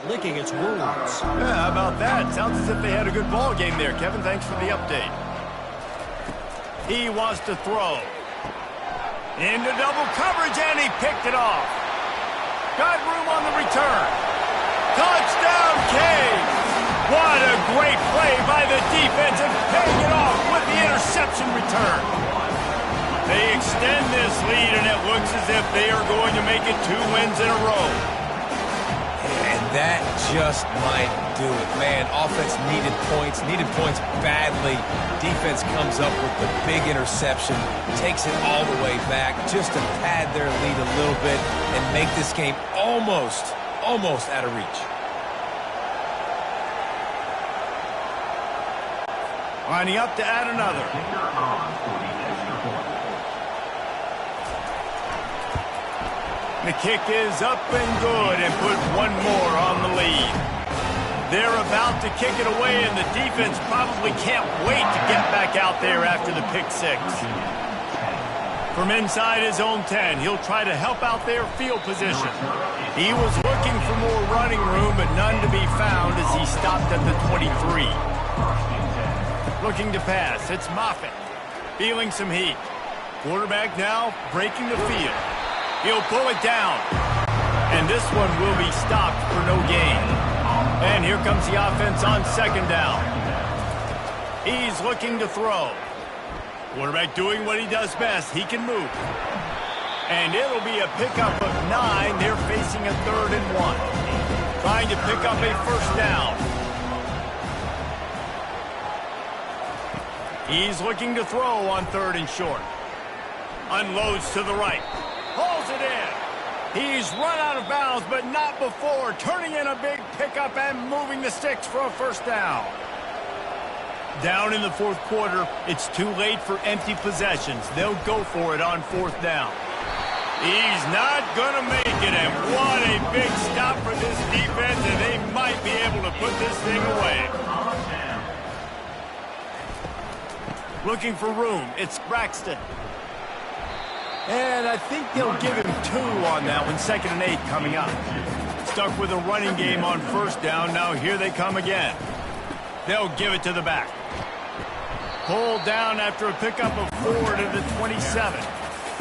licking its wounds. Yeah, how about that? Sounds as if they had a good ball game there, Kevin. Thanks for the update. He wants to throw. Into double coverage, and he picked it off. Got room on the return. Touchdown, Canes! What a great play by the defense and paying it off with the interception return. They extend this lead, and it looks as if they are going to make it 2 wins in a row. And that just might do it. Man, offense needed points badly. Defense comes up with the big interception, takes it all the way back just to pad their lead a little bit and make this game almost out of reach. Lining up to add another. The kick is up and good and put one more on the lead. They're about to kick it away, and the defense probably can't wait to get back out there after the pick six. From inside his own 10, he'll try to help out their field position. He was looking for more running room, but none to be found as he stopped at the 23. Looking to pass, it's Moffitt. Feeling some heat. Quarterback now breaking the field. He'll pull it down. And this one will be stopped for no gain. And here comes the offense on second down. He's looking to throw. Quarterback doing what he does best. He can move. And it'll be a pickup of 9. They're facing a 3rd and 1. Trying to pick up a first down. He's looking to throw on 3rd and short. Unloads to the right. Pulls it in. He's run out of bounds, but not before turning in a big pickup and moving the sticks for a first down. Down in the 4th quarter, it's too late for empty possessions. They'll go for it on 4th down. He's not going to make it, and what a big stop for this defense, and they might be able to put this thing away. Looking for room, it's Braxton. And I think they'll give him 2 on that one, 2nd and 8 coming up. Stuck with a running game on 1st down, now here they come again. They'll give it to the back. Pulled down after a pickup of 4 to the 27.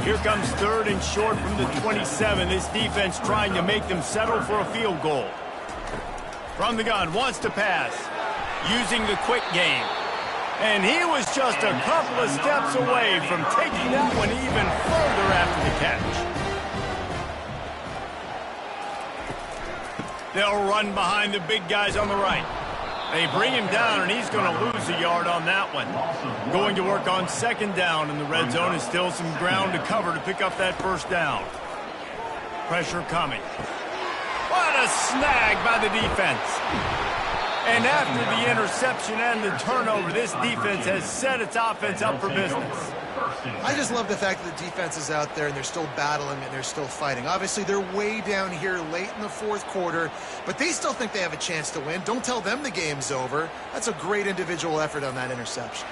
Here comes 3rd and short from the 27. This defense trying to make them settle for a field goal. From the gun, wants to pass. Using the quick game. And he was just a couple of steps away from taking that one even further after the catch. They'll run behind the big guys on the right. They bring him down, and he's going to lose a yard on that one. Going to work on 2nd down in the red zone, and still some ground to cover to pick up that first down. Pressure coming. What a snag by the defense. And after the interception and the turnover, this defense has set its offense up for business. I just love the fact that the defense is out there and they're still battling and they're still fighting. Obviously, they're way down here late in the 4th quarter, but they still think they have a chance to win. Don't tell them the game's over. That's a great individual effort on that interception.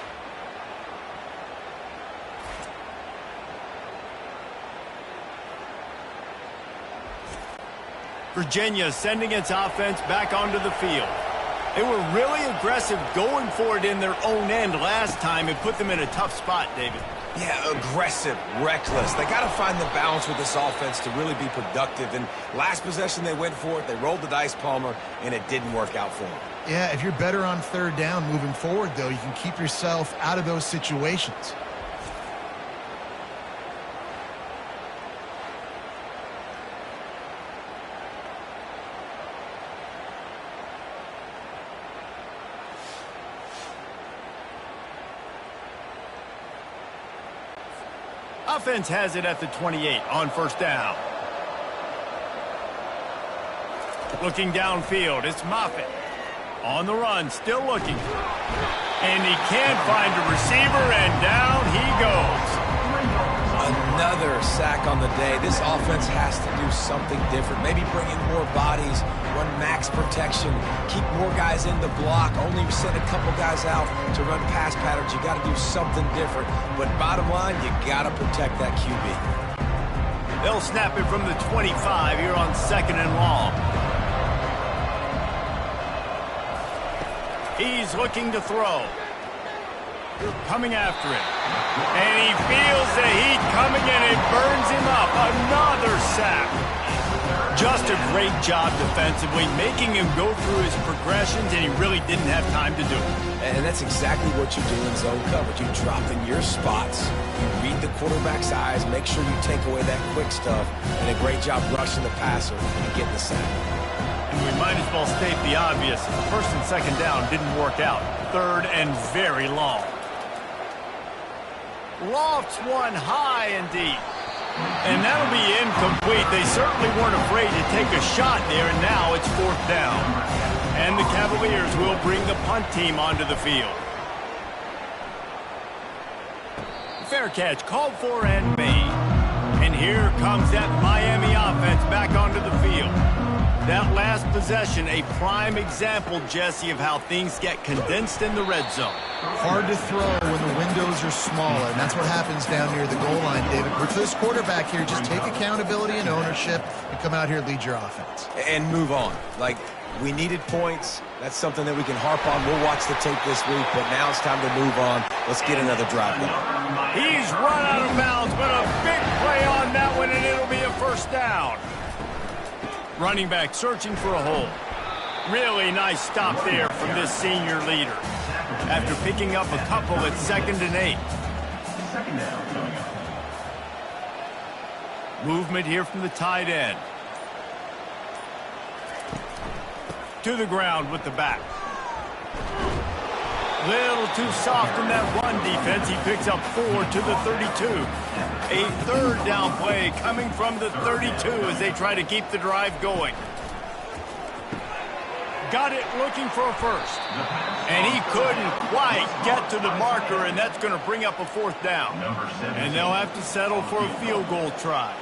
Virginia sending its offense back onto the field. They were really aggressive going for it in their own end last time. It put them in a tough spot, David. Yeah, aggressive, reckless. They got to find the balance with this offense to really be productive. And last possession, they went for it. They rolled the dice, Palmer, and it didn't work out for them. Yeah, if you're better on 3rd down moving forward, though, you can keep yourself out of those situations. Offense has it at the 28 on 1st down. Looking downfield, it's Moffitt. On the run, still looking. And he can't find a receiver, and down he goes. Another sack on the day. This offense has to do something different. Maybe bring in more bodies, run max protection, keep more guys in the block, only send a couple guys out to run pass patterns. You got to do something different. But bottom line, you got to protect that QB. They'll snap it from the 25 here on 2nd and long. He's looking to throw. Coming after it. And he feels the heat coming in. It burns him up. Another sack. Just a great job defensively, making him go through his progressions, and he really didn't have time to do it. And that's exactly what you do in zone coverage. You drop in your spots, you read the quarterback's eyes, make sure you take away that quick stuff, and a great job rushing the passer and getting the sack. And we might as well state the obvious. First and second down didn't work out. Third and very long. Lofts one high and deep. And that'll be incomplete. They certainly weren't afraid to take a shot there, and now it's fourth down. And the Cavaliers will bring the punt team onto the field. Fair catch called for and made. And here comes that Miami offense back onto the field. That last possession, a prime example, Jesse, of how things get condensed in the red zone. Hard to throw when the windows are smaller, and that's what happens down near the goal line, David. But for this quarterback here, just take accountability and ownership and come out here and lead your offense. And move on. Like, we needed points. That's something that we can harp on. We'll watch the tape this week, but now it's time to move on. Let's get another drive going. He's run out of bounds, but a big play on that one, and it'll be a first down. Running back searching for a hole. Really nice stop there from this senior leader. After picking up a couple at 2nd and 8. Movement here from the tight end. To the ground with the back. Little too soft in that run defense. He picks up 4 to the 32. A third down play coming from the 32 as they try to keep the drive going. Got it looking for a first. And he couldn't quite get to the marker, and that's going to bring up a fourth down. And they'll have to settle for a field goal try.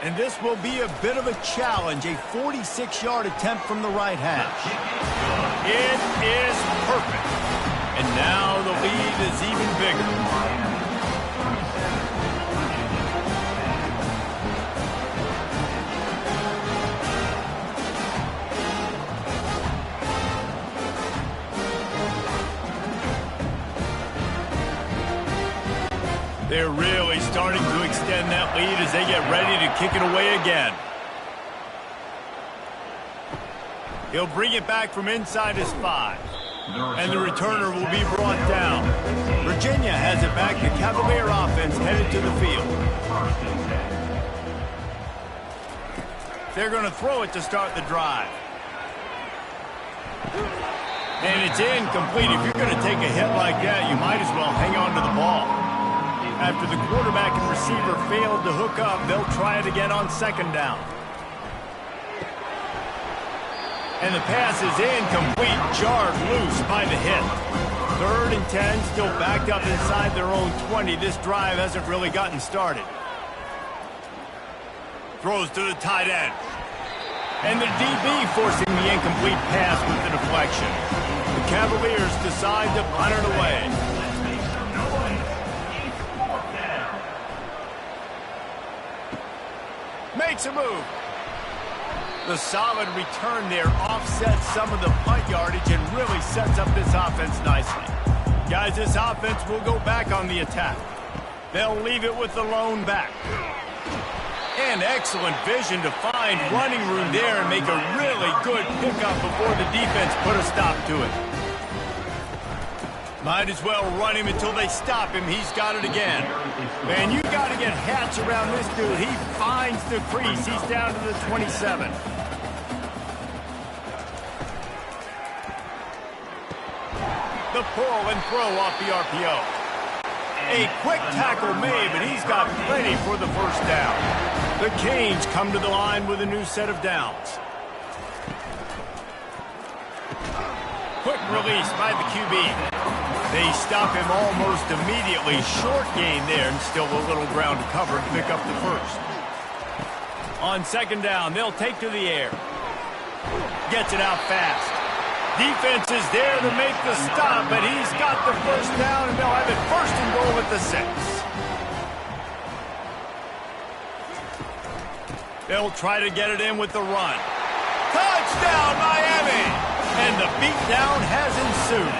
And this will be a bit of a challenge, a 46-yard attempt from the right hash. It is perfect. And now the lead is even bigger. They're really starting to extend that lead as they get ready to kick it away again. He'll bring it back from inside his 5. And the returner will be brought down. Virginia has it back. The Cavalier offense headed to the field. They're going to throw it to start the drive. And it's incomplete. If you're going to take a hit like that, you might as well hang on to the ball. After the quarterback and receiver failed to hook up, they'll try it again on 2nd down. And the pass is incomplete, jarred loose by the hit. 3rd and 10, still backed up inside their own 20. This drive hasn't really gotten started. Throws to the tight end. And the DB forcing the incomplete pass with the deflection. The Cavaliers decide to punt it away. Makes a move. The solid return there offsets some of the punt yardage and really sets up this offense nicely. Guys, this offense will go back on the attack. They'll leave it with the lone back. And excellent vision to find running room there and make a really good pickup before the defense put a stop to it. Might as well run him until they stop him. He's got it again. Man, you got to get hats around this dude. He finds the crease. He's down to the 27. The pull and throw off the RPO. A quick tackle made, but he's got plenty for the first down. The Canes come to the line with a new set of downs. Quick release by the QB. They stop him almost immediately. Short gain there, and still a little ground to cover to pick up the first. On 2nd down, they'll take to the air. Gets it out fast. Defense is there to make the stop, but he's got the first down, and they'll have it 1st and goal at the 6. They'll try to get it in with the run. Touchdown, Miami! And the beatdown has ensued.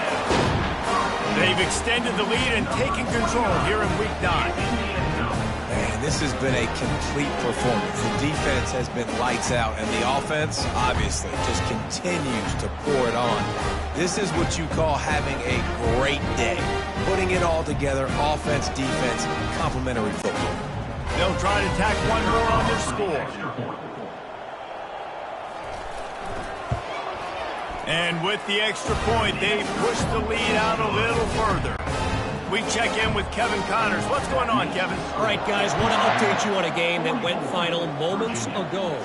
They've extended the lead and taken control here in Week 9. Man, this has been a complete performance. The defense has been lights out, and the offense, obviously, just continues to pour it on. This is what you call having a great day. Putting it all together, offense, defense, complementary football. They'll try to tack one more on their score. And with the extra point, they've pushed the lead out a little further. We check in with Kevin Connors. What's going on, Kevin? All right, guys, want to update you on a game that went final moments ago.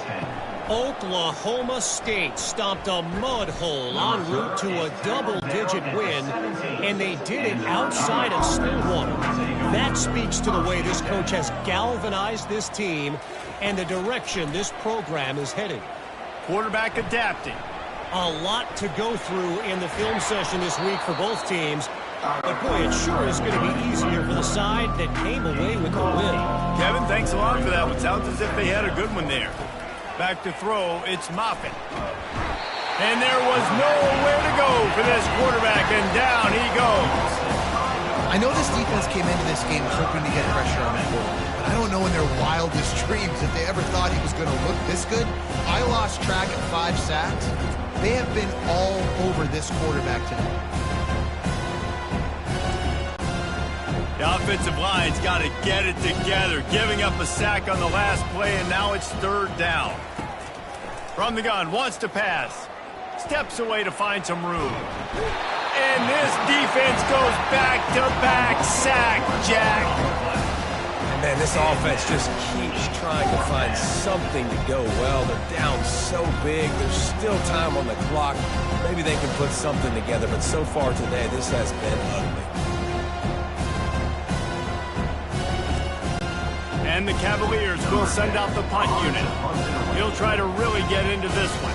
Oklahoma State stomped a mud hole en route to a double-digit win, and they did it outside of Stillwater. That speaks to the way this coach has galvanized this team and the direction this program is heading. Quarterback adapting. A lot to go through in the film session this week for both teams. But, boy, it sure is going to be easier for the side that came away with the win. Kevin, thanks a lot for that one. Sounds as if they had a good one there. Back to throw, it's Moffitt. And there was nowhere to go for this quarterback, and down he goes. I know this defense came into this game hoping to get pressure on the board, but I don't know in their wildest dreams if they ever thought he was going to look this good. I lost track at 5 sacks. They have been all over this quarterback today. The offensive line's got to get it together, giving up a sack on the last play, and now it's 3rd down. From the gun, wants to pass. Steps away to find some room. And this defense goes back-to-back sack, Jack. Man, this offense just keeps trying to find something to go well. They're down so big. There's still time on the clock. Maybe they can put something together, but so far today, this has been ugly. And the Cavaliers will send out the punt unit. He'll try to really get into this one.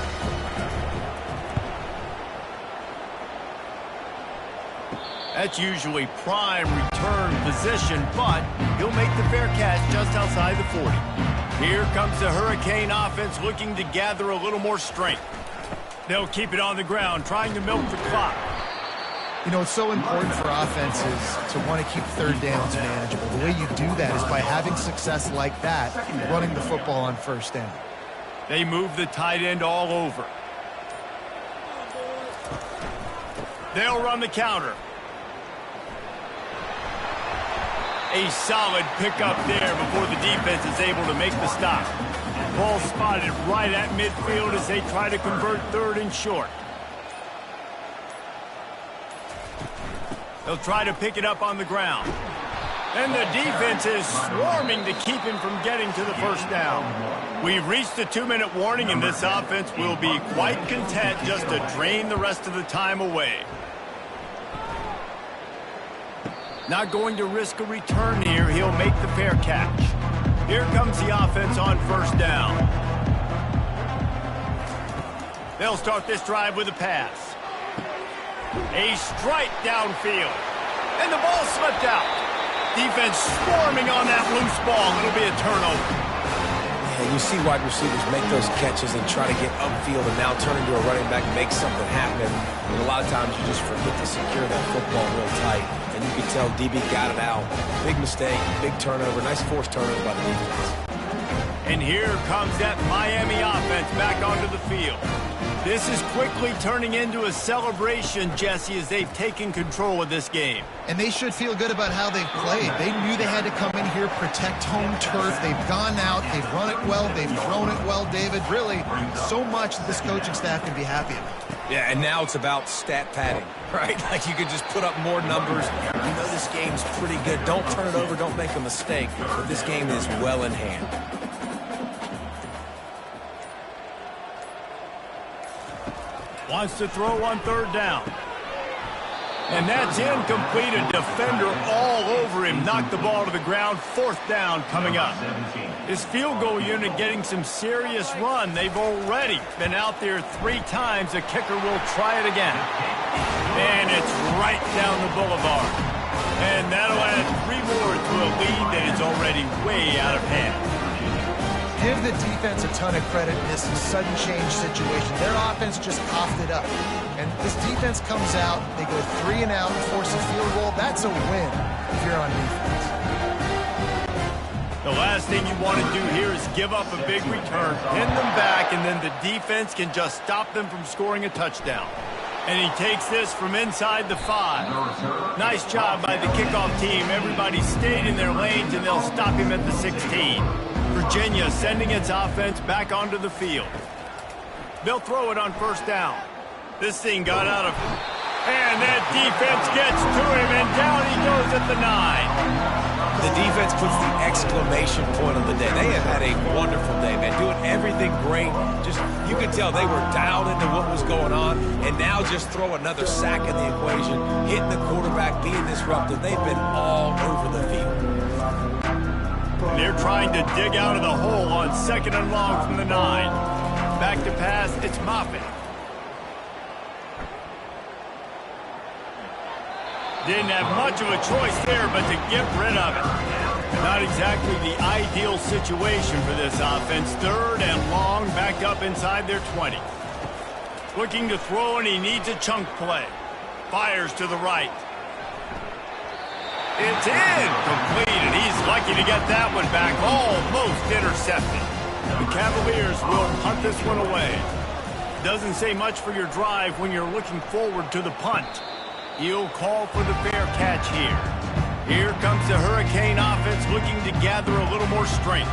That's usually prime return position, but he'll make the fair catch just outside the 40. Here comes the Hurricane offense looking to gather a little more strength. They'll keep it on the ground, trying to milk the clock. You know, it's so important for offenses to want to keep 3rd downs manageable. The way you do that is by having success like that, running the football on 1st down. They move the tight end all over. They'll run the counter. A solid pickup there before the defense is able to make the stop. Ball spotted right at midfield as they try to convert 3rd and short. They'll try to pick it up on the ground. And the defense is swarming to keep him from getting to the 1st down. We've reached the 2-minute warning, and this offense will be quite content just to drain the rest of the time away. Not going to risk a return here. He'll make the fair catch. Here comes the offense on 1st down. They'll start this drive with a pass. A strike downfield. And the ball slipped out. Defense swarming on that loose ball. It'll be a turnover. And you see wide receivers make those catches and try to get upfield and now turn into a running back and make something happen. And a lot of times you just forget to secure that football real tight. And you can tell DB got it out. Big mistake, big turnover, nice forced turnover by the defense. And here comes that Miami offense back onto the field. This is quickly turning into a celebration, Jesse, as they've taken control of this game. And they should feel good about how they've played. They knew they had to come in here, protect home turf. They've gone out, they've run it well, they've thrown it well, David. Really, so much that this coaching staff can be happy about. Yeah, and now it's about stat padding, right? Like you can just put up more numbers. You know this game's pretty good. Don't turn it over, don't make a mistake. But this game is well in hand. Wants to throw on 3rd down. And that's incomplete. A defender all over him. Knocked the ball to the ground. 4th down coming up. His field goal unit getting some serious run. They've already been out there 3 times. The kicker will try it again. And it's right down the boulevard. And that'll add 3 more to a lead that is already way out of hand. Give the defense a ton of credit in this sudden change situation. Their offense just coughed it up. And and this defense comes out, they go 3 and out, force a field goal. That's a win if you're on defense. The last thing you want to do here is give up a big return, pin them back, and then the defense can just stop them from scoring a touchdown. And he takes this from inside the 5. Nice job by the kickoff team. Everybody stayed in their lanes, and they'll stop him at the 16. Virginia sending its offense back onto the field. They'll throw it on first down. This thing got out of... And that defense gets to him, and down he goes at the 9. The defense puts the exclamation point on the day. They have had a wonderful day, man, doing everything great. Just, you could tell they were dialed into what was going on, and now just throw another sack in the equation, hitting the quarterback, being disruptive. They've been all over the field. They're trying to dig out of the hole on 2nd and long from the 9. Back to pass, it's Moffitt. Didn't have much of a choice there, but to get rid of it. Not exactly the ideal situation for this offense. 3rd and long, backed up inside their 20. Looking to throw, and he needs a chunk play. Fires to the right. It's incomplete, and he's lucky to get that one back. Almost intercepted. The Cavaliers will punt this one away. Doesn't say much for your drive when you're looking forward to the punt. He'll call for the fair catch here. Here comes the Hurricane offense looking to gather a little more strength.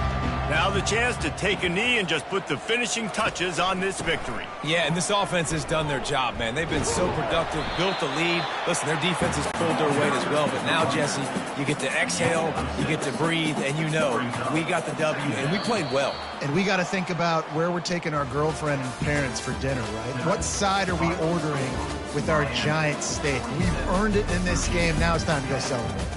Now the chance to take a knee and just put the finishing touches on this victory. Yeah, and this offense has done their job, man. They've been so productive, built the lead. Listen, their defense has pulled their weight as well. But now, Jesse, you get to exhale, you get to breathe, and you know we got the W, and we played well. And we got to think about where we're taking our girlfriend and parents for dinner, right? What side are we ordering with our giant steak? We've earned it in this game. Now it's time to go celebrate.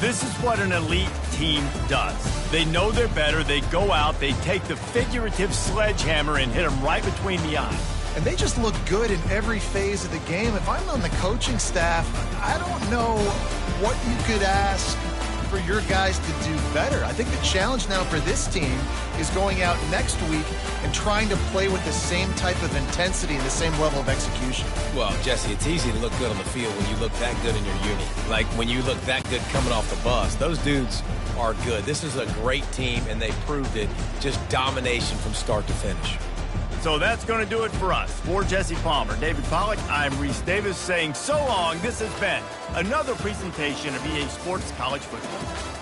This is what an elite team does. They know they're better. They go out. They take the figurative sledgehammer and hit them right between the eyes. And they just look good in every phase of the game. If I'm on the coaching staff, I don't know what you could ask for your guys to do better. I think the challenge now for this team is going out next week and trying to play with the same type of intensity and the same level of execution. Well, Jesse, it's easy to look good on the field when you look that good in your uni. Like when you look that good coming off the bus. Those dudes are good. This is a great team, and they proved it. Just domination from start to finish. So that's going to do it for us. For Jesse Palmer, David Pollack, I'm Reese Davis saying so long. This has been another presentation of EA Sports College Football.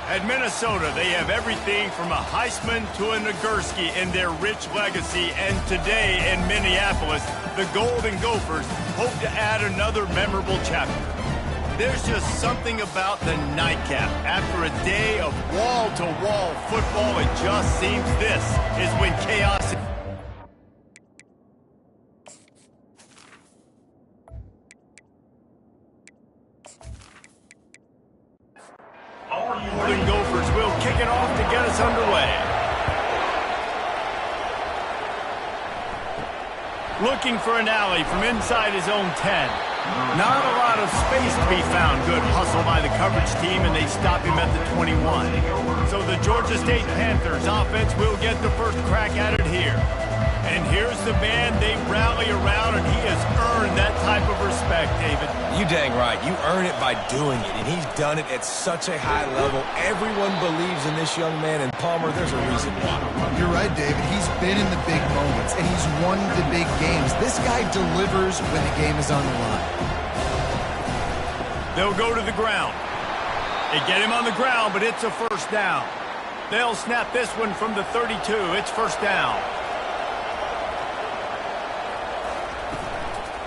At Minnesota, they have everything from a Heisman to a Nagurski in their rich legacy, and today in Minneapolis, the Golden Gophers hope to add another memorable chapter. There's just something about the nightcap. After a day of wall-to-wall football, it just seems this is when chaos... Golden Gophers will kick it off to get us underway. Looking for an alley from inside his own 10. Not a lot of space to be found. Good hustle by the coverage team, and they stop him at the 21. So the Georgia State Panthers offense will get the first crack at it here. And here's the man they rally around, and he has earned that type of respect, David. You dang right. You earn it by doing it, and he's done it at such a high level. Everyone believes in this young man, and Palmer, there's a reason why. You're right, David. He's been in the big moments, and he's won the big games. This guy delivers when the game is on the line. They'll go to the ground. They get him on the ground, but it's a first down. They'll snap this one from the 32. It's first down.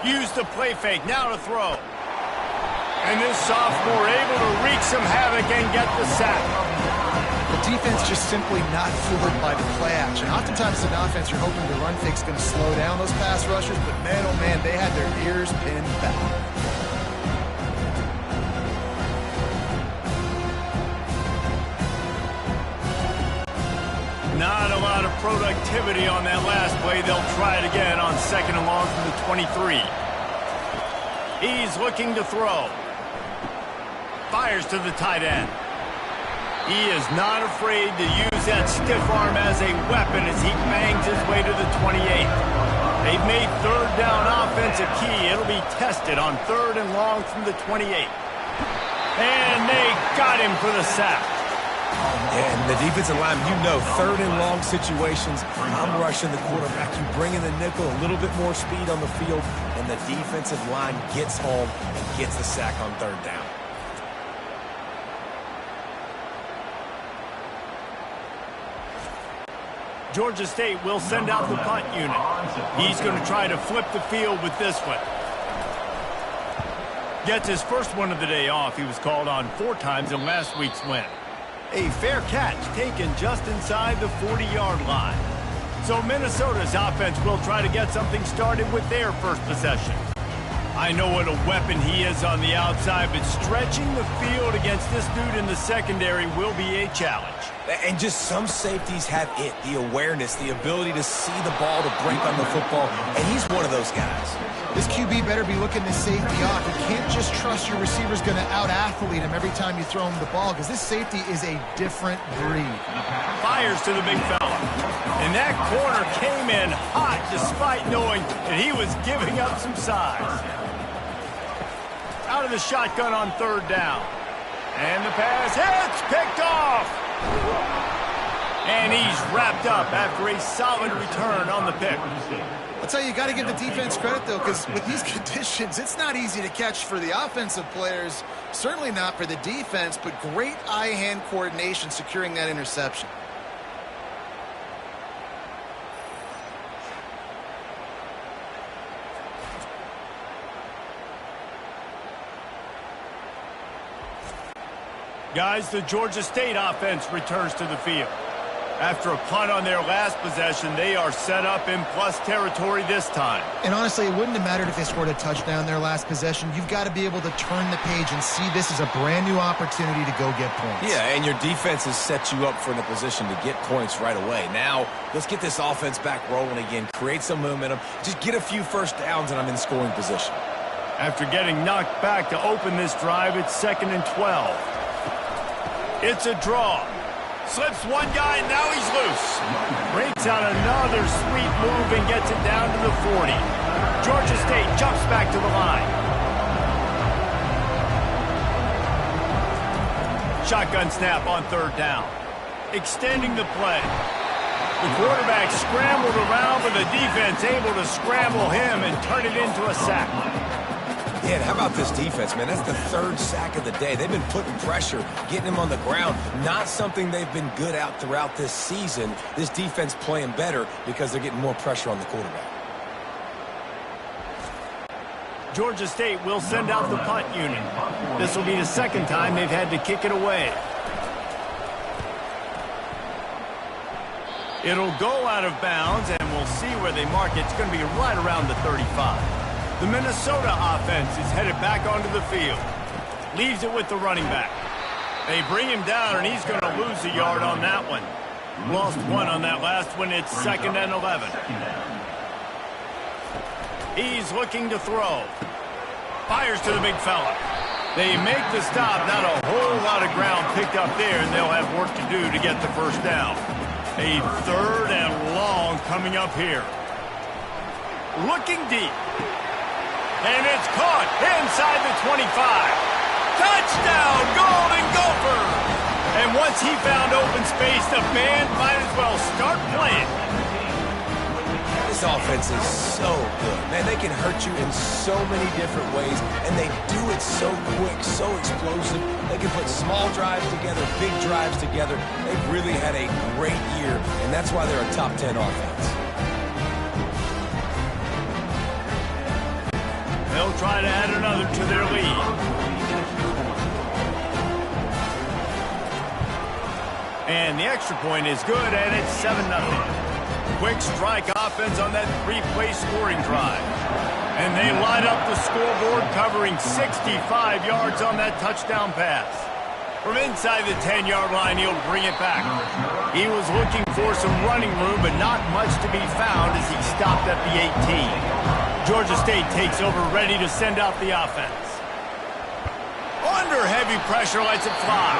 Use the play fake, now to throw. And this sophomore able to wreak some havoc and get the sack. The defense just simply not fooled by the play action. Oftentimes in offense, you're hoping the run fake's going to slow down those pass rushers, but man, oh man, they had their ears pinned back. Not a lot of productivity on that last play. They'll try it again on second and long from the 23. He's looking to throw. Fires to the tight end. He is not afraid to use that stiff arm as a weapon as he bangs his way to the 28. They've made third down offense a key. It'll be tested on third and long from the 28. And they got him for the sack. And the defensive line, you know, third and long situations, I'm rushing the quarterback. You bring in the nickel, a little bit more speed on the field, and the defensive line gets home and gets the sack on third down. Georgia State will send out the punt unit. He's going to try to flip the field with this one. Gets his first one of the day off. He was called on 4 times in last week's win. A fair catch taken just inside the 40-yard line. So Minnesota's offense will try to get something started with their first possession. I know what a weapon he is on the outside, but stretching the field against this dude in the secondary will be a challenge. And just some safeties have it, the awareness, the ability to see the ball, to break on the football, and he's one of those guys. This QB better be looking this safety off. You can't just trust your receiver's going to out-athlete him every time you throw him the ball, because this safety is a different breed. Fires to the big fella. And that corner came in hot despite knowing that he was giving up some size. Out of the shotgun on third down. And the pass hits, picked off. And he's wrapped up after a solid return on the pick. I'll tell you, you got to give the defense credit, though, because with these conditions, it's not easy to catch for the offensive players, certainly not for the defense, but great eye-hand coordination securing that interception. Guys, the Georgia State offense returns to the field. After a punt on their last possession, they are set up in plus territory this time. And honestly, it wouldn't have mattered if they scored a touchdown their last possession. You've got to be able to turn the page and see this as a brand new opportunity to go get points. Yeah, and your defense has set you up for the position to get points right away. Now, let's get this offense back rolling again, create some momentum, just get a few first downs, and I'm in scoring position. After getting knocked back to open this drive, it's 2nd and 12. It's a draw. Slips one guy, and now he's loose. Breaks out another sweet move and gets it down to the 40. Georgia State jumps back to the line. Shotgun snap on third down. Extending the play. The quarterback scrambled around, but the defense able to scramble him and turn it into a sack. Yeah, and how about this defense, man? That's the third sack of the day. They've been putting pressure, getting him on the ground. Not something they've been good at throughout this season. This defense playing better because they're getting more pressure on the quarterback. Georgia State will send out the punt unit. This will be the second time they've had to kick it away. It'll go out of bounds, and we'll see where they mark it. It's going to be right around the 35. The Minnesota offense is headed back onto the field. Leaves it with the running back. They bring him down, and he's going to lose a yard on that one. Lost one on that last one. It's 2nd and 11. He's looking to throw. Fires to the big fella. They make the stop. Not a whole lot of ground picked up there, and they'll have work to do to get the first down. A 3rd and long coming up here. Looking deep. And it's caught inside the 25. Touchdown, Golden Gophers! And once he found open space, the band might as well start playing. This offense is so good. Man, they can hurt you in so many different ways, and they do it so quick, so explosive. They can put small drives together, big drives together. They've really had a great year, and that's why they're a top 10 offense. They'll try to add another to their lead. And the extra point is good, and it's 7-0. Quick strike offense on that 3-play scoring drive. And they light up the scoreboard, covering 65 yards on that touchdown pass. From inside the 10-yard line, he'll bring it back. He was looking for some running room, but not much to be found as he stopped at the 18. Georgia State takes over, ready to send out the offense. Under heavy pressure, lets it fly.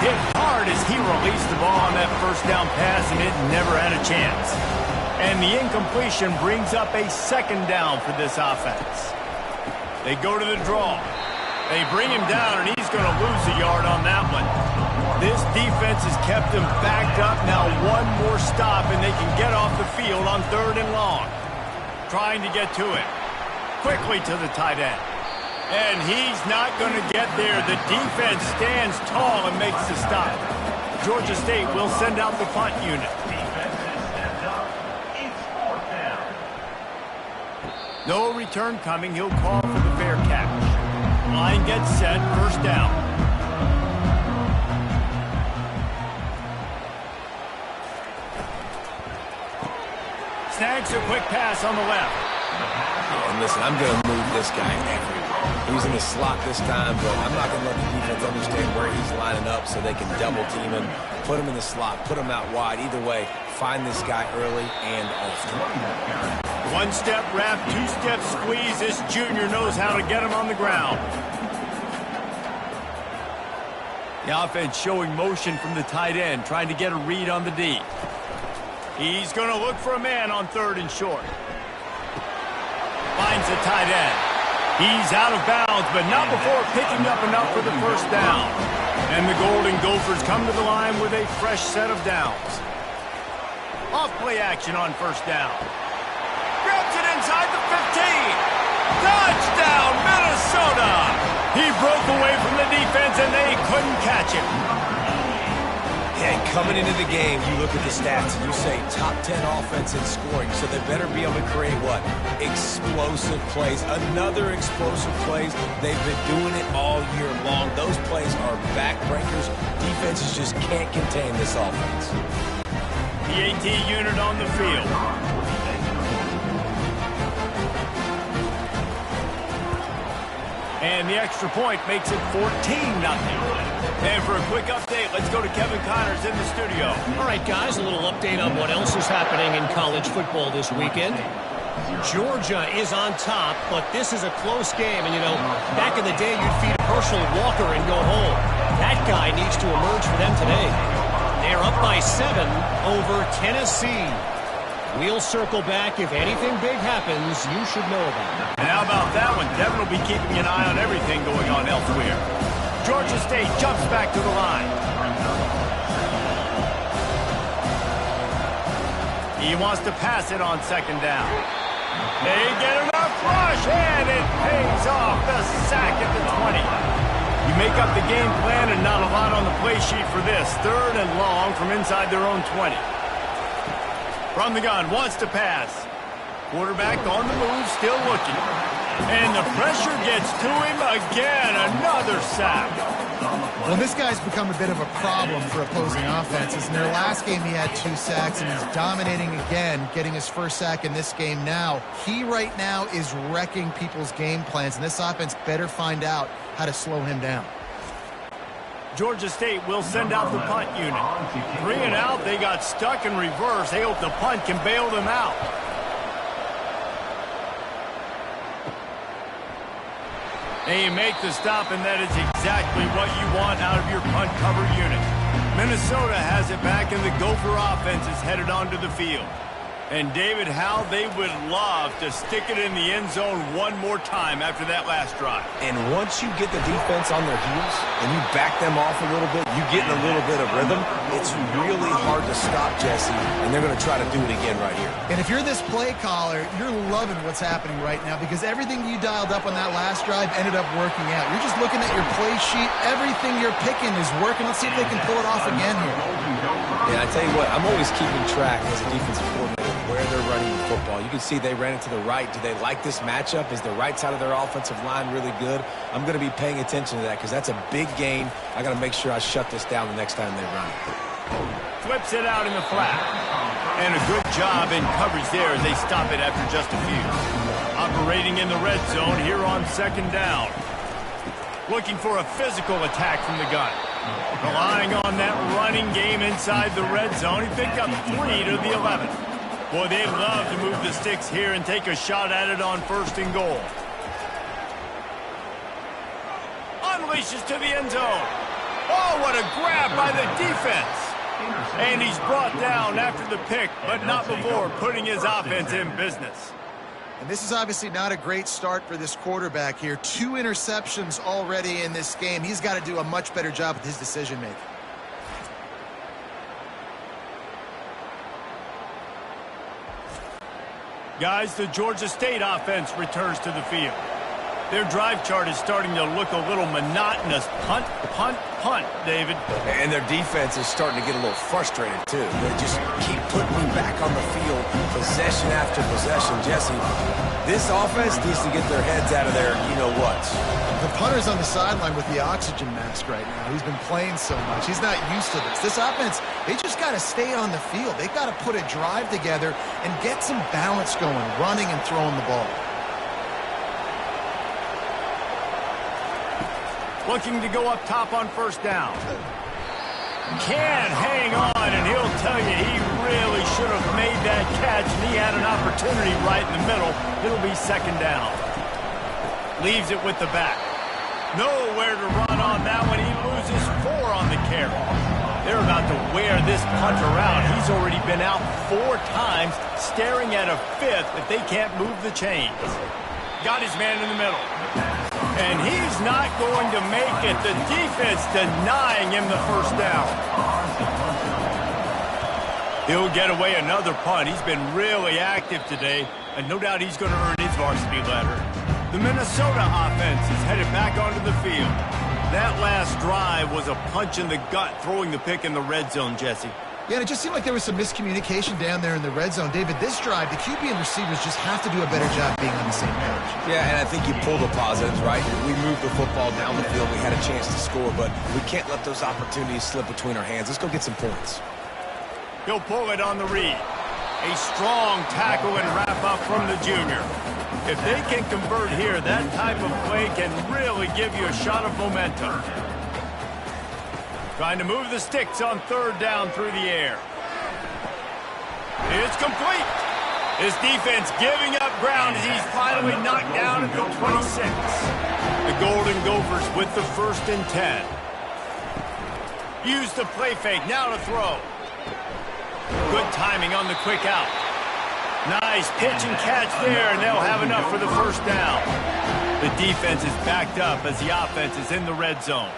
Hit hard as he released the ball on that first down pass, and it never had a chance. And the incompletion brings up a 2nd down for this offense. They go to the draw. They bring him down, and he's going to lose a yard on that one. This defense has kept him backed up. Now one more stop, and they can get off the field on 3rd and long. Trying to get to it. Quickly to the tight end. And he's not going to get there. The defense stands tall and makes the stop. Georgia State will send out the punt unit. No return coming. He'll call for the fair catch. Line gets set. 1st down. Snags a quick pass on the left. And listen, I'm going to move this guy everywhere. He's in the slot this time, but I'm not going to let the defense understand where he's lining up so they can double team him, put him in the slot, put him out wide. Either way, find this guy early and often. 1-step wrap, 2-step squeeze. This junior knows how to get him on the ground. The offense showing motion from the tight end, trying to get a read on the D. He's going to look for a man on 3rd and short. Finds the tight end. He's out of bounds, but not before picking up enough for the first down. And the Golden Gophers come to the line with a fresh set of downs. Off play action on 1st down. Grabs it inside the 15. Touchdown, Minnesota! He broke away from the defense, and they couldn't catch him. Yeah, coming into the game, you look at the stats and you say top 10 offense in scoring, so they better be able to create what? Explosive plays. Another explosive plays. They've been doing it all year long. Those plays are backbreakers. Defenses just can't contain this offense. The AT unit on the field. And the extra point makes it 14-0. And for a quick update, let's go to Kevin Connors in the studio. All right, guys, a little update on what else is happening in college football this weekend. Georgia is on top, but this is a close game. And, you know, back in the day, you'd feed Herschel Walker and go home. That guy needs to emerge for them today. They're up by 7 over Tennessee. We'll circle back. If anything big happens, you should know about it. And how about that one? Devin will be keeping an eye on everything going on elsewhere. Georgia State jumps back to the line. He wants to pass it on 2nd down. They get enough rush, and it pays off. The sack at the 20. You make up the game plan and not a lot on the play sheet for this. 3rd and long from inside their own 20. From the gun, wants to pass. Quarterback on the move, still looking. And the pressure gets to him again. Another sack. Well, this guy's become a bit of a problem for opposing offenses. In their last game, he had 2 sacks, and he's dominating again, getting his first sack in this game now. He right now is wrecking people's game plans, and this offense better find out how to slow him down. Georgia State will send out the punt unit. 3 and out, they got stuck in reverse. They hope the punt can bail them out. And you make the stop, and that is exactly what you want out of your punt cover unit. Minnesota has it back, and the Gopher offense is headed onto the field. And David, how they would love to stick it in the end zone one more time after that last drive. And once you get the defense on their heels and you back them off a little bit, you get in a little bit of rhythm, it's really hard to stop, Jesse, and they're going to try to do it again right here. And if you're this play caller, you're loving what's happening right now because everything you dialed up on that last drive ended up working out. You're just looking at your play sheet. Everything you're picking is working. Let's see if they can pull it off again here. Yeah, I tell you what, I'm always keeping track as a defensive coordinator where they're running the football. You can see they ran it to the right. Do they like this matchup? Is the right side of their offensive line really good? I'm going to be paying attention to that because that's a big gain. I got to make sure I shut this down the next time they run it. Flips it out in the flat. And a good job in coverage there as they stop it after just a few. Operating in the red zone here on 2nd down. Looking for a physical attack from the gun. Relying on that running game inside the red zone. He picked up 3 to the 11. Boy, they'd love to move the sticks here and take a shot at it on 1st and goal. Unleashes to the end zone. Oh, what a grab by the defense. And he's brought down after the pick, but not before putting his offense in business. And this is obviously not a great start for this quarterback here. 2 interceptions already in this game. He's got to do a much better job with his decision-making. Guys, the Georgia State offense returns to the field. Their drive chart is starting to look a little monotonous. Punt, punt, punt, David. And their defense is starting to get a little frustrated, too. They just keep putting me back on the field, possession after possession. Jesse, this offense needs to get their heads out of their you-know-whats. The punter's on the sideline with the oxygen mask right now. He's been playing so much. He's not used to this. This offense, they just got to stay on the field. They've got to put a drive together and get some balance going, running and throwing the ball. Looking to go up top on 1st down. Can hang on, and he'll tell you he really should have made that catch, and he had an opportunity right in the middle. It'll be 2nd down. Leaves it with the back. Nowhere to run on that one. He loses 4 on the carry. They're about to wear this punter out. He's already been out 4 times, staring at a 5th if they can't move the chains. Got his man in the middle. And he's not going to make it. The defense denying him the 1st down. He'll get away another punt. He's been really active today, and no doubt he's going to earn his varsity letter. The Minnesota offense is headed back onto the field. That last drive was a punch in the gut, throwing the pick in the red zone, Jesse. Yeah, and it just seemed like there was some miscommunication down there in the red zone. David, this drive, the QB and receivers just have to do a better job being on the same page. Yeah, and I think you pull the positives, right? We moved the football down the field. We had a chance to score, but we can't let those opportunities slip between our hands. Let's go get some points. He'll pull it on the read. A strong tackle and wrap up from the junior. If they can convert here, that type of play can really give you a shot of momentum. Trying to move the sticks on 3rd down through the air. It's complete. This defense giving up ground as he's finally knocked down at the 26. The Golden Gophers with the 1st and 10. Use the play fake, now to throw. Good timing on the quick out. Nice pitch and catch there, and they'll have enough for the 1st down. The defense is backed up as the offense is in the red zone.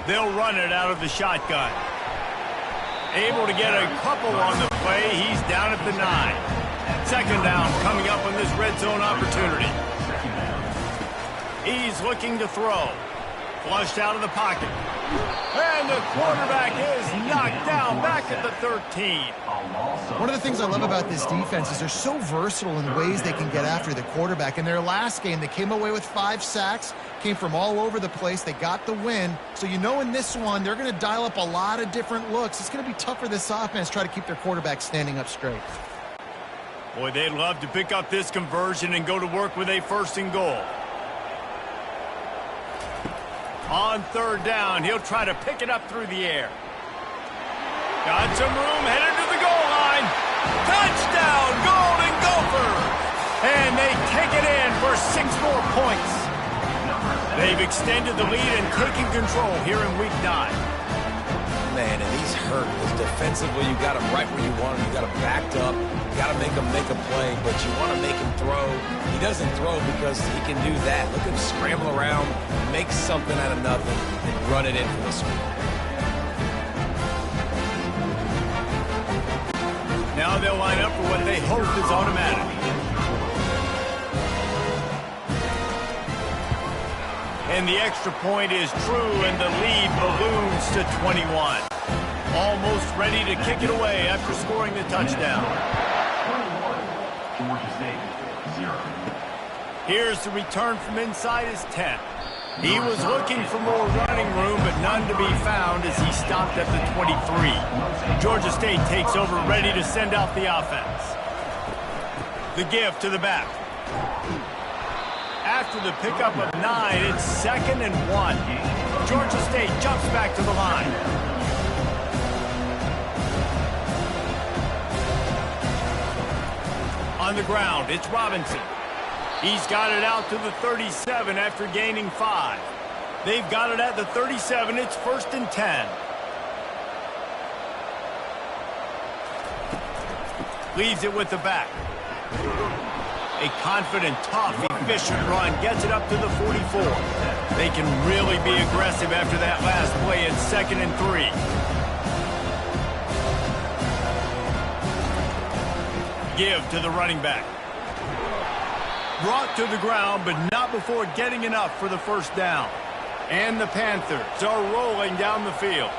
They'll run it out of the shotgun. Able to get a couple on the play. He's down at the 9. Second down coming up on this red zone opportunity. He's looking to throw. Flushed out of the pocket. And the quarterback is knocked down back at the 13. One of the things I love about this defense is they're so versatile in ways they can get after the quarterback. In their last game, they came away with 5 sacks, came from all over the place. They got the win. So you know in this one, they're going to dial up a lot of different looks. It's going to be tough for this offense to try to keep their quarterback standing up straight. Boy, they'd love to pick up this conversion and go to work with a 1st and goal. On 3rd down, he'll try to pick it up through the air. Got some room, headed to the goal line. Touchdown, Golden Gophers! And they take it in for 6 more points. They've extended the lead and taken control here in Week 9. Man, and he's hurt. Because defensively, you got him right where you want him. You got him backed up. You got to make him make a play, but you want to make him throw. He doesn't throw because he can do that. Look at him scramble around, make something out of nothing, and run it in for the score. Now they'll line up for what they hope is automatic. And the extra point is true, and the lead balloons to 21. Almost ready to kick it away after scoring the touchdown. Here's the return from inside his 10. He was looking for more running room, but none to be found as he stopped at the 23. Georgia State takes over, ready to send out the offense. The give to the back. After the pickup of 9, it's 2nd and 1. Georgia State jumps back to the line. On the ground, it's Robinson. He's got it out to the 37 after gaining 5. They've got it at the 37. It's 1st and 10. Leaves it with the back. A confident, tough, efficient run gets it up to the 44. They can really be aggressive after that last play. It's 2nd and 3. Give to the running back. Brought to the ground, but not before getting enough for the 1st down. And the Panthers are rolling down the field.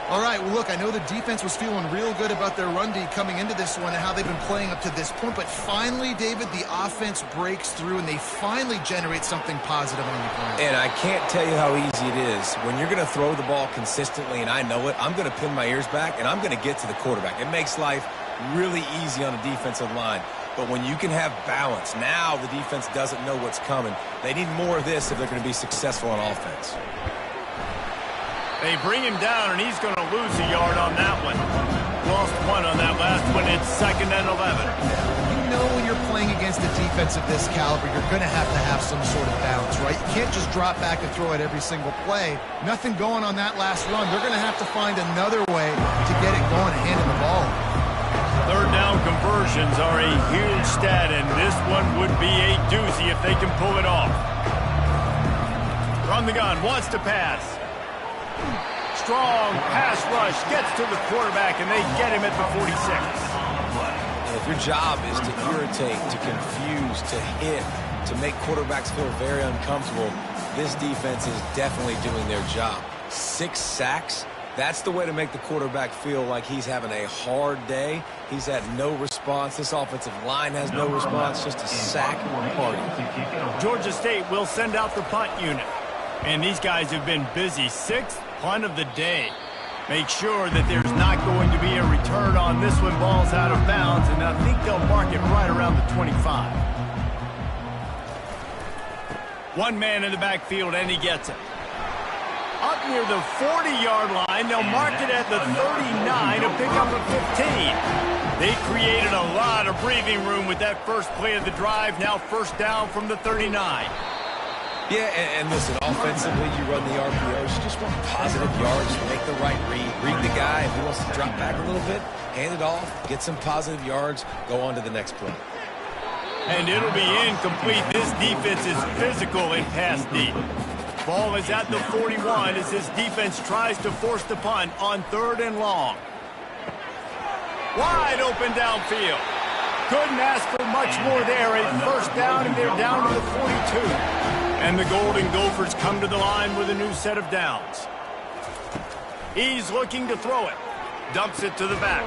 All right, well, look, I know the defense was feeling real good about their run D coming into this one and how they've been playing up to this point, but finally, David, the offense breaks through and they finally generate something positive on the ground. And I can't tell you how easy it is. When you're going to throw the ball consistently, and I know it, I'm going to pin my ears back, and I'm going to get to the quarterback. It makes life really easy on a defensive line. But when you can have balance, now the defense doesn't know what's coming. They need more of this if they're going to be successful on offense. They bring him down, and he's going to lose a yard on that one. Lost 1 on that last one. It's 2nd and 11. You know when you're playing against a defense of this caliber, you're going to have some sort of balance, right? You can't just drop back and throw it every single play. Nothing going on that last run. They're going to have to find another way to get it going and handing the ball. 3rd down conversions are a huge stat, and this one would be a doozy if they can pull it off. From the gun, wants to pass. Strong pass rush gets to the quarterback, and they get him at the 46. And if your job is to irritate, to confuse, to hit, to make quarterbacks feel very uncomfortable, this defense is definitely doing their job. 6 sacks. That's the way to make the quarterback feel like he's having a hard day. He's had no response. This offensive line has no response, just a sack party. Georgia State will send out the punt unit. And these guys have been busy. 6th punt of the day. Make sure that there's not going to be a return on this one. Ball's out of bounds, and I think they'll mark it right around the 25. One man in the backfield, and he gets it. Up near the 40-yard line, they'll mark it at the 39 to pick up a 15. They created a lot of breathing room with that first play of the drive. Now 1st down from the 39. Yeah, and listen, offensively, you run the RPOs. You just want positive yards, make the right read. Read the guy. If he wants to drop back a little bit, hand it off, get some positive yards, go on to the next play. And it'll be incomplete. This defense is physical in pass deep. Ball is at the 41 as this defense tries to force the punt on 3rd and long. Wide open downfield. Couldn't ask for much more there. A first down, and they're down to the 42. And the Golden Gophers come to the line with a new set of downs. He's looking to throw it. Dumps it to the back.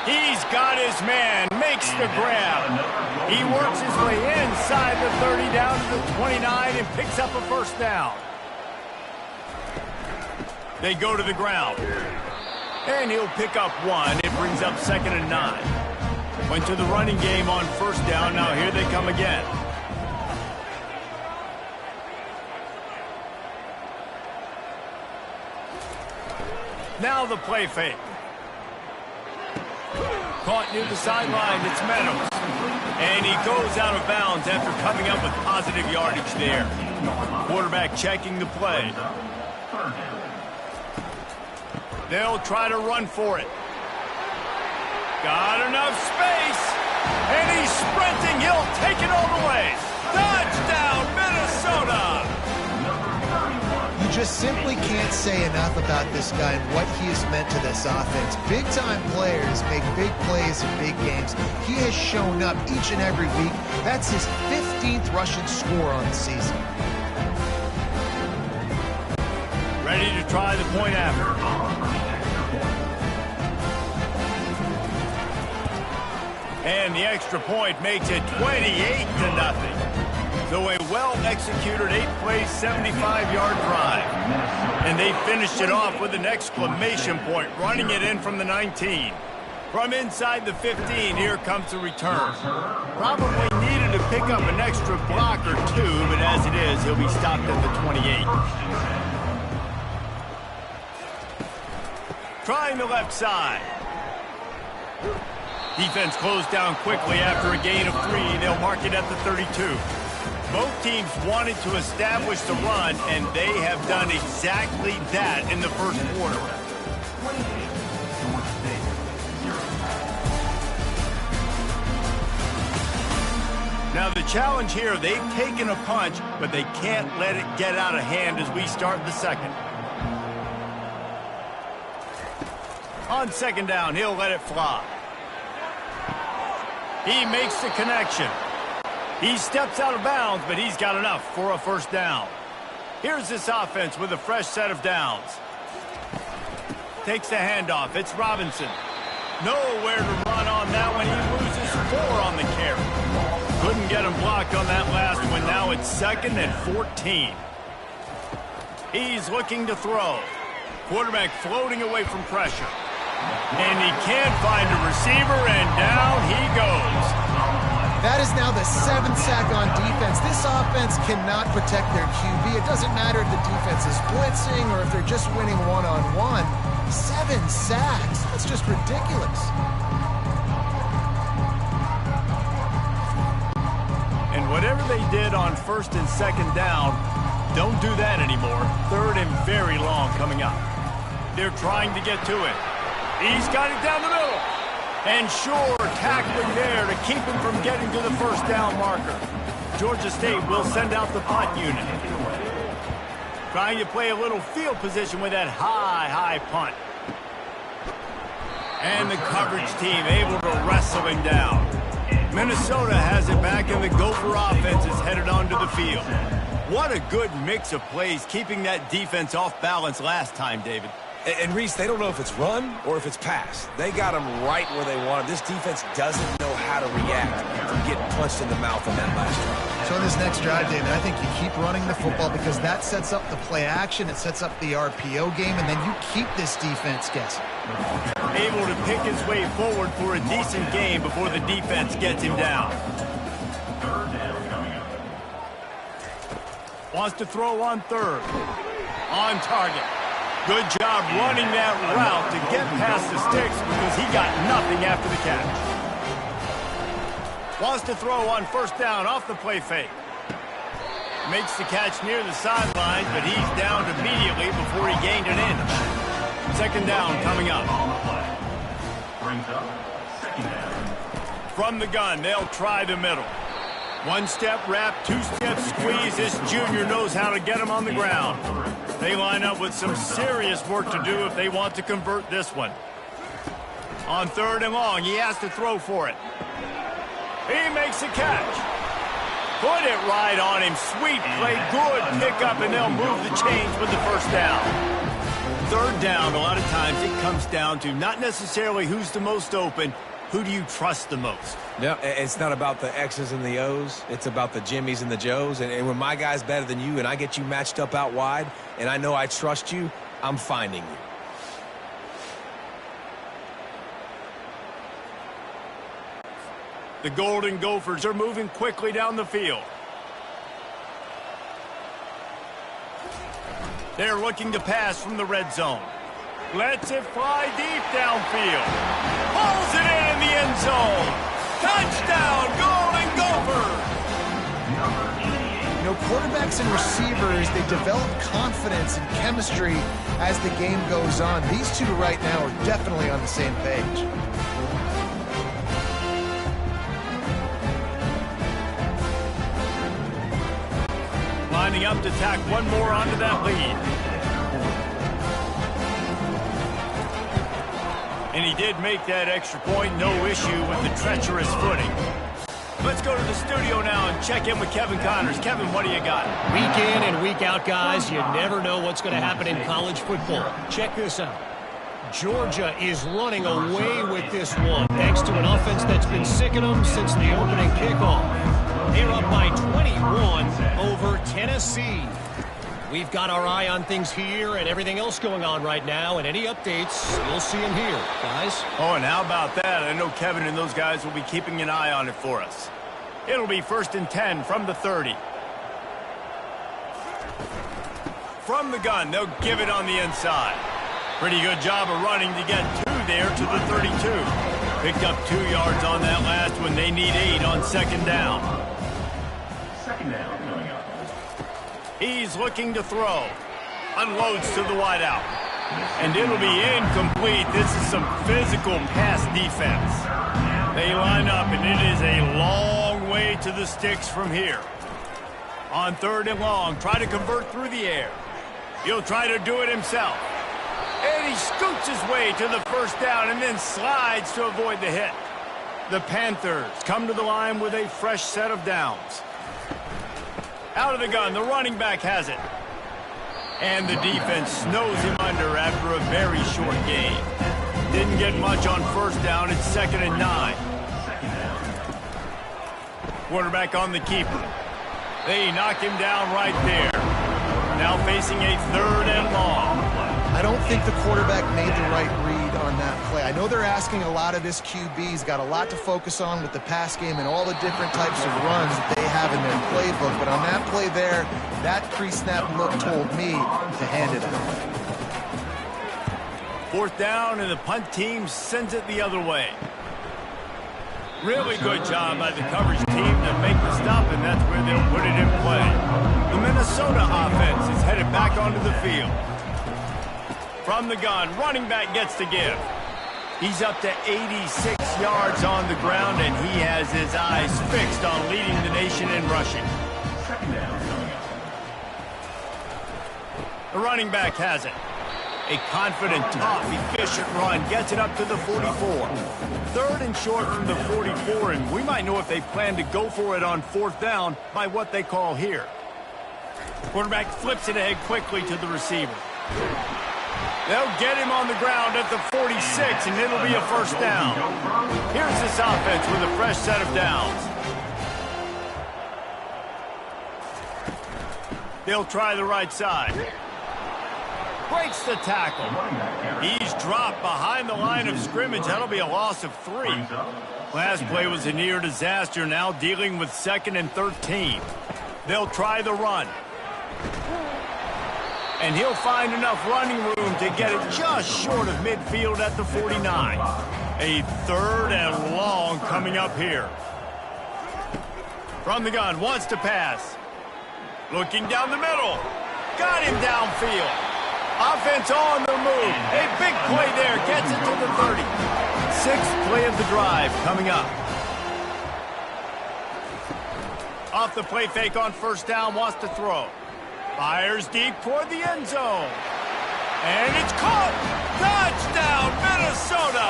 He's got his man. Makes the grab. He works his way inside the 30 down to the 29 and picks up a first down. They go to the ground. And he'll pick up one. It brings up 2nd and 9. Went to the running game on first down. Now here they come again. Now the play fake. Caught near the sideline. It's Meadows. And he goes out of bounds after coming up with positive yardage there. Quarterback checking the play. They'll try to run for it. Got enough space. And he's sprinting. He'll take it all the way. Touchdown, Minnesota. You just simply can't say enough about this guy and what he has meant to this offense. Big-time players make big plays in big games. He has shown up each and every week. That's his 15th rushing score on the season. Ready to try the point after. And the extra point makes it 28-0. So a well-executed 8-play, 75-yard drive. And they finished it off with an exclamation point, running it in from the 19. From inside the 15, here comes the return. Probably needed to pick up an extra block or two, but as it is, he'll be stopped at the 28. Trying the left side. Defense closed down quickly after a gain of 3. They'll mark it at the 32. Both teams wanted to establish the run, and they have done exactly that in the first quarter. Now the challenge here, they've taken a punch, but they can't let it get out of hand as we start the second. On 2nd down, he'll let it fly. He makes the connection. He steps out of bounds, but he's got enough for a first down. Here's this offense with a fresh set of downs. Takes the handoff. It's Robinson. Nowhere to run on that one. He loses 4 on the carry. Couldn't get him blocked on that last one. Now it's 2nd and 14. He's looking to throw. Quarterback floating away from pressure. And he can't find a receiver, and down he goes. That is now the 7th sack on defense. This offense cannot protect their QB. It doesn't matter if the defense is blitzing or if they're just winning one-on-one. 7 sacks. That's just ridiculous. And whatever they did on 1st and 2nd down, don't do that anymore. 3rd and very long coming up. They're trying to get to it. He's got it down the middle. And sure, tackling there to keep him from getting to the first down marker. Georgia State will send out the punt unit. Trying to play a little field position with that high punt. And the coverage team able to wrestle him down. Minnesota has it back, and the Gopher offense is headed onto the field. What a good mix of plays, keeping that defense off balance last time, David. And Reese, they don't know if it's run or if it's pass. They got them right where they want them. This defense doesn't know how to react from getting punched in the mouth on that last drive. So in this next drive, David, I think you keep running the football because that sets up the play action, it sets up the RPO game, and then you keep this defense guessing. Able to pick his way forward for a decent game before the defense gets him down. Wants to throw on 3rd. On target. Good job running that route to get past the sticks because he got nothing after the catch. Wants to throw on 1st down off the play fake. Makes the catch near the sidelines, but he's down immediately before he gained an inch. 2nd down coming up. From the gun, they'll try the middle. 1-step wrap, 2-step squeeze. This junior knows how to get him on the ground. They line up with some serious work to do if they want to convert this one. On 3rd and long, he has to throw for it. He makes a catch. Put it right on him. Sweet play. Good pickup, and they'll move the chains with the first down. Third down, a lot of times it comes down to not necessarily who's the most open, who do you trust the most? Yeah, it's not about the X's and the O's. It's about the Jimmys and the Joes. And when my guy's better than you and I get you matched up out wide and I know I trust you, I'm finding you. The Golden Gophers are moving quickly down the field. They're looking to pass from the red zone. Lets it fly deep downfield. Pulls it in the end zone. Touchdown, Golden Gophers! You know, quarterbacks and receivers, they develop confidence and chemistry as the game goes on. These two right now are definitely on the same page. Lining up to tack one more onto that lead. And he did make that extra point, no issue with the treacherous footing. Let's go to the studio now and check in with Kevin Connors. Kevin, what do you got? Week in and week out, guys, you never know what's going to happen in college football. Check this out. Georgia is running away with this one, thanks to an offense that's been sicking them since the opening kickoff. They're up by 21 over Tennessee. We've got our eye on things here and everything else going on right now, and any updates, you'll see them here, guys. Oh, and how about that? I know Kevin and those guys will be keeping an eye on it for us. It'll be 1st and 10 from the 30. From the gun, they'll give it on the inside. Pretty good job of running to get 2 there to the 32. Picked up 2 yards on that last one. They need 8 on 2nd down. He's looking to throw. Unloads to the wideout. And it'll be incomplete. This is some physical pass defense. They line up, and it is a long way to the sticks from here. On 3rd and long, try to convert through the air. He'll try to do it himself. And he scoots his way to the first down and then slides to avoid the hit. The Panthers come to the line with a fresh set of downs. Out of the gun, the running back has it. And the defense snows him under after a very short game. Didn't get much on 1st down. It's 2nd and 9. Quarterback on the keeper. They knock him down right there. Now facing a 3rd and long. I don't think the quarterback made the right read on that play. I know they're asking a lot of this QB. He's got a lot to focus on with the pass game and all the different types of runs that they have in their playbook. But on that play there, that pre-snap look told me to hand it out. 4th down, and the punt team sends it the other way. Really good job by the coverage team to make the stop, and that's where they'll put it in play. The Minnesota offense is headed back onto the field. From the gun, running back gets to give. He's up to 86 yards on the ground, and he has his eyes fixed on leading the nation in rushing. The running back has it. A confident, tough, efficient run gets it up to the 44. 3rd and short from the 44, and we might know if they plan to go for it on 4th down by what they call here. Quarterback flips it ahead quickly to the receiver. They'll get him on the ground at the 46, and it'll be a 1st down. Here's this offense with a fresh set of downs. They'll try the right side. Breaks the tackle. He's dropped behind the line of scrimmage. That'll be a loss of 3. Last play was a near disaster, now dealing with 2nd and 13. They'll try the run. And he'll find enough running room to get it just short of midfield at the 49. A 3rd and long coming up here. From the gun, wants to pass. Looking down the middle. Got him downfield. Offense on the move. A big play there. Gets it to the 30. 6th play of the drive coming up. Off the play fake on 1st down. Wants to throw. Fires deep toward the end zone. And it's caught. Touchdown, Minnesota.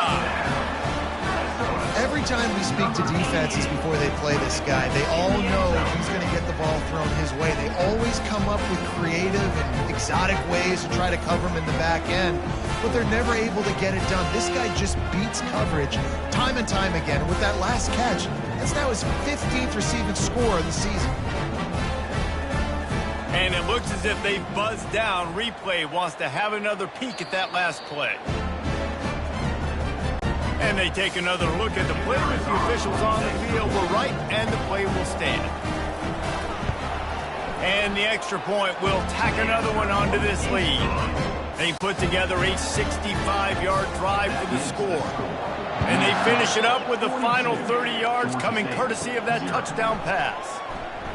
Every every time we speak to defenses before they play this guy, they all know he's going to get the ball thrown his way. They always come up with creative and exotic ways to try to cover him in the back end, but they're never able to get it done. This guy just beats coverage time and time again. With that last catch, that's now his 15th receiving score of the season. And it looks as if they've buzzed down. Replay wants to have another peek at that last play. And they take another look at the play with the officials on the field were right, and the play will stand. And the extra point will tack another one onto this lead. They put together a 65-yard drive for the score. And they finish it up with the final 30 yards coming courtesy of that touchdown pass.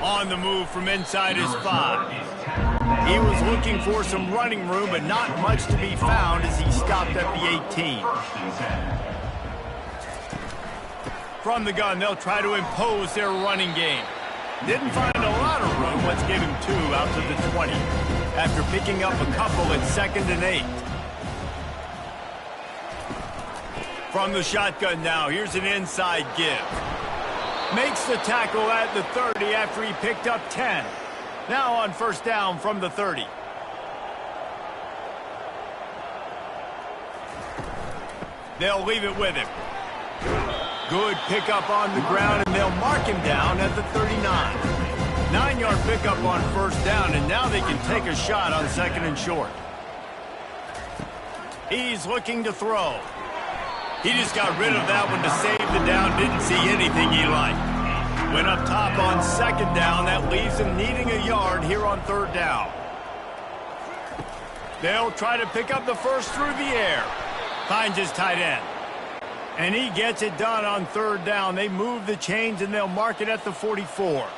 On the move from inside his 5. He was looking for some running room, but not much to be found as he stopped at the 18. From the gun, they'll try to impose their running game. Didn't find a lot of room. Let's give him 2 out to the 20 after picking up a couple at 2nd and 8. From the shotgun now, here's an inside give. Makes the tackle at the 30 after he picked up 10. Now on first down from the 30. They'll leave it with him. Good pickup on the ground, and they'll mark him down at the 39. 9-yard pickup on first down, and now they can take a shot on 2nd and short. He's looking to throw. He just got rid of that one to save the down. Didn't see anything he liked. Went up top on 2nd down. That leaves him needing a yard here on 3rd down. They'll try to pick up the first through the air. Finds his tight end. And he gets it done on 3rd down. They move the chains, and they'll mark it at the 44.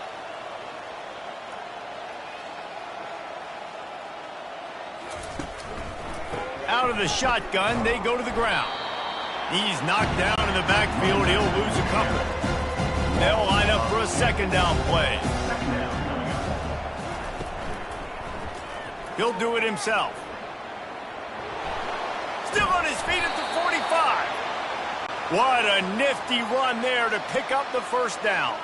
Out of the shotgun, they go to the ground. He's knocked down in the backfield. He'll lose a couple. They'll line up for a 2nd down play. He'll do it himself. Still on his feet at the 45. What a nifty run there to pick up the first down.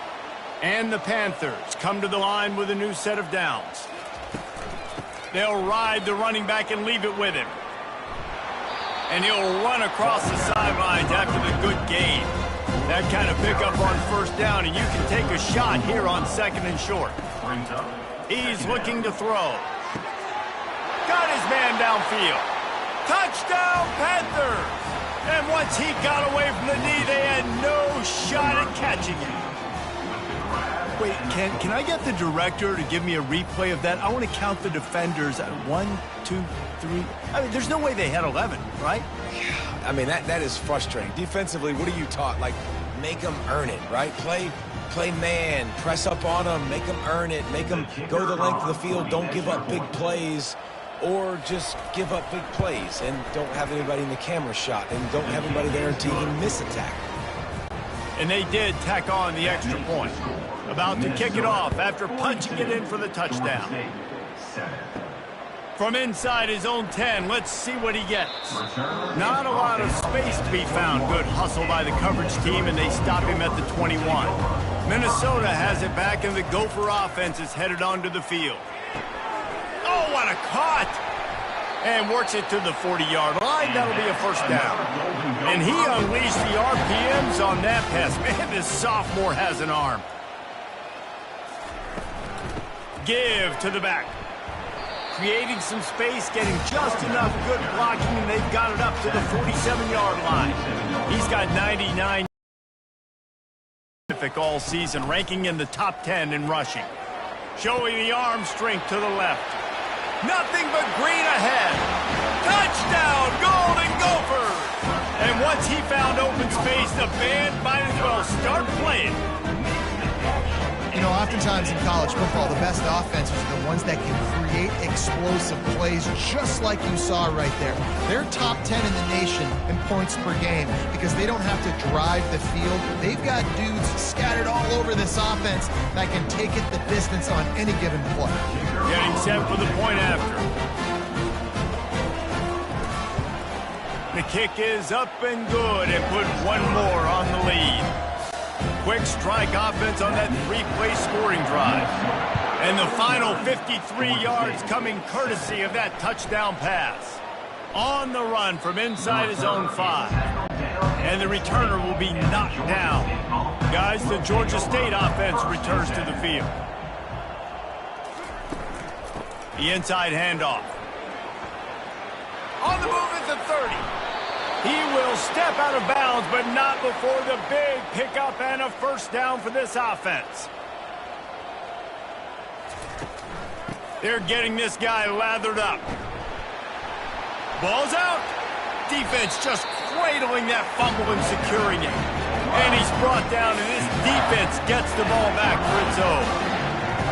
And the Panthers come to the line with a new set of downs. They'll ride the running back and leave it with him. And he'll run across the sidelines after the good gain. That kind of pickup on first down, and you can take a shot here on 2nd and short. He's looking to throw. Got his man downfield. Touchdown, Panthers! And once he got away from the knee, they had no shot at catching him. Wait, can I get the director to give me a replay of that? I want to count the defenders at 1, 2, 3. I mean, there's no way they had 11, right? I mean, that is frustrating. Defensively, what are you taught? Like, make them earn it, right? Play man, press up on them, make them earn it, make them go the length of the field, don't give up big plays. Or just give up big plays and don't have anybody in the camera shot and don't have anybody there to even miss a tackle. And they did tack on the extra point. About to kick it off after punching it in for the touchdown. From inside his own 10, let's see what he gets. Not a lot of space to be found. Good hustle by the coverage team, and they stop him at the 21. Minnesota has it back, and the Gopher offense is headed onto the field. Oh, what a cut! And works it to the 40-yard line. That'll be a first down. And he unleashed the RPMs on that pass. Man, this sophomore has an arm. Give to the back. Creating some space, getting just enough good blocking, and they've got it up to the 47-yard line. He's got 99 all season, ranking in the top 10 in rushing. Showing the arm strength to the left. Nothing but green ahead. Touchdown, Golden Gophers! And once he found open space, the band might as well start playing. You know, oftentimes in college football, the best offenses are the ones that can create explosive plays just like you saw right there. They're top 10 in the nation in points per game because they don't have to drive the field. They've got dudes scattered all over this offense that can take it the distance on any given play. Getting set for the point after. The kick is up and good and put one more on the lead. Quick strike offense on that three-play scoring drive. And the final 53 yards coming courtesy of that touchdown pass. On the run from inside his own 5. And the returner will be knocked down. Guys, the Georgia State offense returns to the field. The inside handoff. On the move at the 30. He will step out of bounds, but not before the big pickup and a first down for this offense. They're getting this guy lathered up. Ball's out. Defense just cradling that fumble and securing it. And he's brought down, and this defense gets the ball back for its own.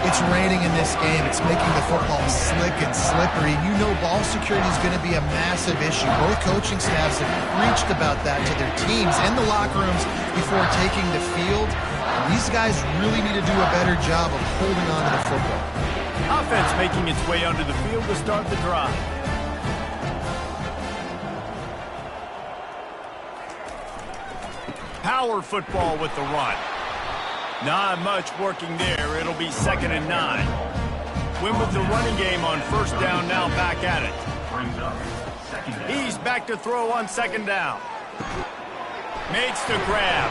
It's raining in this game. It's making the football slick and slippery. You know ball security is going to be a massive issue. Both coaching staffs have preached about that to their teams and the locker rooms before taking the field. These guys really need to do a better job of holding on to the football. Offense making its way onto the field to start the drive. Power football with the run. Not much working there. It'll be 2nd and 9. Win with the running game on first down, now back at it. He's back to throw on 2nd down. Makes the grab.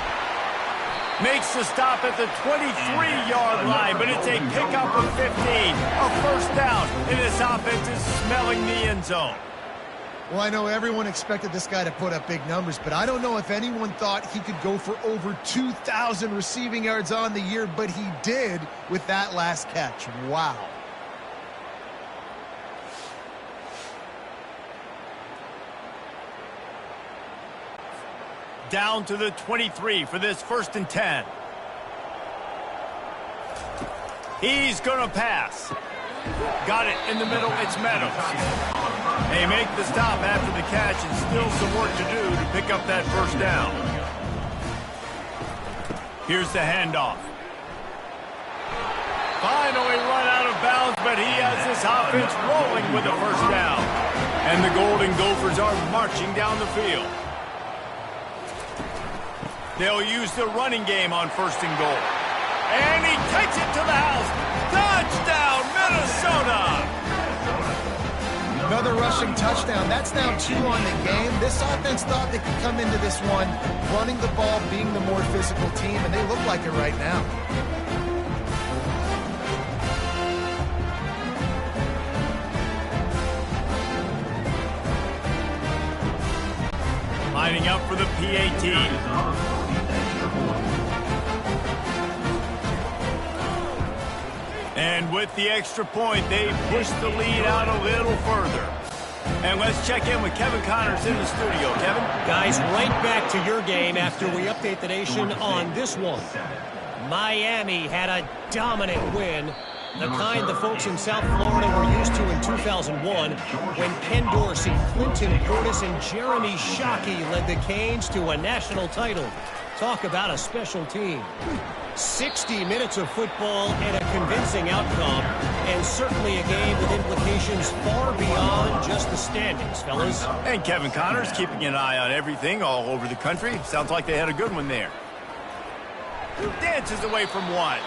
Makes the stop at the 23-yard line, but it's a pickup of 15. A first down, and this offense is smelling the end zone. Well, I know everyone expected this guy to put up big numbers, but I don't know if anyone thought he could go for over 2,000 receiving yards on the year, but he did with that last catch. Wow. Down to the 23 for this 1st and 10. He's going to pass. Got it in the middle. It's Meadows. They make the stop after the catch and still some work to do to pick up that first down. Here's the handoff. Finally run out of bounds, but he has this offense rolling with the first down. And the Golden Gophers are marching down the field. They'll use the running game on 1st and goal. And he takes it to the house. Touchdown, Minnesota! Another rushing touchdown. That's now 2 on the game. This offense thought they could come into this one running the ball, being the more physical team, and they look like it right now. Lining up for the PAT. And with the extra point, they push the lead out a little further. And let's check in with Kevin Connors in the studio. Kevin? Guys, right back to your game after we update the nation on this one. Miami had a dominant win, the kind the folks in South Florida were used to in 2001 when Ken Dorsey, Clinton Portis, and Jeremy Shockey led the Canes to a national title. Talk about a special team. 60 minutes of football and a convincing outcome, and certainly a game with implications far beyond just the standings, fellas. And Kevin Connors keeping an eye on everything all over the country. Sounds like they had a good one there. Dances away from one.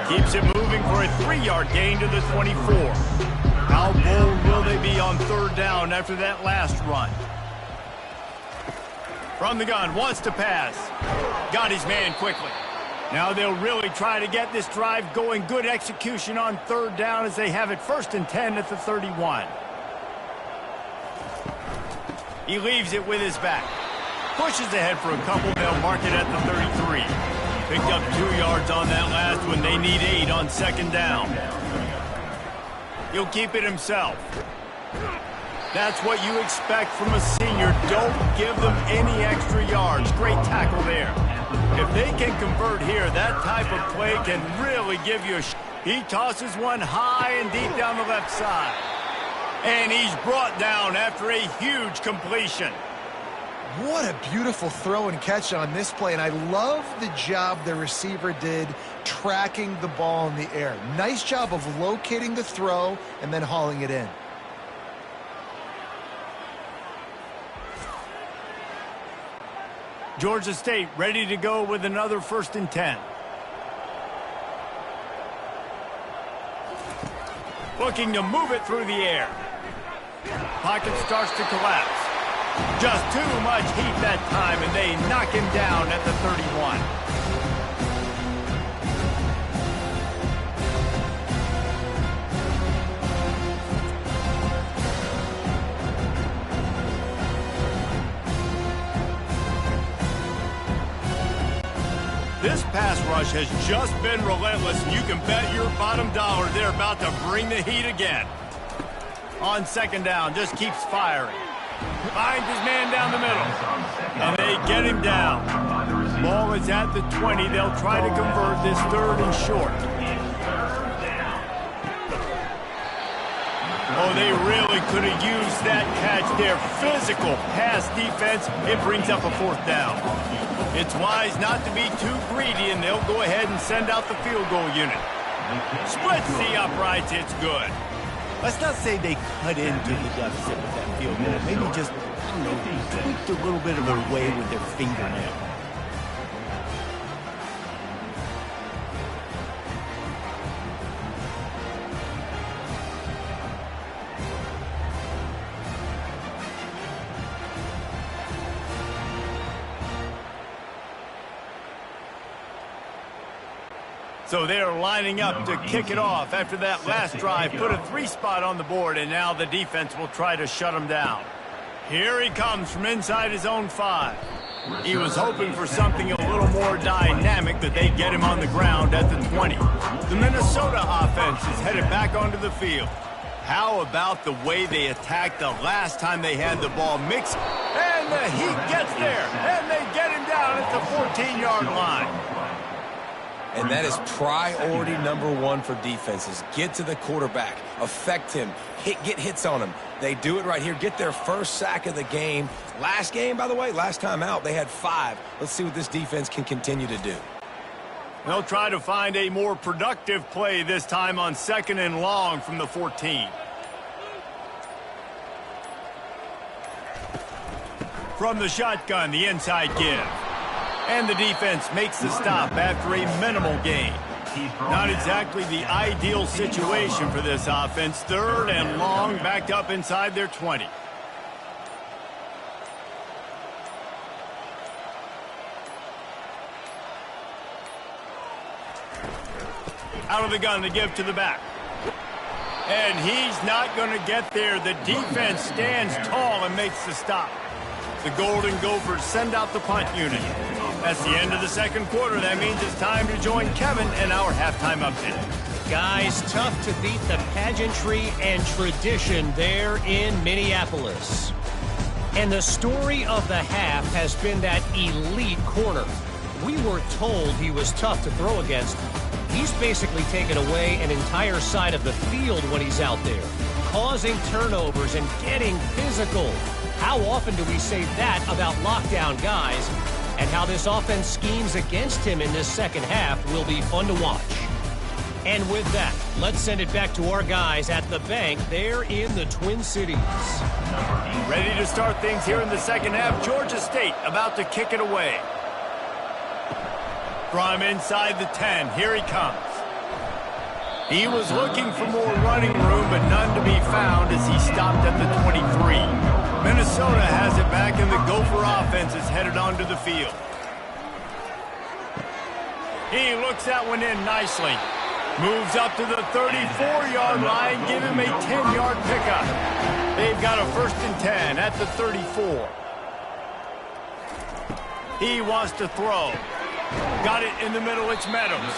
Keeps it moving for a 3-yard gain to the 24. How bold will they be on 3rd down after that last run? From the gun, wants to pass. Got his man quickly. Now they'll really try to get this drive going. Good execution on 3rd down as they have it 1st and 10 at the 31. He leaves it with his back. Pushes ahead for a couple. They'll mark it at the 33. Picked up 2 yards on that last one. They need 8 on 2nd down. He'll keep it himself. That's what you expect from a senior. Don't give them any extra yards. Great tackle there. If they can convert here, that type of play can really give you a He tosses one high and deep down the left side. And he's brought down after a huge completion. What a beautiful throw and catch on this play, and I love the job the receiver did tracking the ball in the air. Nice job of locating the throw and then hauling it in. Georgia State ready to go with another 1st and 10. Looking to move it through the air. Pocket starts to collapse. Just too much heat that time, and they knock him down at the 31. This pass rush has just been relentless, and you can bet your bottom dollar they're about to bring the heat again. On 2nd down, just keeps firing. Finds his man down the middle, and they get him down. Ball is at the 20. They'll try to convert this 3rd and short. Oh, they really could have used that catch there. Physical pass defense. It brings up a 4th down. It's wise not to be too greedy, and they'll go ahead and send out the field goal unit. Splits the uprights. It's good. Let's not say they cut into the deficit with that field goal. Maybe just, I don't know, tweaked a little bit of their way with their fingernail. So they're lining up to kick it off after that last drive. Put a 3-spot on the board, and now the defense will try to shut him down. Here he comes from inside his own 5. He was hoping for something a little more dynamic, that they get him on the ground at the 20. The Minnesota offense is headed back onto the field. How about the way they attacked the last time they had the ball mixed? And the heat gets there, and they get him down at the 14-yard line. And that is priority number 1 for defenses. Get to the quarterback, affect him, get hits on him. They do it right here, get their first sack of the game. Last game, by the way, last time out, they had 5. Let's see what this defense can continue to do. They'll try to find a more productive play this time on 2nd and long from the 14. From the shotgun, the inside give. And the defense makes the stop after a minimal gain. Not exactly the ideal situation for this offense. 3rd and long, backed up inside their 20. Out of the gun to give to the back. And he's not going to get there. The defense stands tall and makes the stop. The Golden Gophers send out the punt unit. That's the end of the 2nd quarter. That means it's time to join Kevin in our halftime update. Guys, tough to beat the pageantry and tradition there in Minneapolis. And the story of the half has been that elite corner. We were told he was tough to throw against. He's basically taken away an entire side of the field when he's out there, causing turnovers and getting physical. How often do we say that about lockdown guys? And how this offense schemes against him in this 2nd half will be fun to watch. And with that, let's send it back to our guys at the bank there in the Twin Cities. Ready to start things here in the 2nd half. Georgia State about to kick it away. From inside the 10, here he comes. He was looking for more running room, but none to be found as he stopped at the 23. Minnesota has it back, and the Gopher offense is headed onto the field. He looks that one in nicely. Moves up to the 34-yard line, give him a 10-yard pickup. They've got a 1st and 10 at the 34. He wants to throw. Got it in the middle, it's Meadows.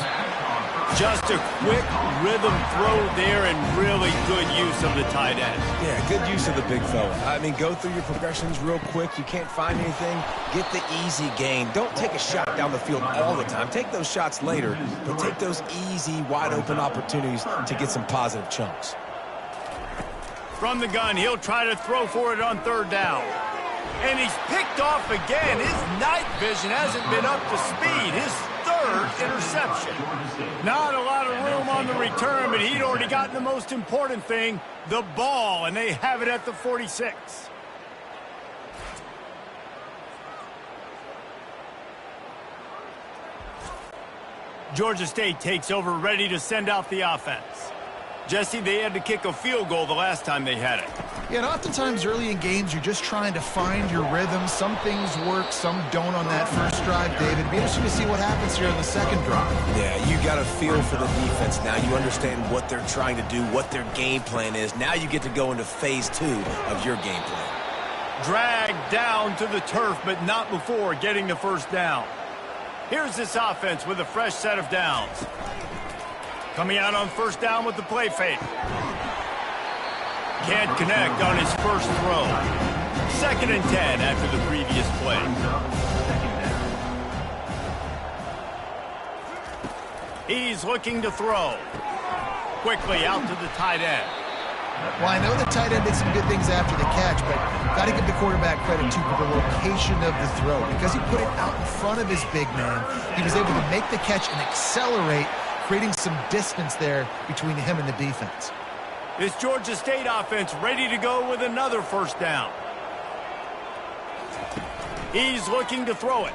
Just a quick rhythm throw there, and really good use of the tight end. Yeah, good use of the big fella. I mean, go through your progressions real quick. You can't find anything, get the easy gain. Don't take a shot down the field all the time. Take those shots later, but take those easy, wide-open opportunities to get some positive chunks. From the gun, he'll try to throw for it on 3rd down. And he's picked off again. His night vision hasn't been up to speed. His 3rd interception. Not a lot of room on the return, but he'd already gotten the most important thing, the ball, and they have it at the 46. Georgia State takes over, ready to send out the offense. Jesse, they had to kick a field goal the last time they had it. Yeah, and oftentimes early in games, you're just trying to find your rhythm. Some things work, some don't on that first drive, David. It'll be interesting to see what happens here on the second drive. Yeah, you got a feel for the defense now. You understand what they're trying to do, what their game plan is. Now you get to go into phase 2 of your game plan. Dragged down to the turf, but not before getting the first down. Here's this offense with a fresh set of downs. Coming out on first down with the play fake. Can't connect on his first throw. 2nd and 10 after the previous play. He's looking to throw. Quickly out to the tight end. Well, I know the tight end did some good things after the catch, but got to give the quarterback credit, too, for the location of the throw. Because he put it out in front of his big man, he was able to make the catch and accelerate, creating some distance there between him and the defense. This Georgia State offense ready to go with another first down. He's looking to throw it.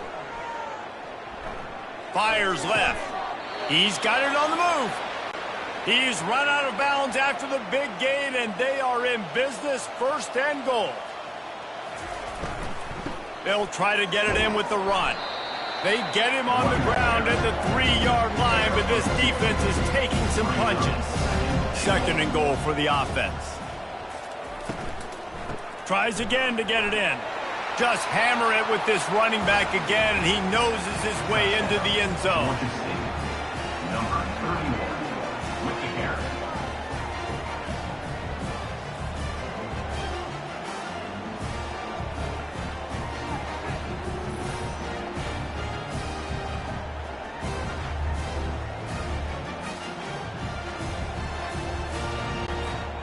Fires left. He's got it on the move. He's run out of bounds after the big gain, and they are in business, 1st and goal. They'll try to get it in with the run. They get him on the ground at the 3-yard line, but this defense is taking some punches. 2nd and goal for the offense. Tries again to get it in. Just hammer it with this running back again, and he noses his way into the end zone. Number 31, with the carry.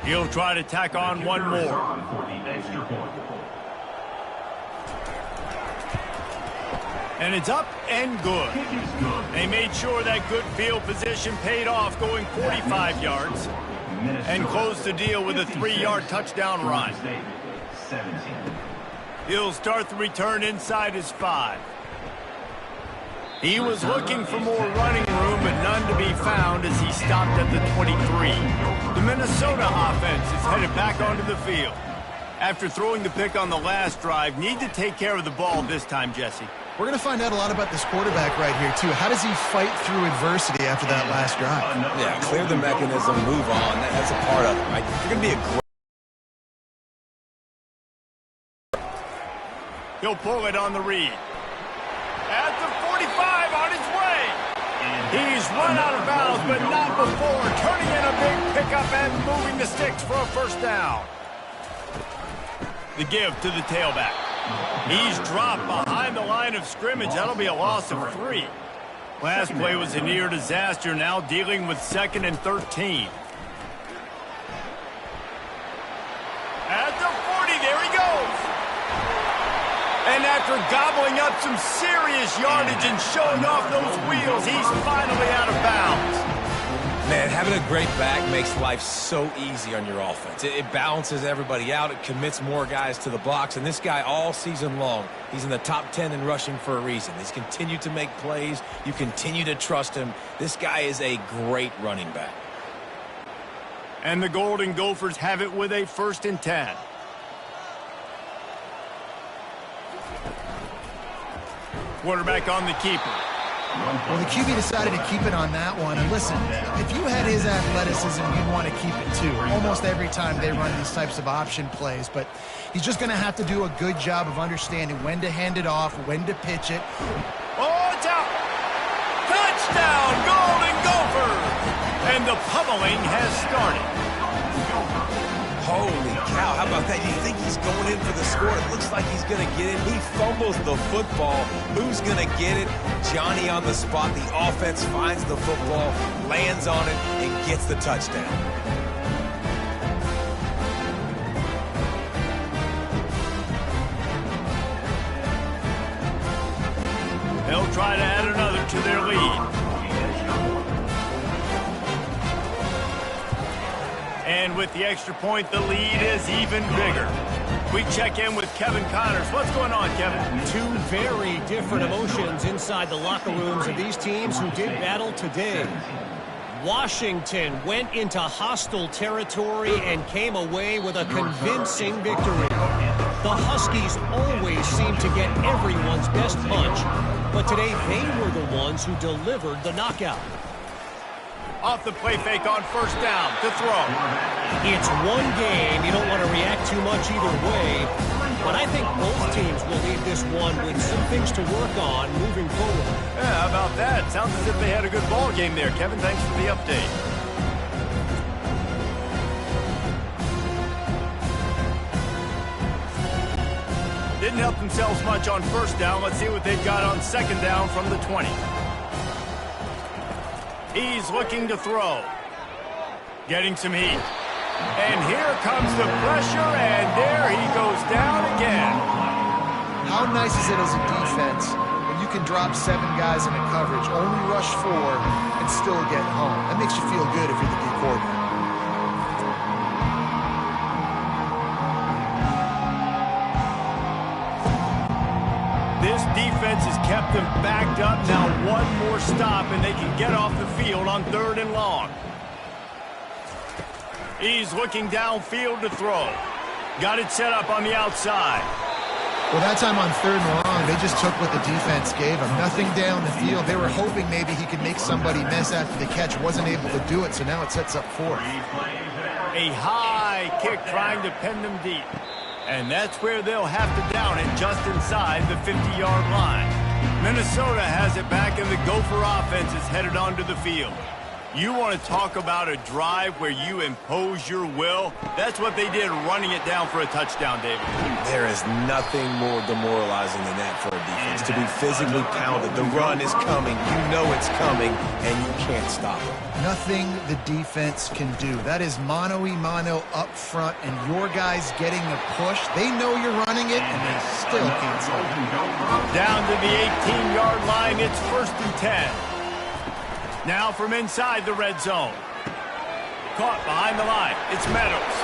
He'll try to tack on one more. And it's up and good. They made sure that good field position paid off, going 45 yards, and closed the deal with a 3-yard touchdown run. He'll start the return inside his 5. He was looking for more running room, but none to be found as he stopped at the 23. The Minnesota offense is headed back onto the field. After throwing the pick on the last drive, need to take care of the ball this time, Jesse. We're going to find out a lot about this quarterback right here, too. How does he fight through adversity after that last drive? Yeah, clear the mechanism, move on. That's a part of it, right? You're going to be a great... He'll pull it on the read. At the 45, on his way. He's run out of bounds, but not before turning in a big pickup and moving the sticks for a first down. The give to the tailback. He's dropped behind the line of scrimmage. That'll be a loss of 3. Last play was a near disaster, now dealing with 2nd and 13. At the 40, there he goes. And after gobbling up some serious yardage and showing off those wheels, he's finally out of bounds. Man, having a great back makes life so easy on your offense. It balances everybody out. It commits more guys to the box. And this guy all season long, he's in the top 10 in rushing for a reason. He's continued to make plays. You continue to trust him. This guy is a great running back. And the Golden Gophers have it with a 1st and 10. Quarterback on the keeper. Well, the QB decided to keep it on that one. And listen, if you had his athleticism, you'd want to keep it too. Almost every time they run these types of option plays. But he's just going to have to do a good job of understanding when to hand it off, when to pitch it. Oh, it's out. Touchdown, Golden Gophers. And the pummeling has started. Holy cow, how about that? You think he's going in for the score. It looks like he's going to get it. He fumbles the football. Who's going to get it? Johnny on the spot. The offense finds the football, lands on it, and gets the touchdown. They'll try to add another to their lead. And with the extra point, the lead is even bigger. We check in with Kevin Connors. What's going on, Kevin? Two very different emotions inside the locker rooms of these teams who did battle today. Washington went into hostile territory and came away with a convincing victory. The Huskies always seem to get everyone's best punch, but today they were the ones who delivered the knockout. Off the play fake on first down to throw. It's one game. You don't want to react too much either way, but I think both teams will leave this one with some things to work on moving forward. Yeah, how about that? Sounds as if they had a good ball game there. Kevin, thanks for the update. Didn't help themselves much on first down. Let's see what they've got on second down from the 20. He's looking to throw. Getting some heat. And here comes the pressure, and there he goes down again. How nice is it as a defense when you can drop 7 guys in a coverage, only rush 4, and still get home? That makes you feel good if you're the D coordinator. This defense has kept them backed up. Now one more stop, and they can get off the field on 3rd and long. He's looking downfield to throw. Got it set up on the outside. Well, that time on 3rd and long, they just took what the defense gave them. Nothing down the field. They were hoping maybe he could make somebody miss after the catch. Wasn't able to do it, so now it sets up 4th. A high kick trying to pin them deep. And that's where they'll have to down it, just inside the 50-yard line. Minnesota has it back, and the Gopher offense is headed onto the field. You want to talk about a drive where you impose your will? That's what they did, running it down for a touchdown, David. There is nothing more demoralizing than that for a defense. To be physically pounded. The run is coming. You know it's coming, and you can't stop it. Nothing the defense can do. That is mano-a-mano up front, and your guys getting a push. They know you're running it, and they still can't stop it. Down to the 18-yard line, it's 1st and 10. Now from inside the red zone. Caught behind the line. It's Meadows.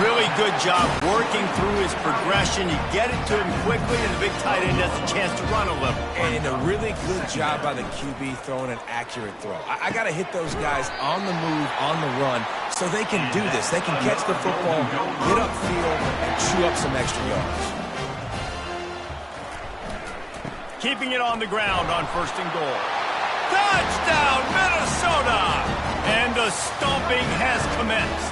Really good job working through his progression. You get it to him quickly, and the big tight end has a chance to run a little. And a really good job by the QB throwing an accurate throw. I got to hit those guys on the move, on the run, so they can do this. They can catch the football, get upfield, and chew up some extra yards. Keeping it on the ground on 1st and goal. Touchdown, Minnesota! And the stomping has commenced.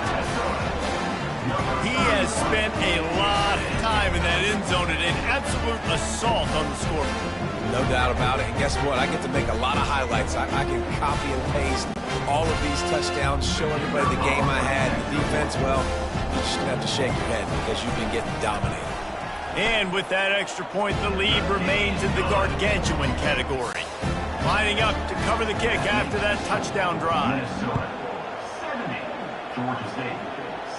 He has spent a lot of time in that end zone and an absolute assault on the scoreboard. No doubt about it. And guess what? I get to make a lot of highlights. I can copy and paste all of these touchdowns, show everybody the game I had. The defense, well, you just have to shake your head because you've been getting dominated. And with that extra point, the lead remains in the gargantuan category. Lining up to cover the kick after that touchdown drive. Georgia State,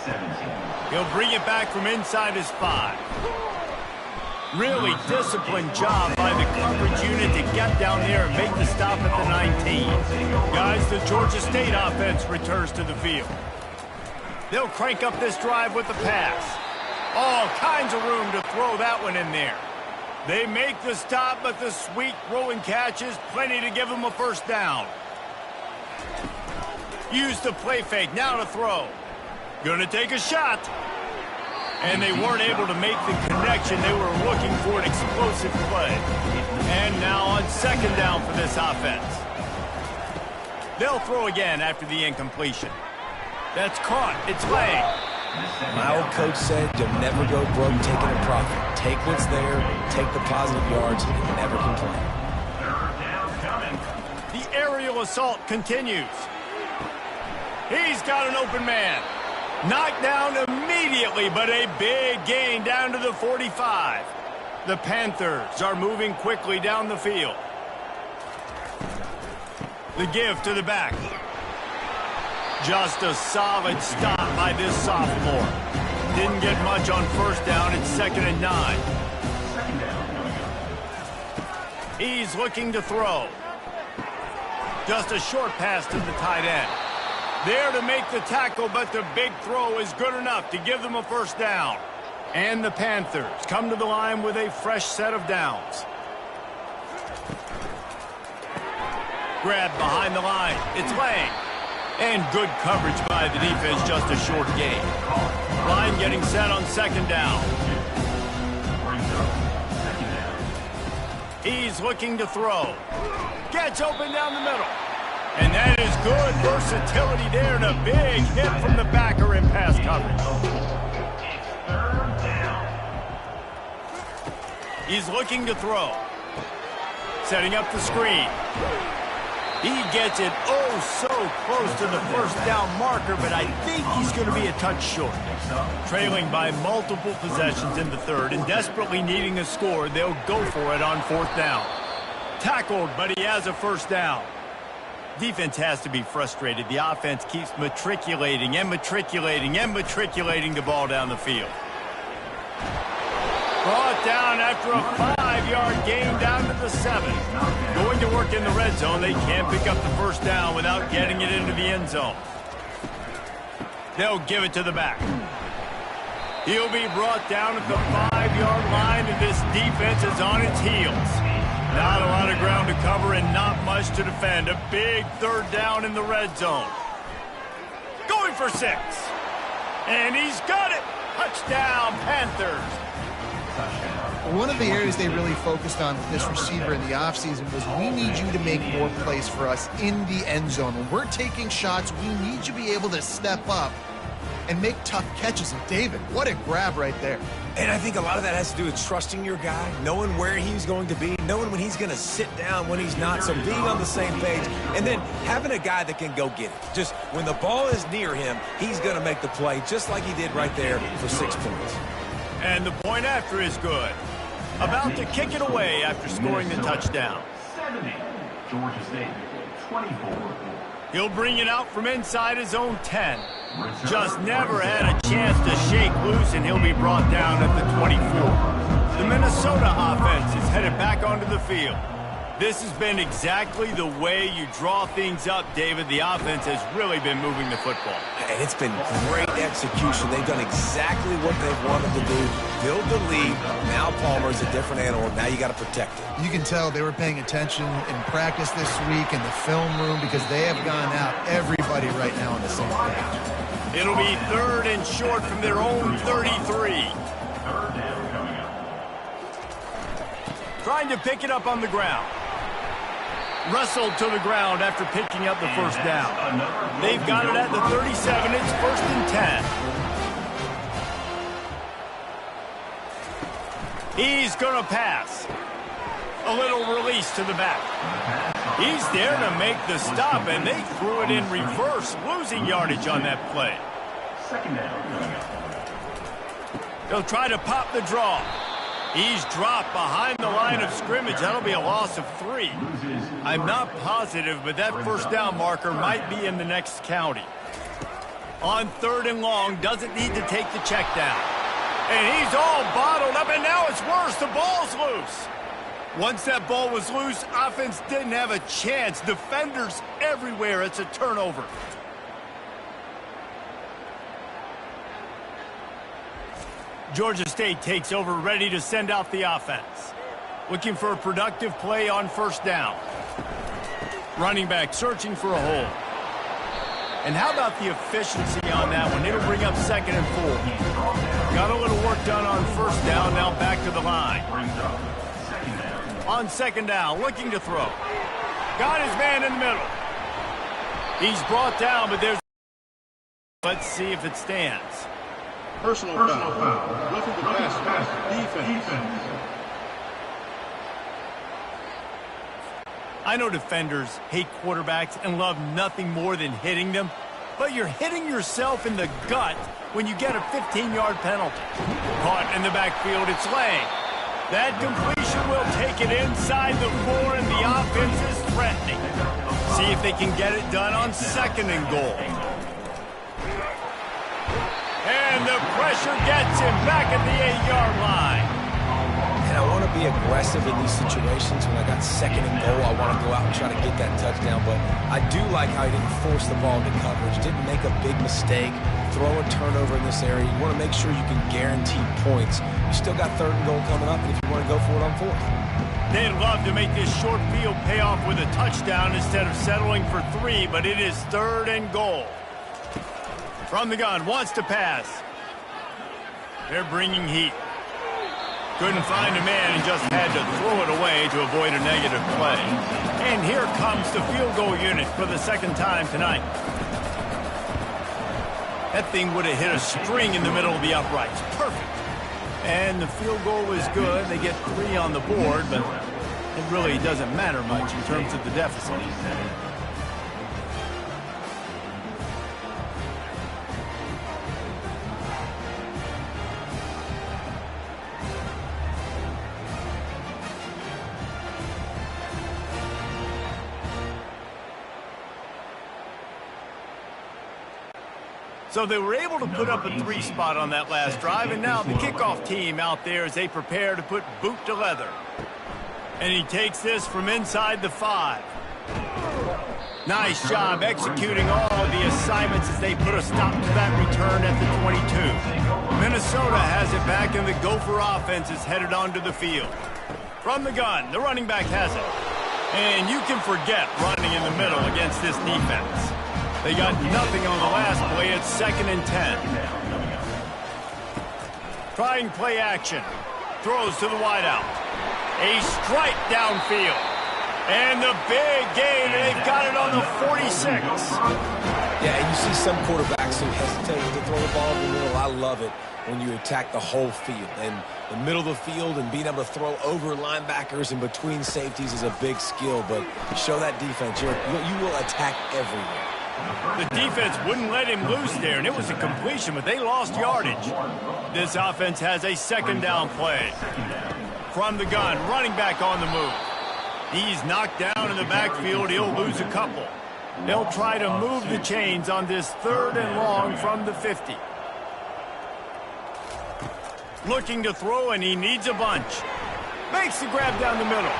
17. He'll bring it back from inside his 5. Really disciplined job by the coverage unit to get down there and make the stop at the 19. Guys, the Georgia State offense returns to the field. They'll crank up this drive with the pass. All kinds of room to throw that one in there. They make the stop, but the sweet throw and catch is plenty to give them a 1st down. Use the play fake, now to throw. Gonna take a shot. And they weren't able to make the connection. They were looking for an explosive play. And now on 2nd down for this offense. They'll throw again after the incompletion. That's caught. It's late. My old coach said you'll never go broke taking a profit. Take what's there, take the positive yards, and never complain. The aerial assault continues. He's got an open man. Knocked down immediately, but a big gain down to the 45. The Panthers are moving quickly down the field. The give to the back. Just a solid stop by this sophomore. Didn't get much on 1st down. It's 2nd and 9. He's looking to throw. Just a short pass to the tight end. There to make the tackle, but the big throw is good enough to give them a 1st down. And the Panthers come to the line with a fresh set of downs. Grab behind the line. It's Lang. And good coverage by the defense, just a short gain. Line getting set on second down. He's looking to throw. Gets open down the middle. And that is good versatility there and a big hit from the backer in pass coverage. He's looking to throw. Setting up the screen. He gets it so close to the first down marker, but I think he's going to be a touch short. Trailing by multiple possessions in the third and desperately needing a score, they'll go for it on fourth down. Tackled, but he has a first down. Defense has to be frustrated. The offense keeps matriculating and matriculating and matriculating the ball down the field. Brought down after a 5-yard gain down to the 7. Going to work in the red zone. They can't pick up the first down without getting it into the end zone. They'll give it to the back. He'll be brought down at the 5-yard line, and this defense is on its heels. Not a lot of ground to cover and not much to defend. A big third down in the red zone. Going for 6. And he's got it. Touchdown, Panthers. One of the areas they really focused on with this receiver in the offseason was we need you to make more plays for us in the end zone. When we're taking shots, we need you to be able to step up and make tough catches. And David, what a grab right there. And I think a lot of that has to do with trusting your guy, knowing where he's going to be, knowing when he's going to sit down, when he's not, so being on the same page, and then having a guy that can go get it. Just when the ball is near him, he's going to make the play, just like he did right there for 6 points. And the point after is good. About to kick it away after scoring the touchdown. 70, Georgia State, 24. He'll bring it out from inside his own 10. Just never had a chance to shake loose, and he'll be brought down at the 24. The Minnesota offense is headed back onto the field. This has been exactly the way you draw things up, David. The offense has really been moving the football. And it's been great execution. They've done exactly what they've wanted to do. Build the lead. Now Palmer's a different animal. Now you got to protect it. You can tell they were paying attention in practice this week in the film room because they have gone out everybody right now on the same page. It'll be third and short from their own 33. Trying to pick it up on the ground. Wrestled to the ground after picking up the first down. They've got it at the 37. It's first and 10. He's going to pass. A little release to the back. He's there to make the stop, and they threw it in reverse, losing yardage on that play. Second down. They'll try to pop the draw. He's dropped behind the line of scrimmage. That'll be a loss of 3. I'm not positive, but that first down marker might be in the next county. On third and long, doesn't need to take the check down. And he's all bottled up, and now it's worse. The ball's loose. Once that ball was loose, offense didn't have a chance. Defenders everywhere. It's a turnover. Georgia State takes over, ready to send out the offense. Looking for a productive play on first down. Running back searching for a hole. And how about the efficiency on that one? It'll bring up second and 4. Got a little work done on first down, now back to the line. On second down, looking to throw. Got his man in the middle. He's brought down, but there's... Let's see if it stands. Personal foul. Roughing the passer. Defense. I know defenders hate quarterbacks and love nothing more than hitting them, but you're hitting yourself in the gut when you get a 15-yard penalty. Caught in the backfield, it's Lang. That completion will take it inside the 4, and the offense is threatening. See if they can get it done on second and goal. And the pressure gets him back at the 8-yard line. And I want to be aggressive in these situations. When I got second and goal, I want to go out and try to get that touchdown. But I do like how he didn't force the ball into coverage, didn't make a big mistake, throw a turnover in this area. You want to make sure you can guarantee points. You still got 3rd and goal coming up, and if you want to go for it on 4th. They'd love to make this short field pay off with a touchdown instead of settling for 3, but it is 3rd and goal. From the gun, wants to pass. They're bringing heat. Couldn't find a man and just had to throw it away to avoid a negative play. And here comes the field goal unit for the 2nd time tonight. That thing would have hit a string in the middle of the uprights. Perfect. And the field goal was good. They get 3 on the board, but it really doesn't matter much in terms of the deficit. So they were able to put up a 3 spot on that last drive, and now the kickoff team out there as they prepare to put boot to leather. And he takes this from inside the 5. Nice job executing all of the assignments as they put a stop to that return at the 22. Minnesota has it back, and the Gopher offense is headed onto the field. From the gun, the running back has it. And you can forget running in the middle against this defense. They got nothing on the last play. It's 2nd and 10. Trying play action. Throws to the wideout. A strike downfield. And the big gain. They've got it on the 46. Yeah, and you see some quarterbacks who hesitate to throw the ball in the middle. I love it when you attack the whole field. And the middle of the field and being able to throw over linebackers and between safeties is a big skill. But show that defense. You will attack everywhere. The defense wouldn't let him loose there, and it was a completion, but they lost yardage. This offense has a 2nd down play. From the gun, running back on the move. He's knocked down in the backfield. He'll lose a couple. They'll try to move the chains on this 3rd and long from the 50. Looking to throw, and he needs a bunch. Makes the grab down the middle.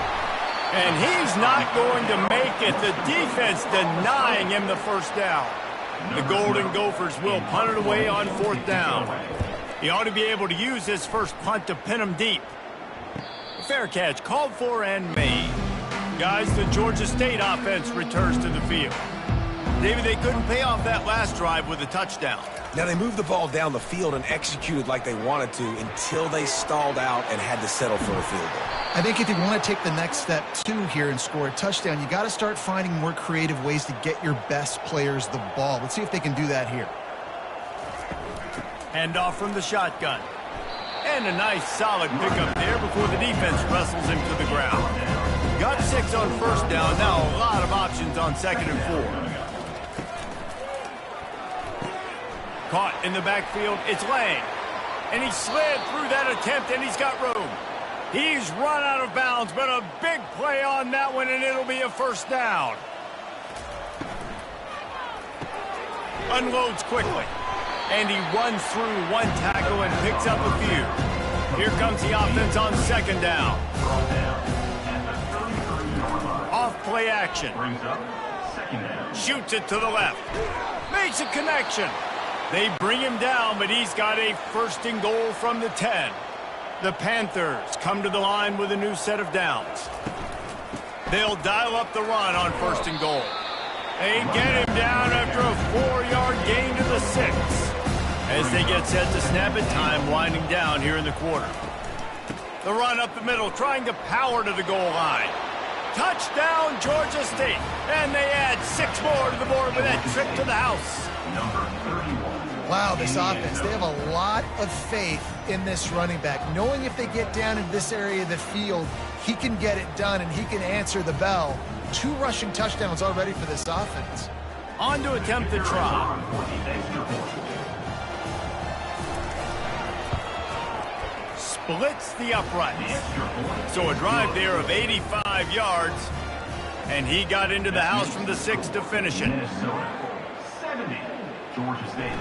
And he's not going to make it. The defense denying him the 1st down. The Golden Gophers will punt it away on 4th down. He ought to be able to use his first punt to pin him deep. Fair catch called for and made. Guys, the Georgia State offense returns to the field. David, they couldn't pay off that last drive with a touchdown. Now, they moved the ball down the field and executed like they wanted to until they stalled out and had to settle for a field goal. I think if you want to take the next step, too, here and score a touchdown, you got to start finding more creative ways to get your best players the ball. Let's see if they can do that here. Handoff from the shotgun. And a nice solid pickup there before the defense wrestles him to the ground. Got 6 on 1st down. Now a lot of options on 2nd and 4. Caught in the backfield. It's Lang. And he slid through that attempt, and he's got room. He's run out of bounds, but a big play on that one, and it'll be a 1st down. Unloads quickly. And he runs through one tackle and picks up a few. Here comes the offense on 2nd down. Off play action. Shoots it to the left. Makes a connection. They bring him down, but he's got a 1st and goal from the 10. The Panthers come to the line with a new set of downs. They'll dial up the run on 1st and goal. They get him down after a 4-yard gain to the 6. As they get set to snap it, time winding down here in the quarter. The run up the middle, trying to power to the goal line. Touchdown, Georgia State. And they add 6 more to the board with that trip to the house. Number 31. Wow, this offense, they have a lot of faith in this running back. Knowing if they get down in this area of the field, he can get it done and he can answer the bell. 2 rushing touchdowns already for this offense. On to attempt the try. Splits the uprights. So a drive there of 85 yards. And he got into the house from the 6 to finish it. 70. Georgia State.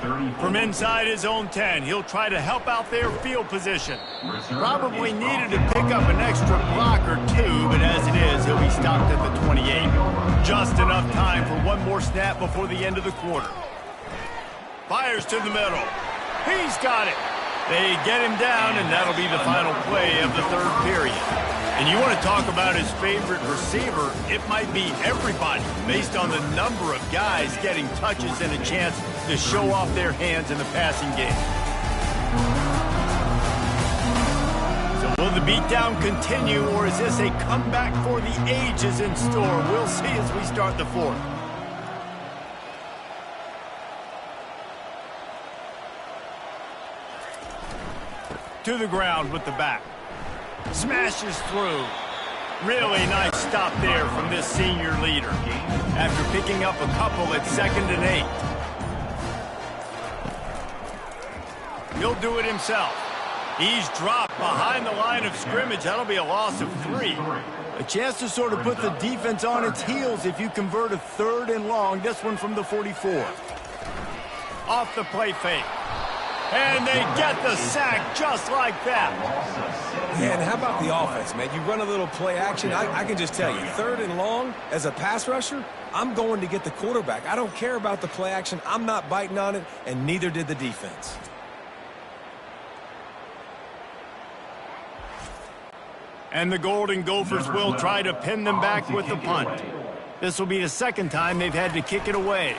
30. From inside his own 10, he'll try to help out their field position. Probably needed to pick up an extra block or 2, but as it is, he'll be stopped at the 28. Just enough time for one more snap before the end of the quarter. Fires to the middle. He's got it. They get him down, and that'll be the final play of the third period. And you want to talk about his favorite receiver, it might be everybody based on the number of guys getting touches and a chance to show off their hands in the passing game. So will the beatdown continue, or is this a comeback for the ages in store? We'll see as we start the fourth. To the ground with the back. Smashes through. Really nice stop there from this senior leader. After picking up a couple at 2nd and 8. He'll do it himself. He's dropped behind the line of scrimmage. That'll be a loss of 3. A chance to sort of put the defense on its heels if you convert a 3rd and long. This one from the 44. Off the play fake. And they get the sack just like that. Man, how about the offense, man? You run a little play action. I can just tell you, 3rd and long, as a pass rusher, I'm going to get the quarterback. I don't care about the play action. I'm not biting on it, and neither did the defense. And the Golden Gophers will try to pin them back with the punt. This will be the 2nd time they've had to kick it away.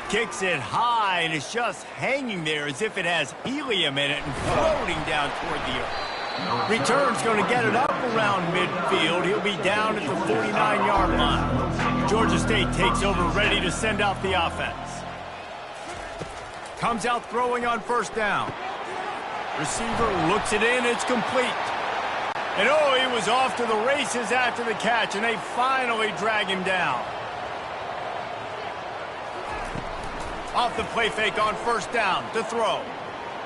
Kicks it high, and it's just hanging there as if it has helium in it and floating down toward the earth. Return's going to get it up around midfield. He'll be down at the 49-yard line. Georgia State takes over, ready to send out the offense. Comes out throwing on 1st down. Receiver looks it in. It's complete. And oh, he was off to the races after the catch, and they finally drag him down. Off the play fake on 1st down to throw.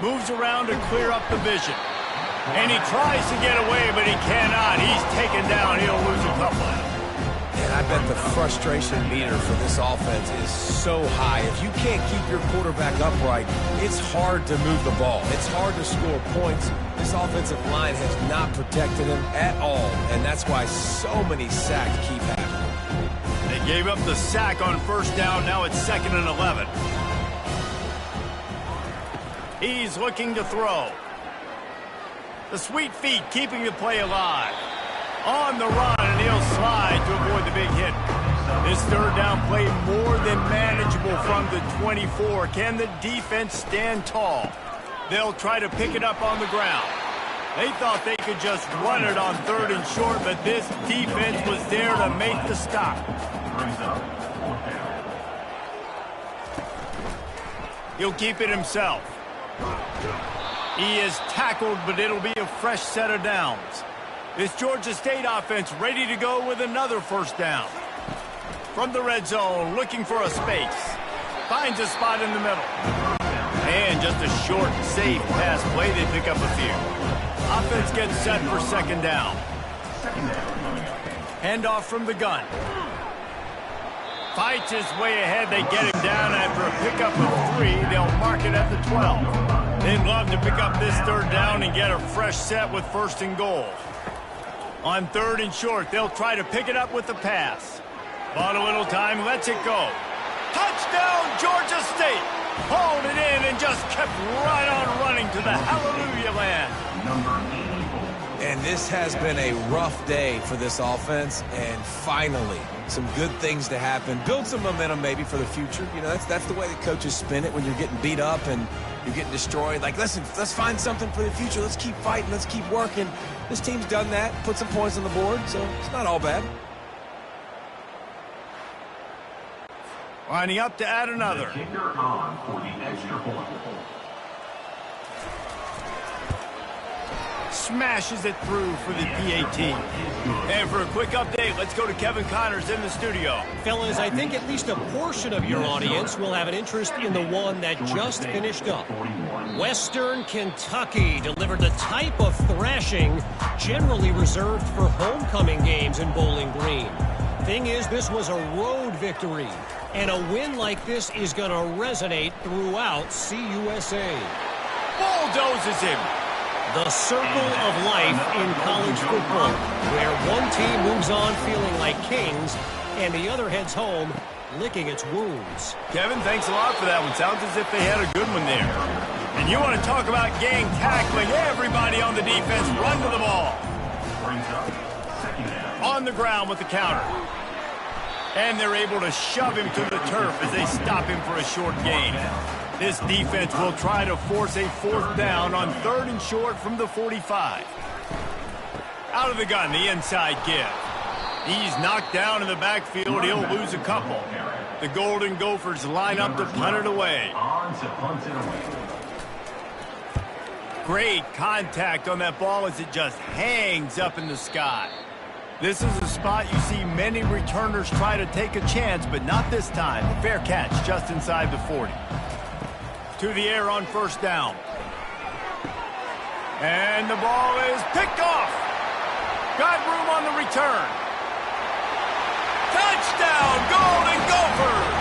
Moves around to clear up the vision. And he tries to get away, but he cannot. He's taken down. He'll lose a couple. And I bet the frustration meter for this offense is so high. If you can't keep your quarterback upright, it's hard to move the ball. It's hard to score points. This offensive line has not protected him at all, and that's why so many sacks keep happening. They gave up the sack on 1st down. Now it's 2nd and 11. He's looking to throw. The sweet feet keeping the play alive. On the run, and he'll slide to avoid the big hit. This 3rd down play more than manageable from the 24. Can the defense stand tall? They'll try to pick it up on the ground. They thought they could just run it on 3rd and short, but this defense was there to make the stop. He'll keep it himself. He is tackled, but it'll be a fresh set of downs. This Georgia State offense ready to go with another 1st down. From the red zone, looking for a space. Finds a spot in the middle. And just a short, safe pass play. They pick up a few. Offense gets set for 2nd down. Handoff from the gun. Fights his way ahead. They get him down after a pickup of 3. They'll mark it at the 12. They'd love to pick up this 3rd down and get a fresh set with 1st and goal. On 3rd and short, they'll try to pick it up with the pass. Bought a little time, lets it go. Touchdown, Georgia State! Hauled it in and just kept right on running to the hallelujah land. And this has been a rough day for this offense, and finally, some good things to happen. Build some momentum maybe for the future. You know, that's the way the coaches spin it when you're getting beat up and you're getting destroyed. Like, listen, let's find something for the future. Let's keep fighting. Let's keep working. This team's done that, put some points on the board, so it's not all bad. Lining up to add another. Kicker on for the extra point. Smashes it through for the PAT. And for a quick update, let's go to Kevin Connors in the studio. Fellas, I think at least a portion of your audience will have an interest in the one that just finished up. Western Kentucky delivered the type of thrashing generally reserved for homecoming games in Bowling Green. Thing is, this was a road victory, and a win like this is going to resonate throughout CUSA. Bulldozes him. The circle of life in college football, where one team moves on feeling like kings and the other heads home licking its wounds. Kevin, thanks a lot for that one. Sounds as if they had a good one there. And you want to talk about gang tackling. Everybody on the defense run to the ball. On the ground with the counter. And they're able to shove him to the turf as they stop him for a short gain. This defense will try to force a fourth down on 3rd and short from the 45. Out of the gun, the inside give. He's knocked down in the backfield. He'll lose a couple. The Golden Gophers line up to punt it away. Great contact on that ball as it just hangs up in the sky. This is a spot you see many returners try to take a chance, but not this time. A fair catch just inside the 40. To the air on 1st down. And the ball is picked off. Got room on the return. Touchdown, Golden Gophers!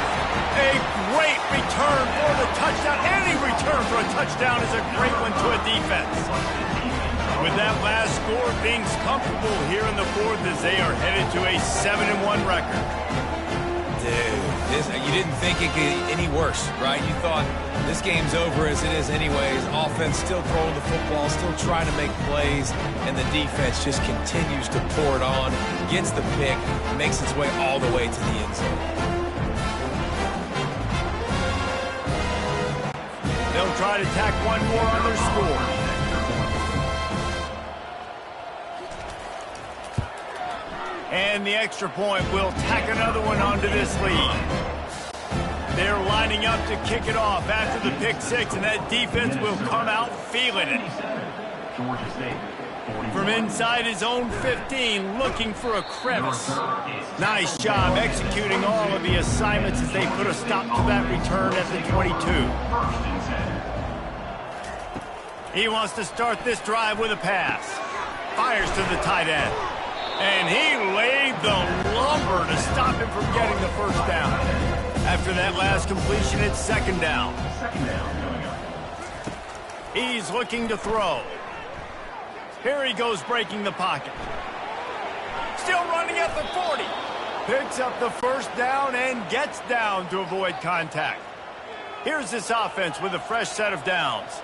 A great return for the touchdown. Any return for a touchdown is a great one to a defense. With that last score, things comfortable here in the 4th as they are headed to a 7-1 record. Dude, you didn't think it could get any worse, right? You thought this game's over as it is anyways. Offense still throwing the football, still trying to make plays, and the defense just continues to pour it on, gets the pick, makes its way all the way to the end zone. They'll try to tack one more on their score. And the extra point will tack another one onto this lead. They're lining up to kick it off after the pick six, and that defense will come out feeling it. From inside his own 15, looking for a crevice. Nice job executing all of the assignments as they put a stop to that return at the 22. He wants to start this drive with a pass. Fires to the tight end. And he laid the lumber to stop him from getting the 1st down. After that last completion, it's 2nd down. He's looking to throw. Here he goes breaking the pocket. Still running at the 40. Picks up the 1st down and gets down to avoid contact. Here's this offense with a fresh set of downs.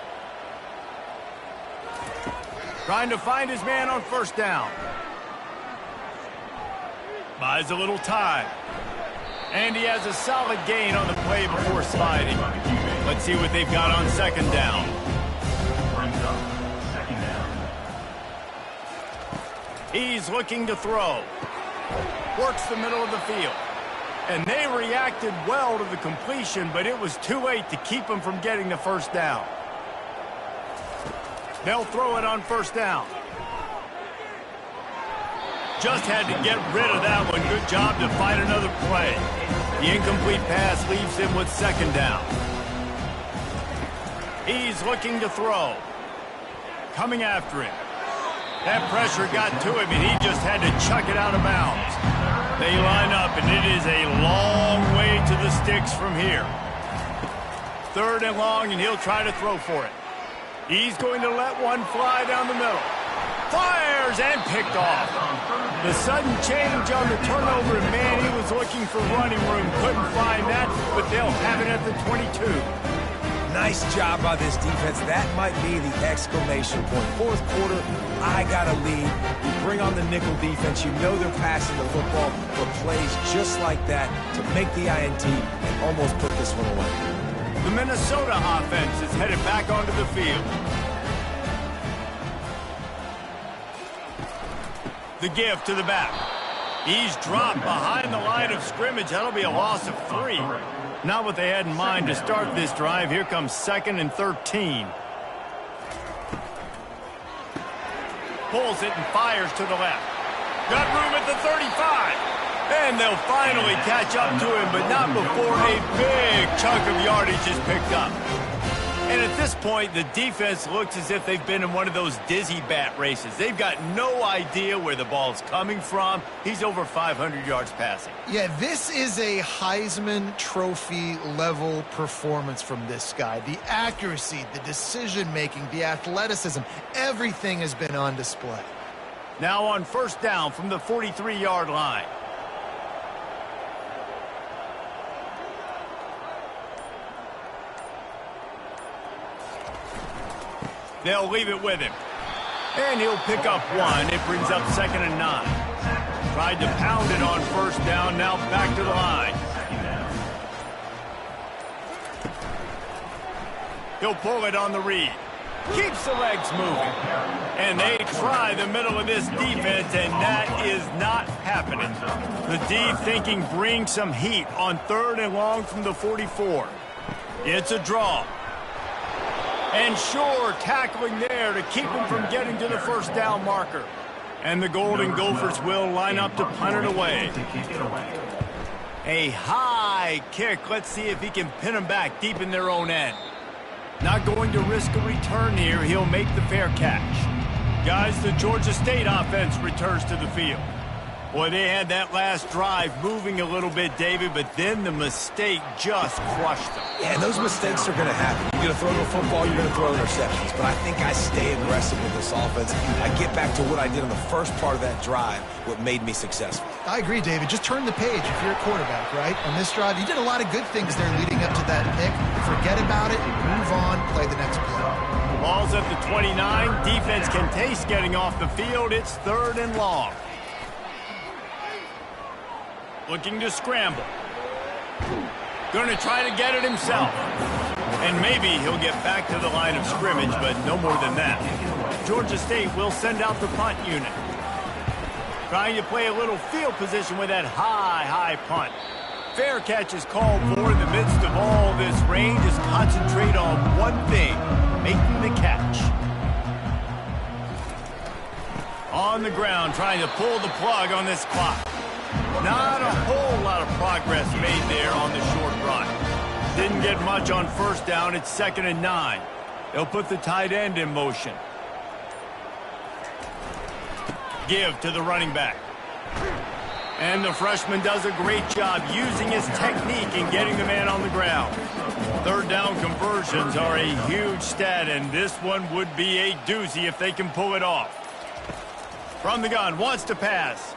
Trying to find his man on 1st down. Buys a little time. And he has a solid gain on the play before sliding. Let's see what they've got on 2nd down. He's looking to throw. Works the middle of the field. And they reacted well to the completion, but it was too late to keep him from getting the 1st down. They'll throw it on 1st down. Just had to get rid of that one. Good job to find another play. The incomplete pass leaves him with 2nd down. He's looking to throw. Coming after him. That pressure got to him, and he just had to chuck it out of bounds. They line up, and it is a long way to the sticks from here. 3rd and long, and he'll try to throw for it. He's going to let one fly down the middle. Fires and picked off. The sudden change on the turnover, and man, he was looking for running room. Couldn't find that, but they'll have it at the 22. Nice job by this defense. That might be the exclamation point. 4th quarter, I got a lead. You bring on the nickel defense. You know they're passing the football for plays just like that to make the INT and almost put this one away. The Minnesota offense is headed back onto the field. The give to the back. He's dropped behind the line of scrimmage. That'll be a loss of 3. Not what they had in mind to start this drive. Here comes 2nd and 13. Pulls it and fires to the left. Got room at the 35. And they'll finally catch up to him, but not before a big chunk of yardage is picked up. And at this point, the defense looks as if they've been in one of those dizzy bat races. They've got no idea where the ball's coming from. He's over 500 yards passing. Yeah, this is a Heisman Trophy level performance from this guy. The accuracy, the decision-making, the athleticism, everything has been on display. Now on 1st down from the 43-yard line. They'll leave it with him. And he'll pick up one. It brings up 2nd and 9. Tried to pound it on 1st down, now back to the line. He'll pull it on the read. Keeps the legs moving. And they try the middle of this defense, and that is not happening. The D thinking bring some heat on 3rd and long from the 44. It's a draw. And sure, tackling there to keep him from getting to the 1st down marker. And the Golden Gophers will line up to punt it away. A high kick. Let's see if he can pin them back deep in their own end. Not going to risk a return here. He'll make the fair catch. Guys, the Georgia State offense returns to the field. Boy, they had that last drive moving a little bit, David, but then the mistake just crushed them. Yeah, and those mistakes are going to happen. You're going to throw the football, you're going to throw interceptions. But I think I stay aggressive with this offense. I get back to what I did on the first part of that drive, what made me successful. I agree, David. Just turn the page if you're a quarterback, right? On this drive, you did a lot of good things there leading up to that pick. Forget about it, move on, play the next play. Ball's at the 29. Defense can taste getting off the field. It's 3rd and long. Looking to scramble. Going to try to get it himself. And maybe he'll get back to the line of scrimmage, but no more than that. Georgia State will send out the punt unit. Trying to play a little field position with that high punt. Fair catch is called for in the midst of all this rain. Just concentrate on one thing, making the catch. On the ground, trying to pull the plug on this clock. Not a whole lot of progress made there on the short run. Didn't get much on 1st down. It's 2nd and 9. They'll put the tight end in motion. Give to the running back. And the freshman does a great job using his technique and getting the man on the ground. 3rd down conversions are a huge stat, and this one would be a doozy if they can pull it off. From the gun, wants to pass.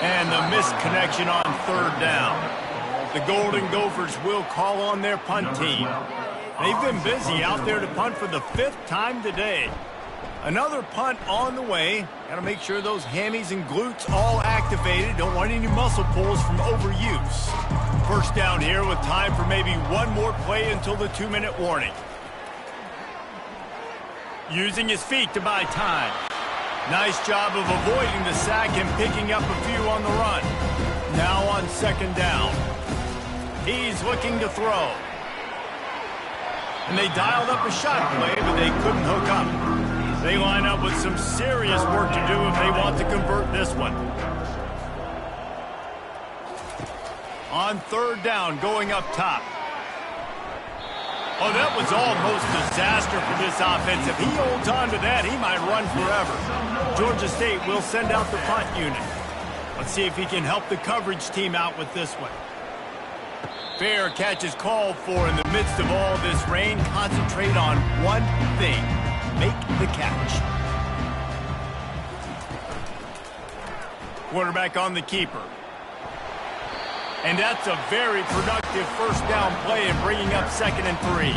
And the missed connection on 3rd down. The Golden Gophers will call on their punt team. They've been busy out there to punt for the 5th time today. Another punt on the way. Got to make sure those hammies and glutes all activated. Don't want any muscle pulls from overuse. 1st down here with time for maybe one more play until the 2-minute warning. Using his feet to buy time. Nice job of avoiding the sack and picking up a few on the run. Now on 2nd down. He's looking to throw. And they dialed up a shot play, but they couldn't hook up. They line up with some serious work to do if they want to convert this one. On 3rd down, going up top. Oh, that was almost disaster for this offense. If he holds on to that, he might run forever. Georgia State will send out the punt unit. Let's see if he can help the coverage team out with this one. Fair catch is called for in the midst of all this rain. Concentrate on one thing. Make the catch. Quarterback on the keeper. And that's a very productive 1st down play and bringing up 2nd and 3.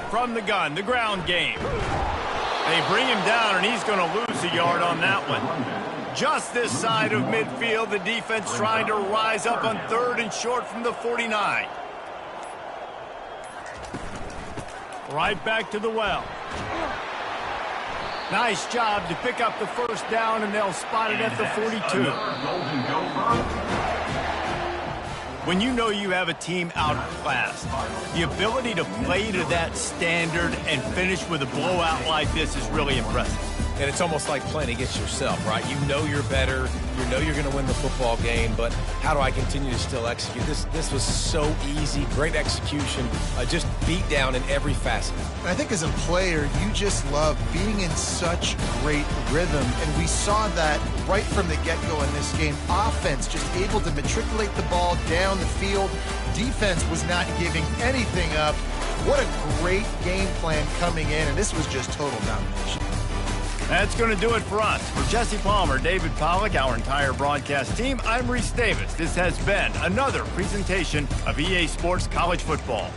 From the gun, the ground game. They bring him down, and he's going to lose a yard on that one. Just this side of midfield, the defense trying to rise up on 3rd and short from the 49. Right back to the well. Nice job to pick up the 1st down, and they'll spot it at the 42. When you know you have a team outclassed, the ability to play to that standard and finish with a blowout like this is really impressive. And it's almost like playing against yourself, right? You know you're better. You know you're going to win the football game, but how do I continue to still execute? This was so easy. Great execution. Just beat down in every facet. I think as a player, you just love being in such great rhythm, and we saw that right from the get-go in this game. Offense just able to matriculate the ball down the field. Defense was not giving anything up. What a great game plan coming in, and this was just total domination. That's going to do it for us. For Jesse Palmer, David Pollack, our entire broadcast team, I'm Reese Davis. This has been another presentation of EA Sports College Football.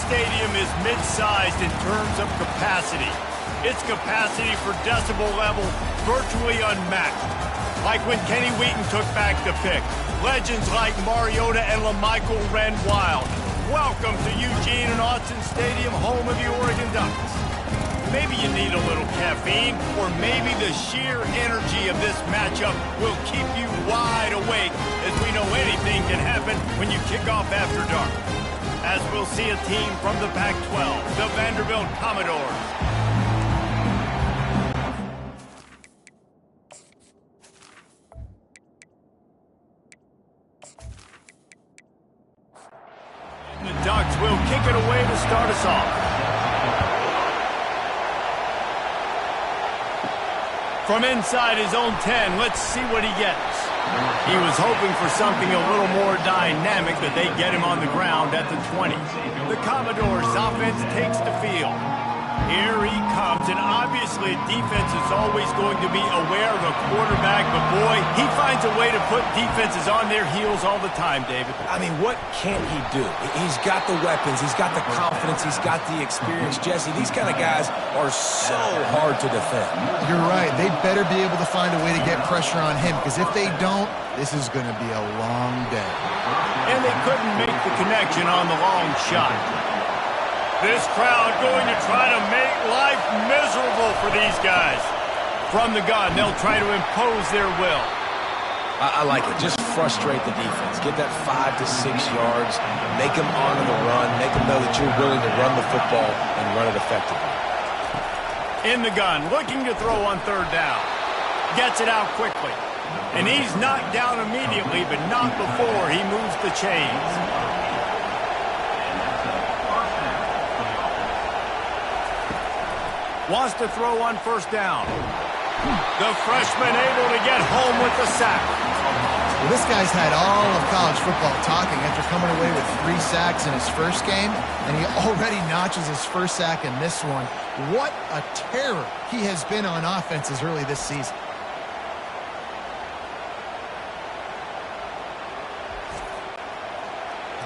Stadium is mid-sized in terms of capacity. Its capacity for decibel level virtually unmatched. Like when Kenny Wheaton took back the pick. Legends like Mariota and LaMichael ran wild. Welcome to Eugene and Autzen Stadium, home of the Oregon Ducks. Maybe you need a little caffeine, or maybe the sheer energy of this matchup will keep you wide awake, as we know anything can happen when you kick off after dark. As we'll see a team from the Pac-12, the Vanderbilt Commodores. And the Ducks will kick it away to start us off. From inside his own 10, let's see what he gets. He was hoping for something a little more dynamic, but they get him on the ground at the 20. The Commodores' offense takes the field. Here he comes, and obviously defense is always going to be aware of a quarterback, but boy, he finds a way to put defenses on their heels all the time, David. I mean, what can't he do? He's got the weapons, he's got the confidence, he's got the experience. Jesse, these kind of guys are so hard to defend. You're right. They better be able to find a way to get pressure on him, because if they don't, this is going to be a long day. And they couldn't make the connection on the long shot. This crowd going to try to make life miserable for these guys. From the gun, they'll try to impose their will. I like it. Just frustrate the defense. Get that 5 to 6 yards. Make them honor the run. Make them know that you're willing to run the football and run it effectively. In the gun, looking to throw on third down. Gets it out quickly. And he's knocked down immediately, but not before he moves the chains. Wants to throw on first down. The freshman able to get home with the sack. Well, this guy's had all of college football talking after coming away with 3 sacks in his first game, and he already notches his first sack in this one. What a terror he has been on offenses early this season.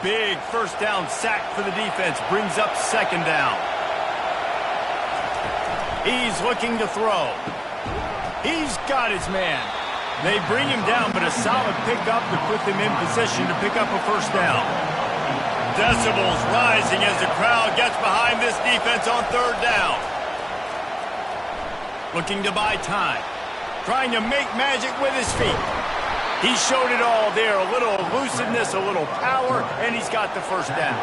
Big first down sack for the defense. Brings up second down. He's looking to throw. He's got his man. They bring him down, but a solid pickup to put them in position to pick up a first down. Decibels rising as the crowd gets behind this defense on third down. Looking to buy time. Trying to make magic with his feet. He showed it all there. A little elusiveness, a little power, and he's got the first down.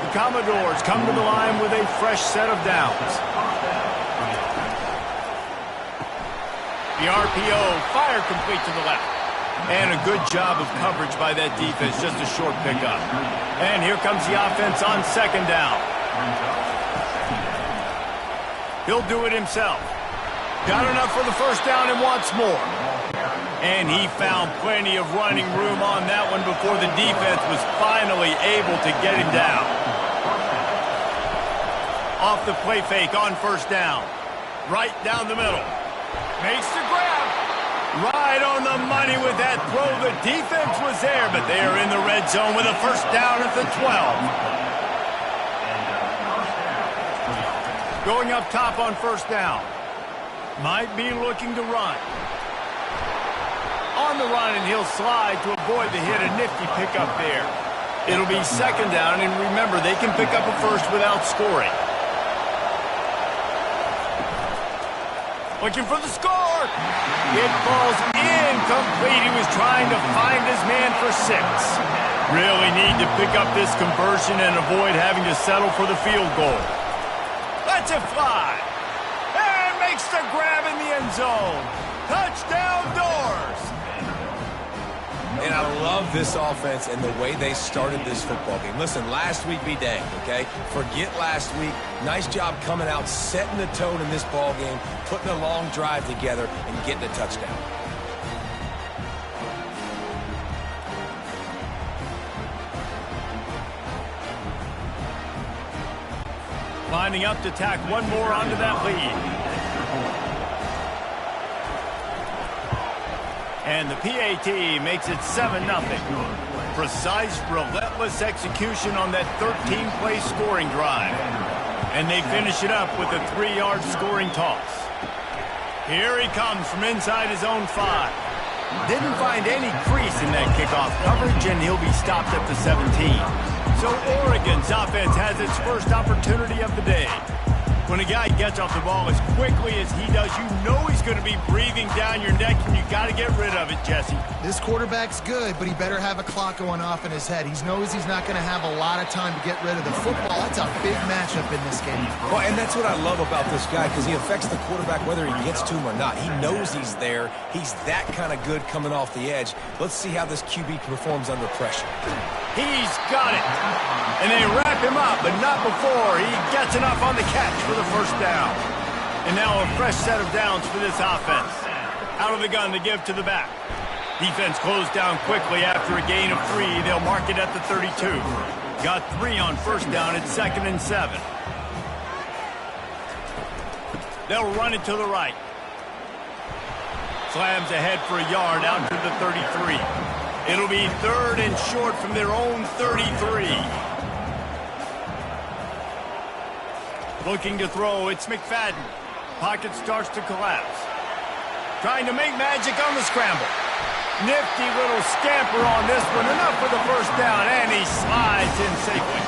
The Commodores come to the line with a fresh set of downs. The RPO, fire complete to the left. And a good job of coverage by that defense, just a short pickup. And here comes the offense on second down. He'll do it himself. Got enough for the first down and wants more. And he found plenty of running room on that one before the defense was finally able to get him down. Off the play fake on first down. Right down the middle. Makes the grab. Right on the money with that throw. The defense was there, but they are in the red zone with a first down at the 12. Going up top on first down. Might be looking to run. On the run, and he'll slide to avoid the hit. A nifty pickup there. It'll be second down, and remember, they can pick up a first without scoring. Looking for the score. It falls incomplete. He was trying to find his man for 6. Really need to pick up this conversion and avoid having to settle for the field goal. Lets it fly. And makes the grab in the end zone. Touchdown Doors. And I love this offense and the way they started this football game. Listen, last week be danged, okay? Forget last week. Nice job coming out, setting the tone in this ball game, putting a long drive together, and getting a touchdown. Lining up to tack one more onto that lead. And the PAT makes it 7-0. Precise, relentless execution on that 13-play scoring drive. And they finish it up with a 3-yard scoring toss. Here he comes from inside his own 5. Didn't find any crease in that kickoff coverage, and he'll be stopped at the 17. So Oregon's offense has its first opportunity of the day. When a guy gets off the ball as quickly as he does, you know he's going to be breathing down your neck, and you got to get rid of it, Jesse. This quarterback's good, but he better have a clock going off in his head. He knows he's not going to have a lot of time to get rid of the football. That's a big matchup in this game. Well, and that's what I love about this guy, because he affects the quarterback whether he gets to him or not. He knows he's there. He's that kind of good coming off the edge. Let's see how this QB performs under pressure. He's got it. And they wrap him up, but not before he gets enough on the catch for the first down. And now a fresh set of downs for this offense. Out of the gun to give to the back. Defense closed down quickly after a gain of 3. They'll mark it at the 32. Got 3 on first down at 2nd and 7. They'll run it to the right. Slams ahead for a yard out to the 33. It'll be 3rd and short from their own 33. Looking to throw, it's McFadden. Pocket starts to collapse. Trying to make magic on the scramble. Nifty little scamper on this one. Enough for the first down, and he slides in safely.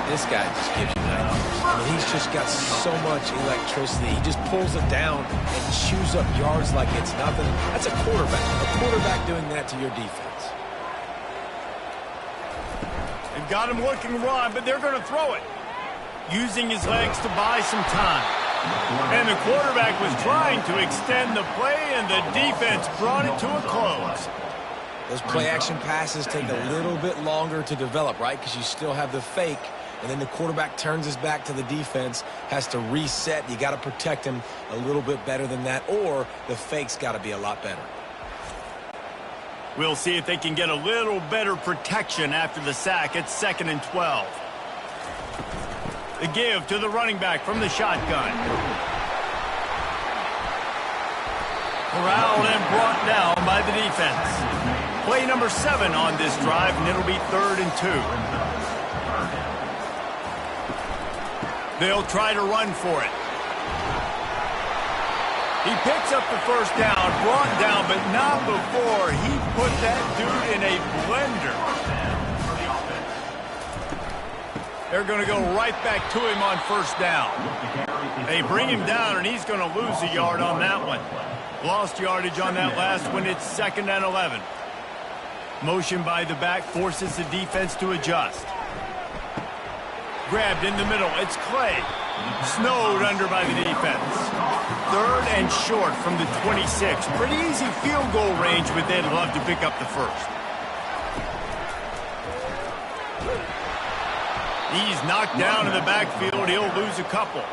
This guy just gives you nightmares. I mean, he's just got so much electricity. He just pulls it down and chews up yards like it's nothing. That's a quarterback. A quarterback doing that to your defense. They've got him looking to run, but they're going to throw it. Using his legs to buy some time. And the quarterback was trying to extend the play, and the defense brought it to a close. Those play-action passes take a little bit longer to develop, right? Because you still have the fake. and then the quarterback turns his back to the defense, has to reset. You got to protect him a little bit better than that, or the fake's got to be a lot better. We'll see if they can get a little better protection after the sack. It's 2nd and 12. The give to the running back from the shotgun. Corralled and brought down by the defense. Play number 7 on this drive, and it'll be 3rd and 2. They'll try to run for it. He picks up the first down, brought down, but not before he put that dude in a blender. They're going to go right back to him on first down. They bring him down, and he's going to lose a yard on that one. Lost yardage on that last one. It's 2nd and 11. Motion by the back forces the defense to adjust. Grabbed in the middle. It's Clay. Snowed under by the defense. 3rd and short from the 26. Pretty easy field goal range, but they'd love to pick up the first. He's knocked down in the backfield. He'll lose a couple.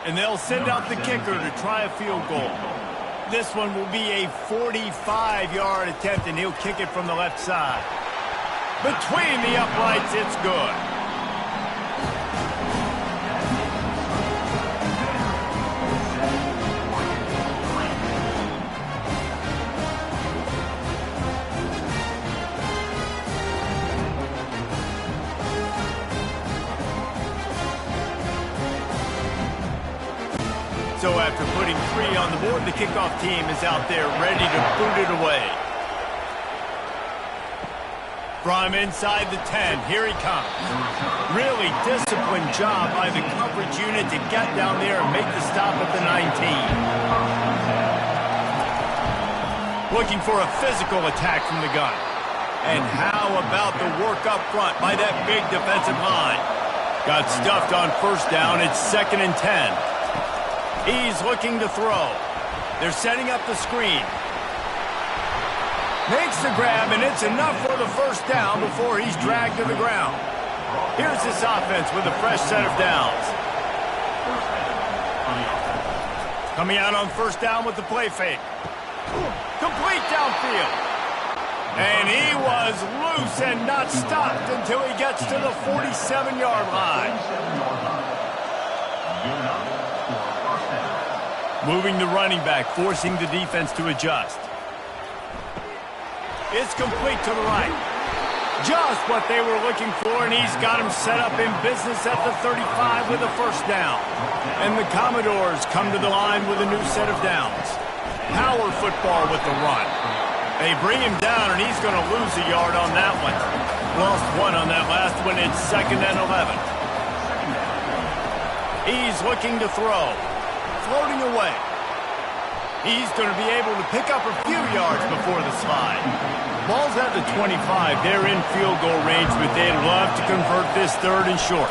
And they'll send out the kicker to try a field goal. This one will be a 45-yard attempt, and he'll kick it from the left side. Between the uprights, it's good. So after putting 3 on the board, the kickoff team is out there ready to boot it away. From inside the 10, here he comes. Really disciplined job by the coverage unit to get down there and make the stop at the 19. Looking for a physical attack from the gun. And how about the work up front by that big defensive line? Got stuffed on first down. It's 2nd and 10. He's looking to throw. They're setting up the screen. Makes the grab, and it's enough for the first down before he's dragged to the ground. Here's this offense with a fresh set of downs. Coming out on first down with the play fake. Complete downfield. And he was loose and not stopped until he gets to the 47-yard line. Moving the running back, forcing the defense to adjust. It's complete to the right. Just what they were looking for, and he's got him set up in business at the 35 with a first down. And the Commodores come to the line with a new set of downs. Power football with the run. They bring him down, and he's going to lose a yard on that one. Lost 1 on that last one. It's 2nd and 11. He's looking to throw. Floating away. He's going to be able to pick up a few yards before the slide. Ball's at the 25. They're in field goal range, but they'd love to convert this 3rd and short.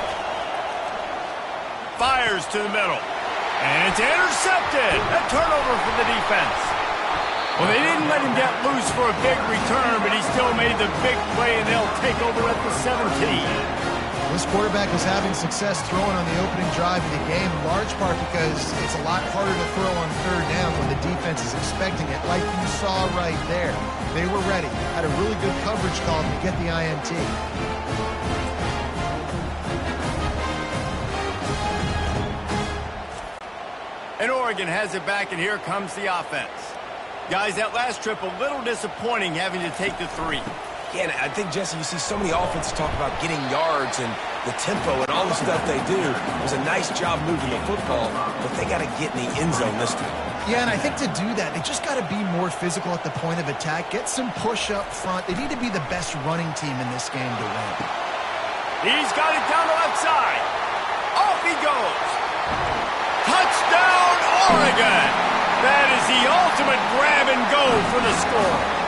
Fires to the middle. And it's intercepted. A turnover for the defense. Well, they didn't let him get loose for a big return, but he still made the big play, and they'll take over at the 17. This quarterback was having success throwing on the opening drive of the game, in large part because it's a lot harder to throw on 3rd down when the defense is expecting it, like you saw right there. They were ready, had a really good coverage call to get the INT. And Oregon has it back, and here comes the offense. Guys, that last trip a little disappointing having to take the 3. Yeah, and I think, Jesse, you see so many offenses talk about getting yards and the tempo and all the stuff they do. It was a nice job moving the football, but they got to get in the end zone this time. Yeah, and I think to do that, they just got to be more physical at the point of attack, get some push up front. They need to be the best running team in this game to win. He's got it down the left side. Off he goes. Touchdown, Oregon! That is the ultimate grab and go for the score.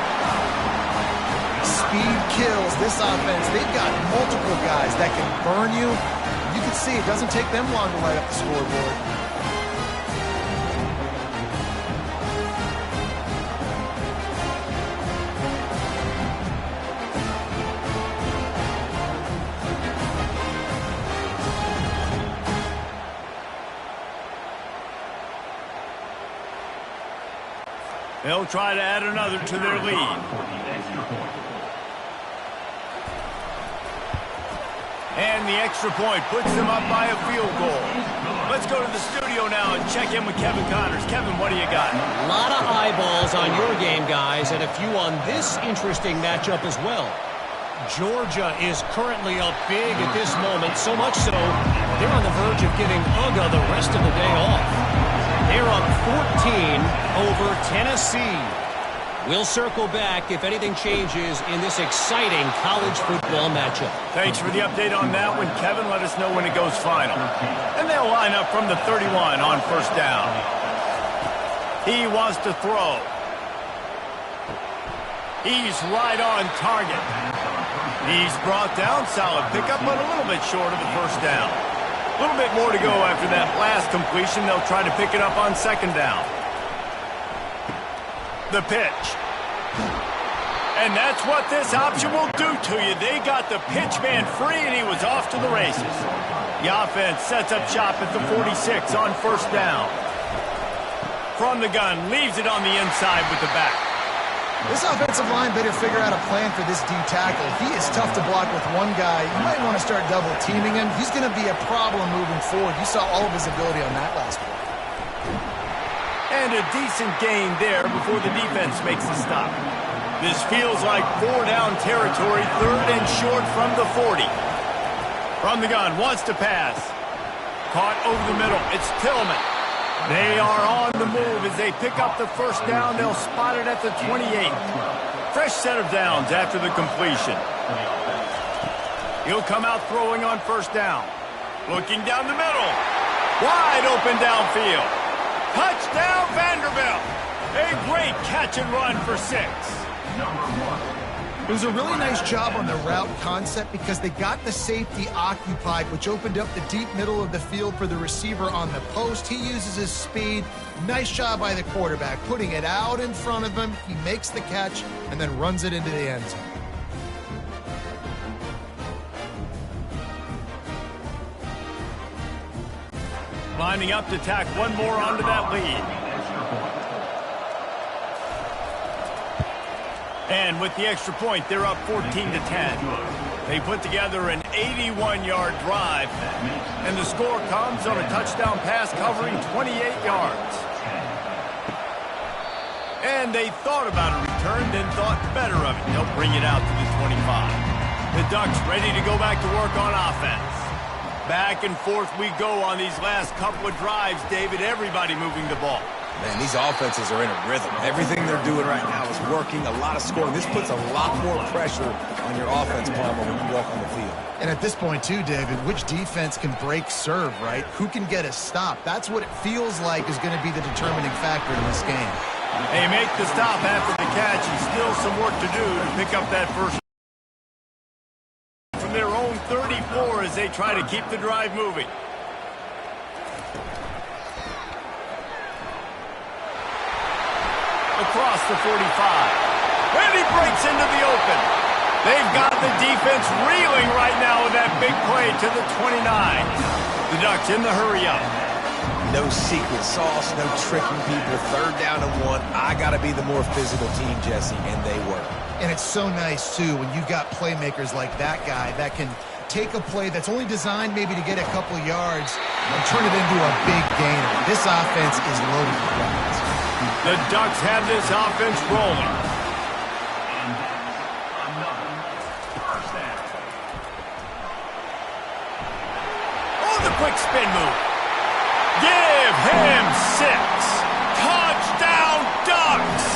Speed kills this offense. They've got multiple guys that can burn you. You can see it doesn't take them long to light up the scoreboard. They'll try to add another to their lead. And the extra point puts them up by a field goal. Let's go to the studio now and check in with Kevin Connors. Kevin, what do you got? A lot of eyeballs on your game, guys, and a few on this interesting matchup as well. Georgia is currently up big at this moment, so much so they're on the verge of giving UGA the rest of the day off. They're up 14 over Tennessee. We'll circle back if anything changes in this exciting college football matchup. Thanks for the update on that one, Kevin. Let us know when it goes final. And they'll line up from the 31 on first down. He wants to throw. He's right on target. He's brought down. Solid pickup, but a little bit short of the first down. A little bit more to go after that last completion. They'll try to pick it up on second down. The pitch. And that's what this option will do to you. They got the pitch man free, and he was off to the races. The offense sets up shop at the 46 on first down. From the gun, leaves it on the inside with the back. This offensive line better figure out a plan for this D tackle. He is tough to block with one guy. You might want to start double teaming him. He's going to be a problem moving forward. You saw all of his ability on that last play. And a decent gain there before the defense makes the stop. This feels like 4-down territory, third and short from the 40. From the gun, wants to pass. Caught over the middle. It's Tillman. They are on the move as they pick up the first down. They'll spot it at the 28. Fresh set of downs after the completion. He'll come out throwing on first down. Looking down the middle. Wide open downfield. Touchdown, Vanderbilt! A great catch and run for 6. It was a really nice job on the route concept because they got the safety occupied, which opened up the deep middle of the field for the receiver on the post. He uses his speed. Nice job by the quarterback, putting it out in front of him. He makes the catch and then runs it into the end zone. Lining up to tack one more onto that lead. And with the extra point, they're up 14-10. They put together an 81-yard drive, and the score comes on a touchdown pass covering 28 yards. And they thought about a return, then thought better of it. They'll bring it out to the 25. The Ducks ready to go back to work on offense. Back and forth we go on these last couple of drives, David. Everybody moving the ball. Man, these offenses are in a rhythm. Everything they're doing right now is working, a lot of scoring. This puts a lot more pressure on your offense, Palmer, when you walk on the field. And at this point, too, David, which defense can break serve, right? Who can get a stop? That's what it feels like is going to be the determining factor in this game. They make the stop after the catch, and still some work to do to pick up that first from their own 34 as they try to keep the drive moving. Across the 45. And he breaks into the open. They've got the defense reeling right now with that big play to the 29. The Ducks in the hurry up. No secret sauce, no tricking people. Third down and 1. I got to be the more physical team, Jesse, and they were. And it's so nice, too, when you've got playmakers like that guy that can take a play that's only designed maybe to get a couple yards and turn it into a big gainer. This offense is loaded with weapons. The Ducks have this offense rolling. Oh, the quick spin move. Give him 6. Touchdown, Ducks!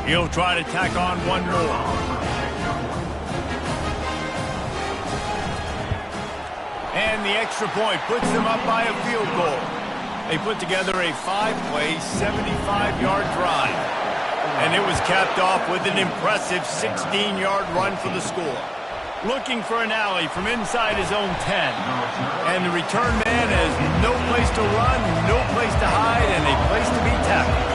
He'll try to tack on one more. And the extra point puts them up by a field goal. They put together a 5-play, 75-yard drive. And it was capped off with an impressive 16-yard run for the score. Looking for an alley from inside his own 10. And the return man has no place to run, no place to hide, and a place to be tackled.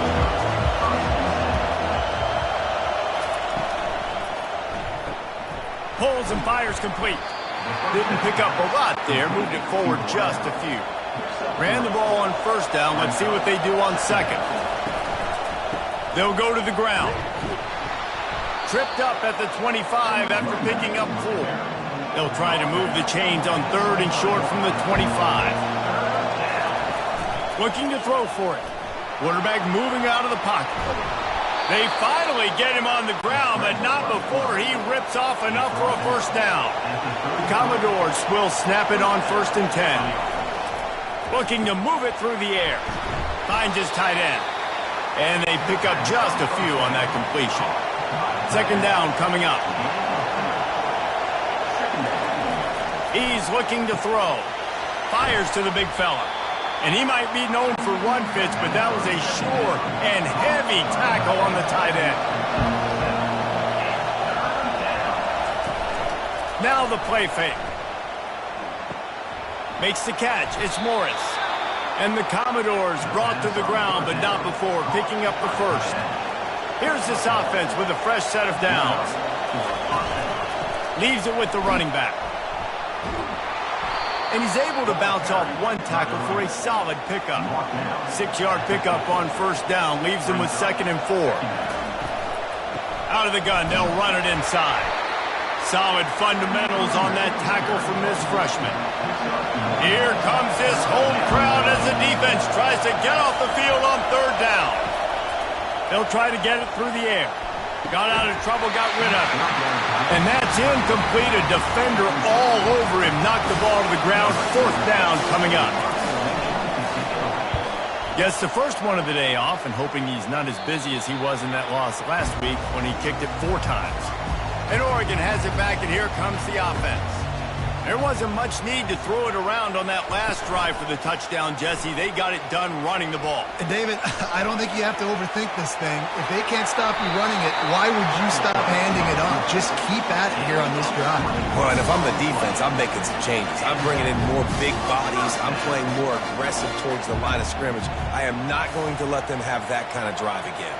Pulls and fires complete. Didn't pick up a lot there, moved it forward just a few. Ran the ball on first down. Let's see what they do on second. They'll go to the ground. Tripped up at the 25 after picking up 4. They'll try to move the chains on third and short from the 25. Looking to throw for it. Quarterback moving out of the pocket. They finally get him on the ground, but not before he rips off enough for a first down. The Commodores will snap it on 1st and 10. Looking to move it through the air. Finds his tight end. And they pick up just a few on that completion. Second down coming up. He's looking to throw. Fires to the big fella. And he might be known for run fits, but that was a sure and heavy tackle on the tight end. Now the play fake. Makes the catch. It's Morris. And the Commodores brought to the ground, but not before picking up the first. Here's this offense with a fresh set of downs. Leaves it with the running back. And he's able to bounce off one tackle for a solid pickup. 6-yard pickup on first down. Leaves him with 2nd and 4. Out of the gun, they'll run it inside. Solid fundamentals on that tackle from this freshman. Here comes this home crowd as the defense tries to get off the field on third down. They'll try to get it through the air. Got out of trouble, got rid of it. And that's incomplete. A defender all over him. Knocked the ball to the ground. 4th down coming up. Gets the first one of the day off and hoping he's not as busy as he was in that loss last week when he kicked it 4 times. And Oregon has it back, and here comes the offense. There wasn't much need to throw it around on that last drive for the touchdown, Jesse. They got it done running the ball. And David, I don't think you have to overthink this thing. If they can't stop you running it, why would you stop handing it off? Just keep at it here on this drive. Well, and if I'm the defense, I'm making some changes. I'm bringing in more big bodies. I'm playing more aggressive towards the line of scrimmage. I am not going to let them have that kind of drive again.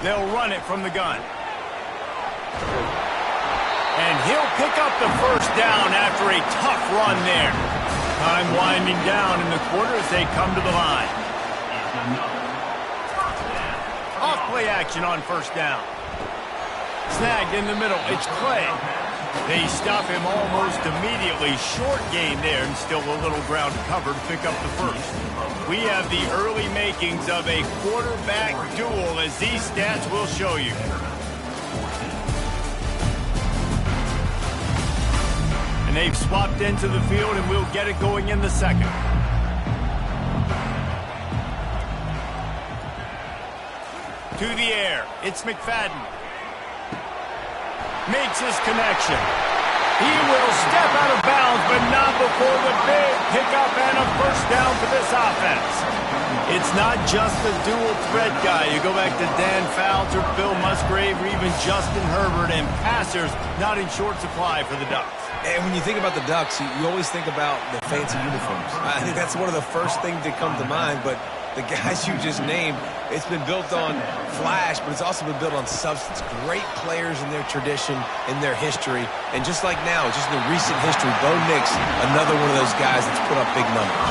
They'll run it from the gun. And he'll pick up the first down after a tough run there. Time winding down in the quarter as they come to the line. Off play action on first down. Snagged in the middle. It's Clay. They stop him almost immediately. Short gain there and still a little ground cover to pick up the first. We have the early makings of a quarterback duel, as these stats will show you. And they've swapped into the field, and we'll get it going in the second. To the air. It's McFadden. Makes his connection. He will step out of bounds, but not before the big pickup and a first down for this offense. It's not just the dual threat guy. You go back to Dan Fouts or Bill Musgrave or even Justin Herbert, and passers not in short supply for the Ducks. And when you think about the Ducks, you always think about the fancy uniforms. I think that's one of the first things that come to mind, but the guys you just named, it's been built on flash, but it's also been built on substance. Great players in their tradition, in their history, and just like now, just in the recent history, Bo Nix, another one of those guys that's put up big numbers.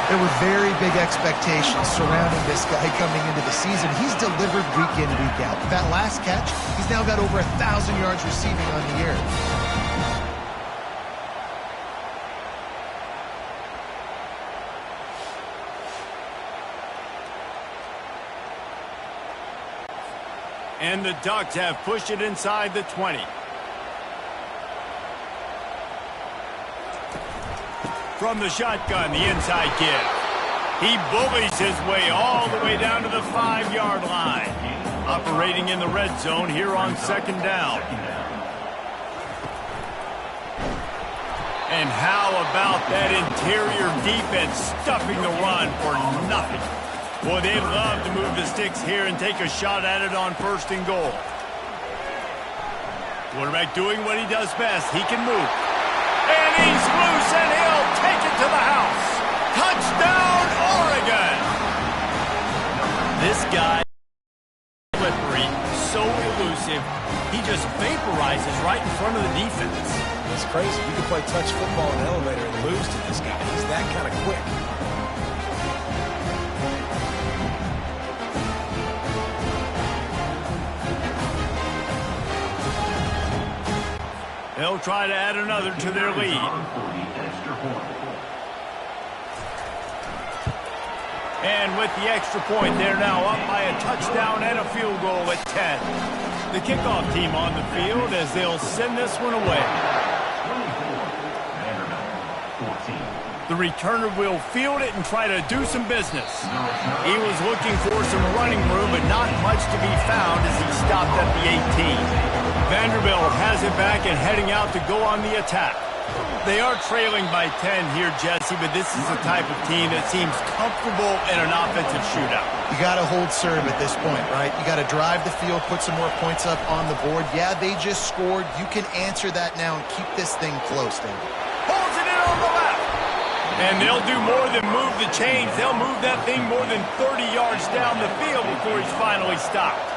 There were very big expectations surrounding this guy coming into the season. He's delivered week in, week out. That last catch, he's now got over 1,000 yards receiving on the year. And the Ducks have pushed it inside the 20. From the shotgun, the inside give. He bullies his way all the way down to the 5-yard line. Operating in the red zone here on second down. And how about that interior defense stuffing the run for nothing? Boy, they'd love to move the sticks here and take a shot at it on 1st and goal. Quarterback doing what he does best. He can move. And he's loose, and he'll take it to the house. Touchdown, Oregon! This guy is slippery, so elusive. He just vaporizes right in front of the defense. It's crazy. You can play touch football in an elevator and lose to this guy. He's that kind of quick. They'll try to add another to their lead. And with the extra point, they're now up by a touchdown and a field goal at 10. The kickoff team on the field as they'll send this one away. The returner will field it and try to do some business. He was looking for some running room, but not much to be found as he stopped at the 18. Vanderbilt has it back and heading out to go on the attack. They are trailing by 10 here, Jesse, but this is the type of team that seems comfortable in an offensive shootout. You got to hold serve at this point, right? You got to drive the field, put some more points up on the board. Yeah, they just scored. You can answer that now and keep this thing close, David. Holds it in on the left. And they'll do more than move the chains. They'll move that thing more than 30 yards down the field before he's finally stopped.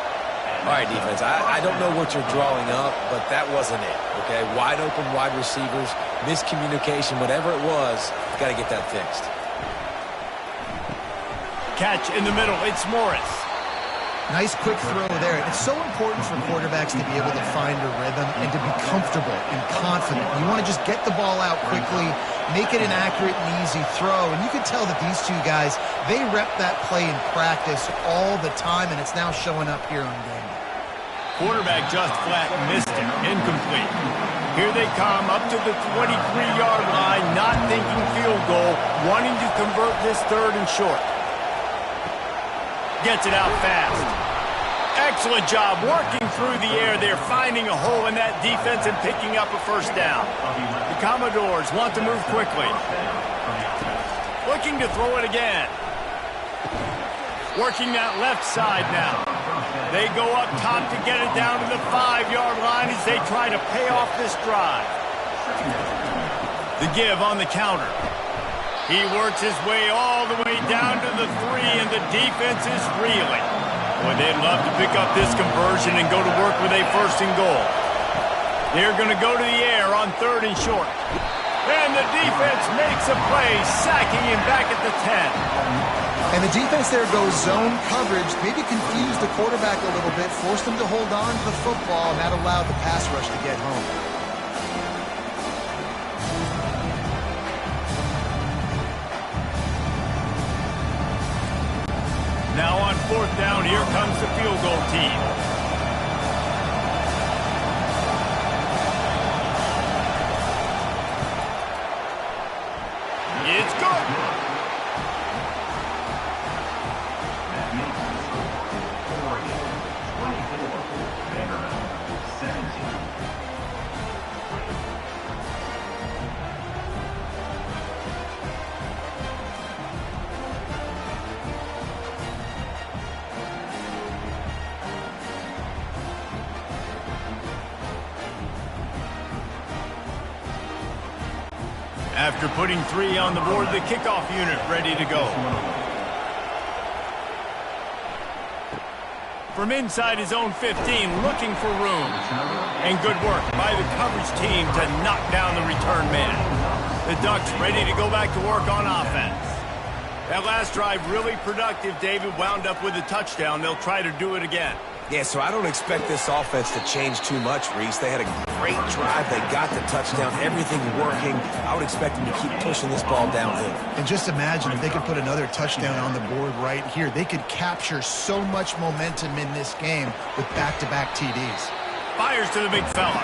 All right, defense, I don't know what you're drawing up, but that wasn't it, okay? Wide open wide receivers, miscommunication, whatever it was, got to get that fixed. Catch in the middle. It's Morris. Nice quick throw there. It's so important for quarterbacks to be able to find a rhythm and to be comfortable and confident. You want to just get the ball out quickly, make it an accurate and easy throw. And you can tell that these two guys, they rep that play in practice all the time, and it's now showing up here on game. Quarterback just flat missed it. Incomplete. Here they come up to the 23-yard line, not thinking field goal, wanting to convert this third and short. Gets it out fast. Excellent job working through the air. They're finding a hole in that defense and picking up a first down. The Commodores want to move quickly. Looking to throw it again. Working that left side now. They go up top to get it down to the 5-yard line as they try to pay off this drive. The give on the counter. He works his way all the way down to the 3, and the defense is reeling. Boy, they'd love to pick up this conversion and go to work with a first and goal. They're going to go to the air on third and short. And the defense makes a play, sacking him back at the 10. And the defense there goes zone coverage, maybe confused the quarterback a little bit, forced him to hold on to the football, and that allowed the pass rush to get home. Now on fourth down, here comes the field goal team. It's good. After putting 3 on the board, the kickoff unit ready to go. From inside his own 15, looking for room. And good work by the coverage team to knock down the return man. The Ducks ready to go back to work on offense. That last drive really productive. David wound up with a touchdown. They'll try to do it again. Yeah, so I don't expect this offense to change too much, Reese. They had a great drive. They got the touchdown. Everything working. I would expect them to keep pushing this ball downhill. And just imagine if they could put another touchdown on the board right here. They could capture so much momentum in this game with back-to-back TDs. Fires to the big fella.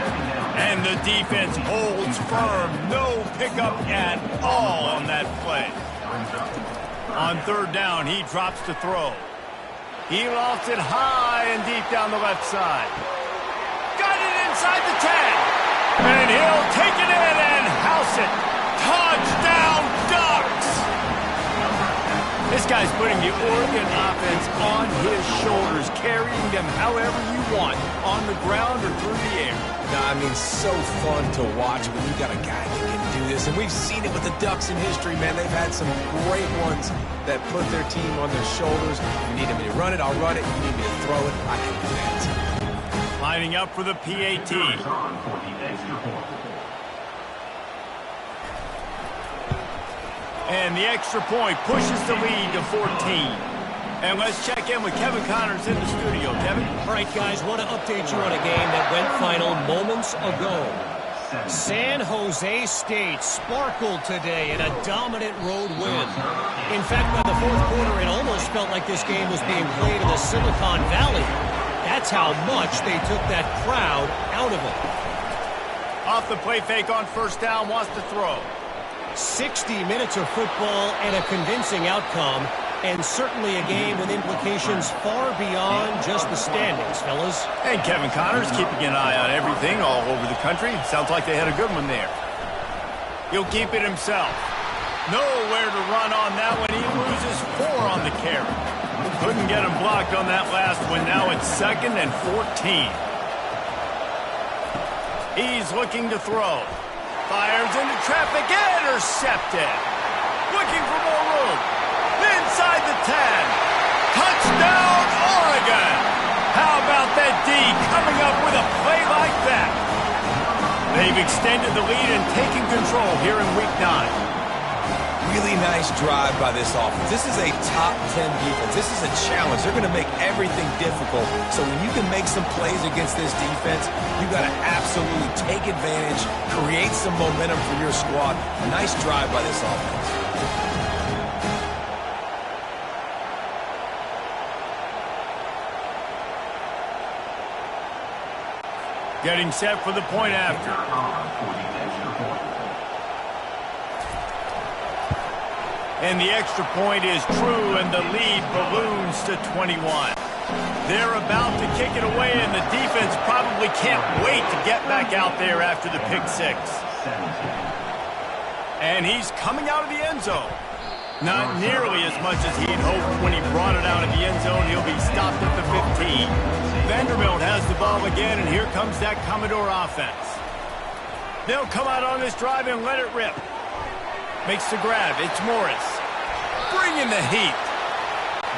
And the defense holds firm. No pickup at all on that play. On third down, he drops to throw. He lofts it high and deep down the left side. Got it inside the 10. And he'll take it in and house it. Touchdown, Ducks! This guy's putting the Oregon offense on his shoulders, carrying them however you want, on the ground or through the air. I mean, so fun to watch when you got a guy that can do this. And we've seen it with the Ducks in history, man. They've had some great ones that put their team on their shoulders. You need me to run it, I'll run it. You need me to throw it, I can do that. Lining up for the PAT. And the extra point pushes the lead to 14. And let's check in with Kevin Connors in the studio. Kevin? All right, guys, want to update you on a game that went final moments ago. San Jose State sparkled today in a dominant road win. In fact, by the fourth quarter, it almost felt like this game was being played in the Silicon Valley. That's how much they took that crowd out of it. Off the play fake on first down, wants to throw. 60 minutes of football and a convincing outcome, and certainly a game with implications far beyond just the standings, fellas. And Kevin Connors keeping an eye on everything all over the country. Sounds like they had a good one there. He'll keep it himself. Nowhere to run on that one. He loses 4 on the carry. Couldn't get him blocked on that last one. Now it's 2nd and 14. He's looking to throw. Fires into traffic. Intercepted. Looking for more room. Inside the 10. Touchdown, Oregon. How about that D coming up with a play like that? They've extended the lead and taken control here in Week 9. Really nice drive by this offense. This is a top 10 defense. This is a challenge. They're going to make everything difficult. So when you can make some plays against this defense, you got to absolutely take advantage, create some momentum for your squad. Nice drive by this offense. Getting set for the point after. And the extra point is true, and the lead balloons to 21. They're about to kick it away, and the defense probably can't wait to get back out there after the pick 6. And he's coming out of the end zone. Not nearly as much as he'd hoped when he brought it out of the end zone. He'll be stopped at the 15. Vanderbilt has the ball again, and here comes that Commodore offense. They'll come out on this drive and let it rip. Makes the grab. It's Morris. Bringing the heat.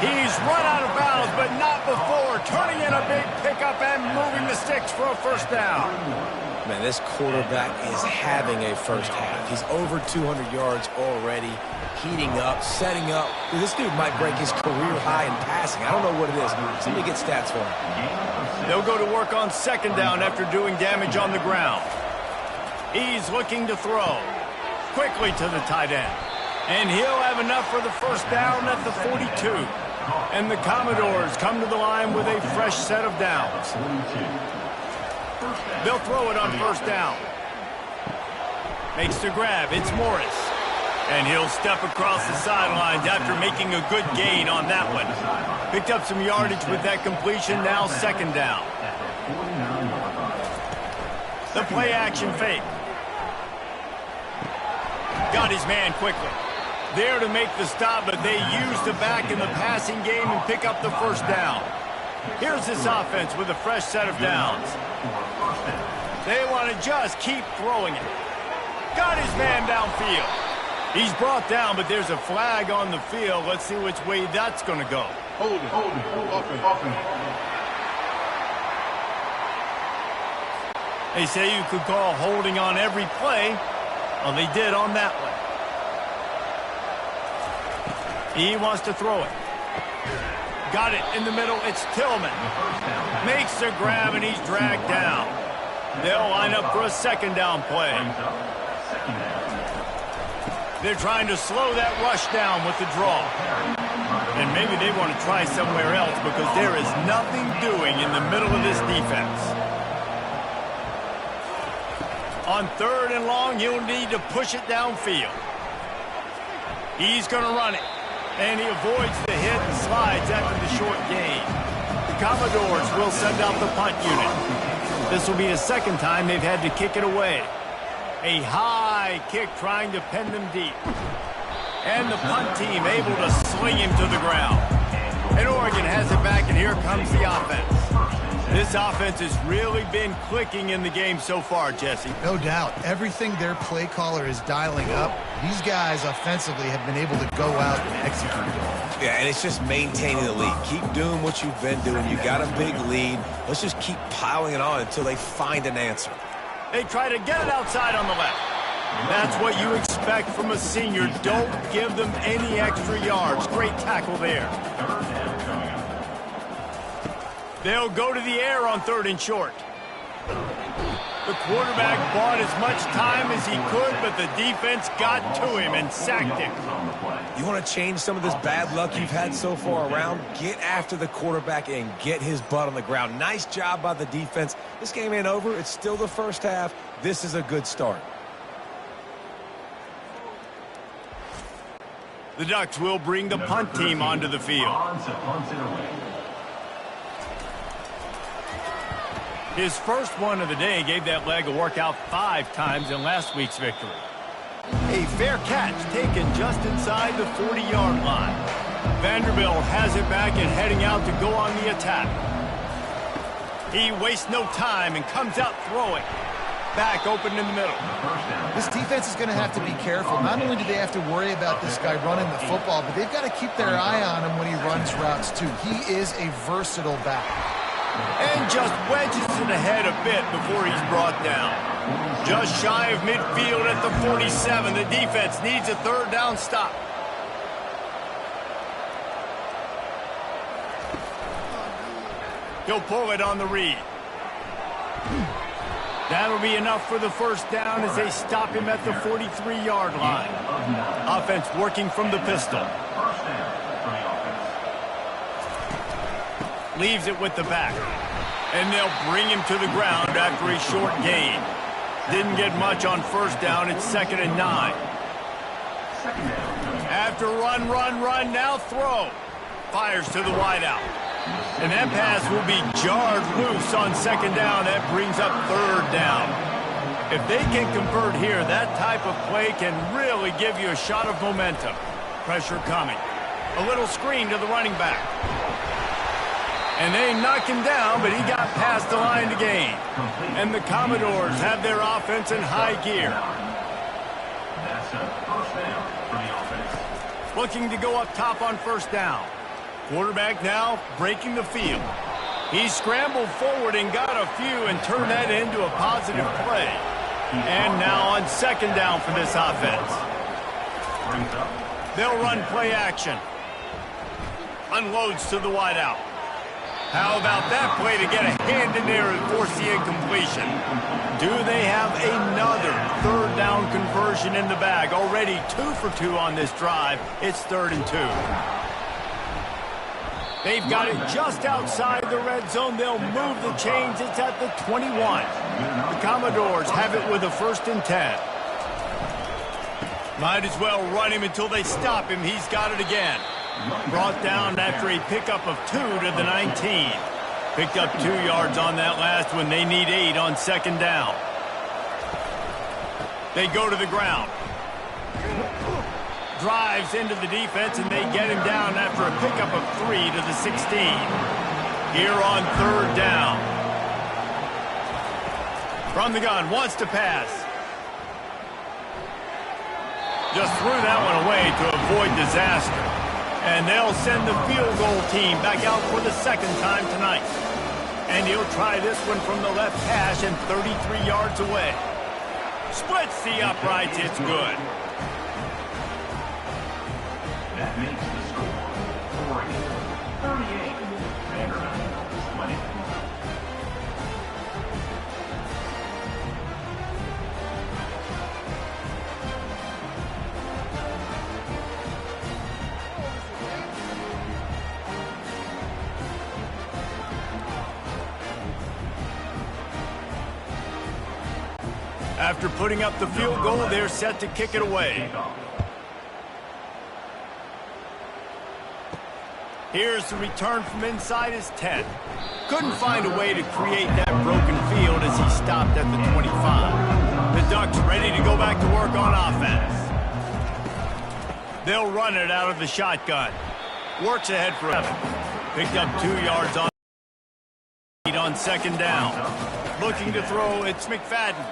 He's run out of bounds, but not before. Turning in a big pickup and moving the sticks for a first down. Man, this quarterback is having a first half. He's over 200 yards already, heating up, setting up. This dude might break his career high in passing. I don't know what it is. Somebody get stats for him. They'll go to work on second down after doing damage on the ground. He's looking to throw. Quickly to the tight end. And he'll have enough for the first down at the 42. And the Commodores come to the line with a fresh set of downs. They'll throw it on first down. Makes the grab. It's Morris. And he'll step across the sidelines after making a good gain on that one. Picked up some yardage with that completion. Now second down. The play action fake. Got his man quickly. There to make the stop, but they use the back in the passing game and pick up the first down. Here's this offense with a fresh set of downs. They want to just keep throwing it. Got his man downfield. He's brought down, but there's a flag on the field. Let's see which way that's going to go. Hold it. Offense. They say you could call holding on every play. Well, they did on that one. He wants to throw it. Got it in the middle. It's Tillman. Makes the grab, and he's dragged down. They'll line up for a second down play. They're trying to slow that rush down with the draw. And maybe they want to try somewhere else because there is nothing doing in the middle of this defense. On third and long, he'll need to push it downfield. He's going to run it. And he avoids the hit and slides after the short gain. The Commodores will send out the punt unit. This will be the second time they've had to kick it away. A high kick trying to pen them deep. And the punt team able to sling him to the ground. And Oregon has it back, and here comes the offense. This offense has really been clicking in the game so far, Jesse. No doubt. Everything their play caller is dialing up, these guys offensively have been able to go out and execute. Yeah, and it's just maintaining the lead. Keep doing what you've been doing. You got a big lead. Let's just keep piling it on until they find an answer. They try to get it outside on the left. That's what you expect from a senior. Don't give them any extra yards. Great tackle there. They'll go to the air on 3rd and short. The quarterback bought as much time as he could, but the defense got to him and sacked him. You want to change some of this bad luck you've had so far around? Get after the quarterback and get his butt on the ground. Nice job by the defense. This game ain't over. It's still the first half. This is a good start. The Ducks will bring the punt team onto the field. His first one of the day gave that leg a workout 5 times in last week's victory. A fair catch taken just inside the 40-yard line. Vanderbilt has it back and heading out to go on the attack. He wastes no time and comes out throwing. Back open in the middle. This defense is going to have to be careful. Not only do they have to worry about this guy running the football, but they've got to keep their eye on him when he runs routes too. He is a versatile back. And just wedges it ahead a bit before he's brought down. Just shy of midfield at the 47. The defense needs a 3rd down stop. He'll pull it on the read. That'll be enough for the 1st down as they stop him at the 43-yard line. Offense working from the pistol. Leaves it with the back. And they'll bring him to the ground after a short gain. Didn't get much on 1st down. It's 2nd and 9. After run, now throw. Fires to the wideout. And that pass will be jarred loose on 2nd down. That brings up 3rd down. If they can convert here, that type of play can really give you a shot of momentum. Pressure coming. A little screen to the running back. And they knock him down, but he got past the line to gain. And the Commodores have their offense in high gear. That's a 1st down for the offense. Looking to go up top on 1st down. Quarterback now breaking the field. He scrambled forward and got a few and turned that into a positive play. And now on 2nd down for this offense. They'll run play action. Unloads to the wideout. How about that play to get a hand in there and force the incompletion? Do they have another 3rd down conversion in the bag? Already 2 for 2 on this drive. It's 3rd and 2. They've got it just outside the red zone. They'll move the chains. It's at the 21. The Commodores have it with a 1st and 10. Might as well run him until they stop him. He's got it again. Brought down after a pickup of 2 to the 19. Picked up 2 yards on that last one. They need 8 on 2nd down. They go to the ground. Drives into the defense, and they get him down after a pickup of 3 to the 16. Here on 3rd down. From the gun, wants to pass. Just threw that one away to avoid disaster. And they'll send the field goal team back out for the 2nd time tonight. And he'll try this one from the left hash and 33 yards away. Splits the uprights. It's good. That makes the score 38. Vanderbilt 20. After putting up the field goal, they're set to kick it away. Here's the return from inside his 10. Couldn't find a way to create that broken field as he stopped at the 25. The Ducks ready to go back to work on offense. They'll run it out of the shotgun. Works ahead for 7. Picked up 2 yards on second down. Looking to throw, it's McFadden.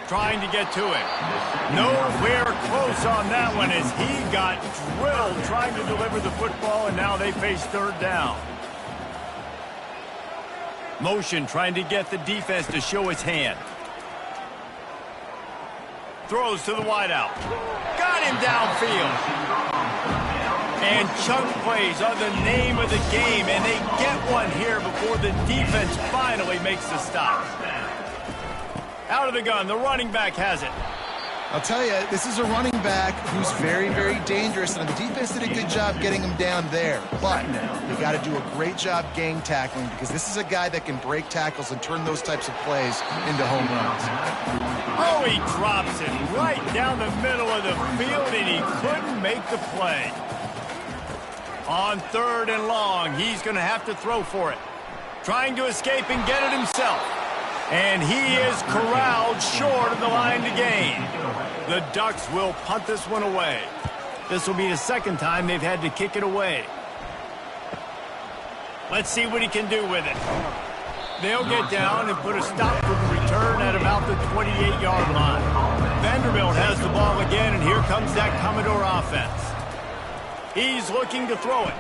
Trying to get to it. Nowhere close on that one as he got drilled trying to deliver the football, and now they face third down. Motion trying to get the defense to show its hand. Throws to the wideout. Got him downfield. And chunk plays are the name of the game, and they get one here before the defense finally makes the stop. Out of the gun, the running back has it. I'll tell you, this is a running back who's very, very dangerous, and the defense did a good job getting him down there. But you got to do a great job gang tackling, because this is a guy that can break tackles and turn those types of plays into home runs. Oh, he drops it right down the middle of the field, and he couldn't make the play. On third and long, he's going to have to throw for it. Trying to escape and get it himself. And he is corralled short of the line to gain. The Ducks will punt this one away. This will be the second time they've had to kick it away. Let's see what he can do with it. They'll get down and put a stop to the return at about the 28-yard line. Vanderbilt has the ball again, and here comes that Commodore offense. He's looking to throw it.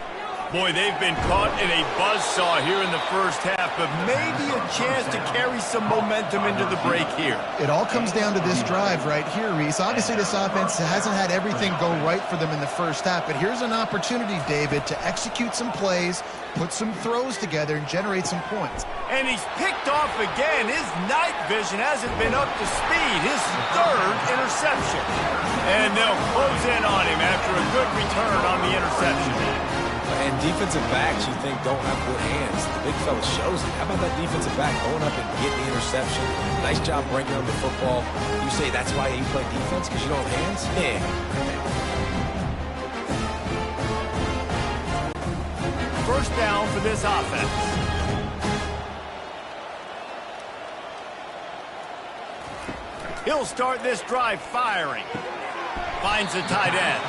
Boy, they've been caught in a buzzsaw here in the first half, but maybe a chance to carry some momentum into the break here. It all comes down to this drive right here, Reese. Obviously, this offense hasn't had everything go right for them in the first half, but here's an opportunity, David, to execute some plays, put some throws together, and generate some points. And he's picked off again. His night vision hasn't been up to speed. His third interception. And they'll close in on him after a good return on the interception. And defensive backs, you think, don't have good hands. The big fella shows it. How about that defensive back going up and getting the interception? Nice job breaking up the football. You say that's why you play defense, because you don't have hands? Yeah. First down for this offense. He'll start this drive firing. Finds the tight end.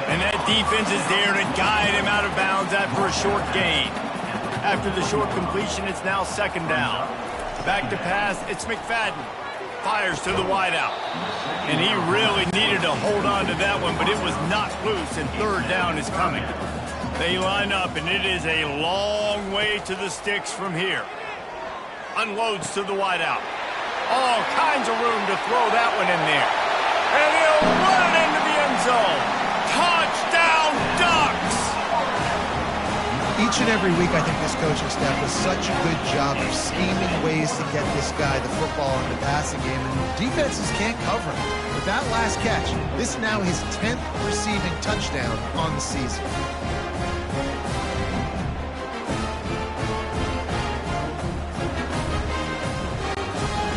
And that defense is there to guide him out of bounds after a short gain. After the short completion, it's now second down. Back to pass, it's McFadden. Fires to the wideout. And he really needed to hold on to that one, but it was knocked loose, and third down is coming. They line up, and it is a long way to the sticks from here. Unloads to the wideout. All kinds of room to throw that one in there. And he'll run it into the end zone. Touchdown, Ducks! Each and every week, I think this coaching staff does such a good job of scheming ways to get this guy the football in the passing game, and defenses can't cover him. With that last catch, this is now his 10th receiving touchdown on the season.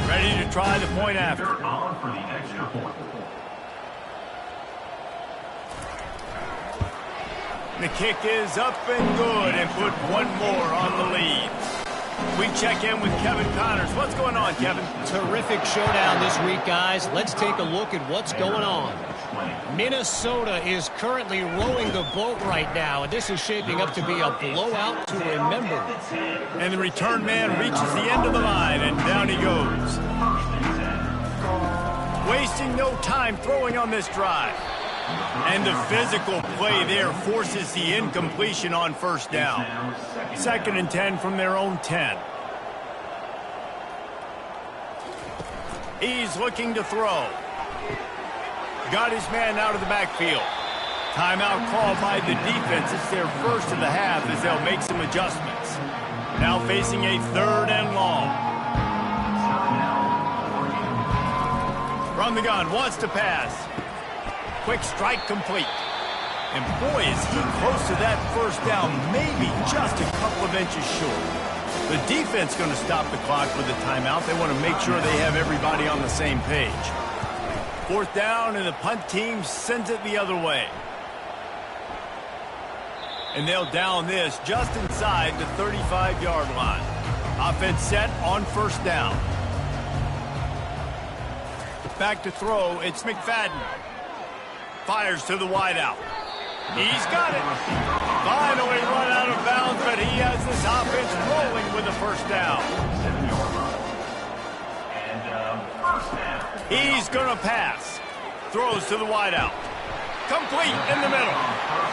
Ready to try the point after. On for the extra point. The kick is up and good, and put one more on the lead. We check in with Kevin Connors. What's going on, Kevin? Terrific showdown this week, guys. Let's take a look at what's going on. Minnesota is currently rowing the boat right now, and this is shaping up to be a blowout to remember. And the return man reaches the end of the line, and down he goes. Wasting no time throwing on this drive. And the physical play there forces the incompletion on first down. 2nd and 10 from their own 10. He's looking to throw. Got his man out of the backfield. Timeout called by the defense. It's their first of the half as they'll make some adjustments. Now facing a 3rd and long. From the gun, wants to pass. Quick strike complete. And boy, is he close to that first down, maybe just a couple of inches short. The defense going to stop the clock with a timeout. They want to make sure they have everybody on the same page. 4th down, and the punt team sends it the other way. And they'll down this just inside the 35-yard line. Offense set on first down. Back to throw, it's McFadden. Fires to the wideout. He's got it. Finally run out of bounds, but he has this offense rolling with a first down. 7-yard line. And first down. He's going to pass. Throws to the wideout. Complete in the middle.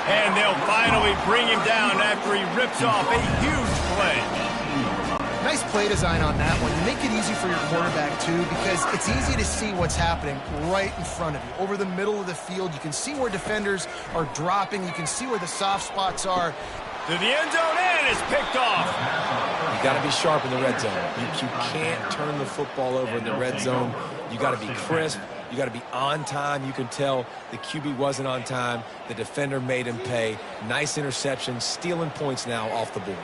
And they'll finally bring him down after he rips off a huge play. Nice play design on that one. You make it easy for your quarterback, too, because it's easy to see what's happening right in front of you. Over the middle of the field, you can see where defenders are dropping. You can see where the soft spots are. To the end zone, and it's picked off. You got to be sharp in the red zone. You can't turn the football over in the red zone. You got to be crisp. You got to be on time. You can tell the QB wasn't on time. The defender made him pay. Nice interception, stealing points now off the board.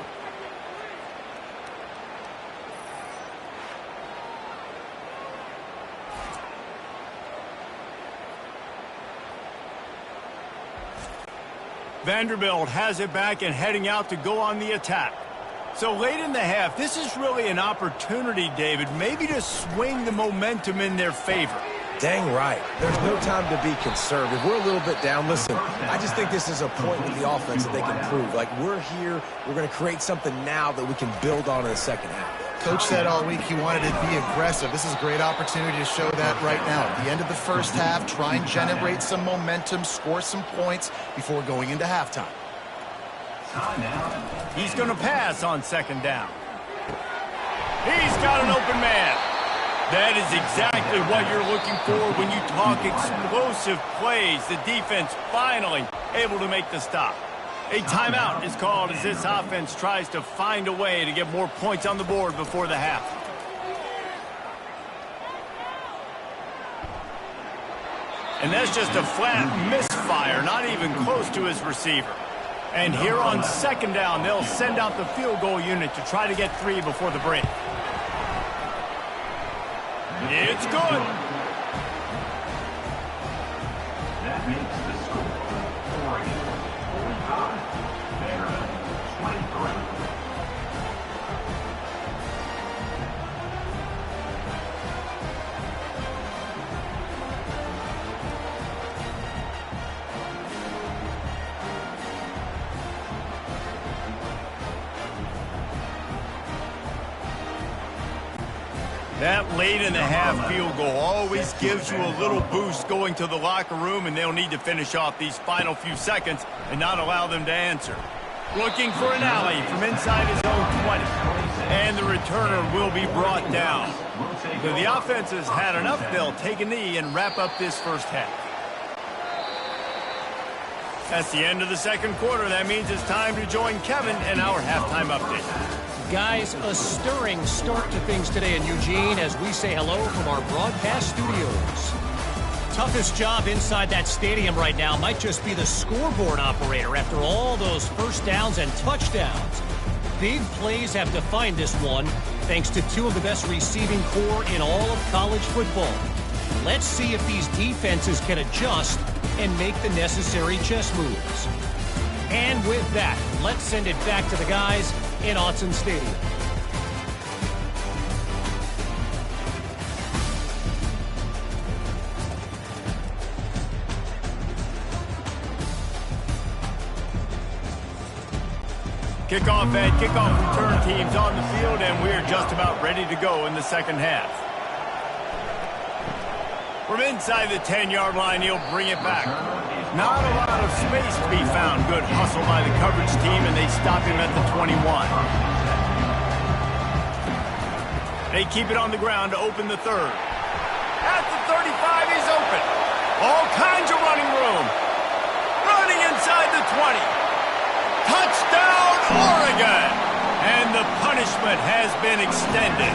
Vanderbilt has it back and heading out to go on the attack. So late in the half, this is really an opportunity, David, maybe to swing the momentum in their favor. Dang right. There's no time to be conservative. We're a little bit down. Listen, I just think this is a point with the offense that they can prove. Like, we're here, we're going to create something now that we can build on in the second half. Coach said all week he wanted to be aggressive. This is a great opportunity to show that right now. At the end of the first half, try and generate some momentum, score some points before going into halftime. He's going to pass on second down. He's got an open man. That is exactly what you're looking for when you talk explosive plays. The defense finally able to make the stop. A timeout is called as this offense tries to find a way to get more points on the board before the half. And that's just a flat misfire, not even close to his receiver. And here on second down, they'll send out the field goal unit to try to get 3 before the break. It's good. That makes the score Oregon 45, Vanderbilt 23. That late in the half field goal always gives you a little boost going to the locker room, and they'll need to finish off these final few seconds and not allow them to answer. Looking for an alley from inside his own 20. And the returner will be brought down. So the offense has had enough. They'll take a knee and wrap up this first half. That's the end of the second quarter. That means it's time to join Kevin in our halftime update. Guys, a stirring start to things today in Eugene as we say hello from our broadcast studios. Toughest job inside that stadium right now might just be the scoreboard operator after all those first downs and touchdowns. Big plays have defined this one thanks to 2 of the best receiving corps in all of college football. Let's see if these defenses can adjust and make the necessary chess moves. And with that, let's send it back to the guys in Autzen Stadium. Kickoff and kickoff return teams on the field, and we're just about ready to go in the second half. From inside the 10-yard line, he'll bring it back. Not a lot of space to be found. Good hustle by the coverage team, and they stop him at the 21. They keep it on the ground to open the third. At the 35, he's open. All kinds of running room. Running inside the 20. Touchdown, Oregon! And the punishment has been extended.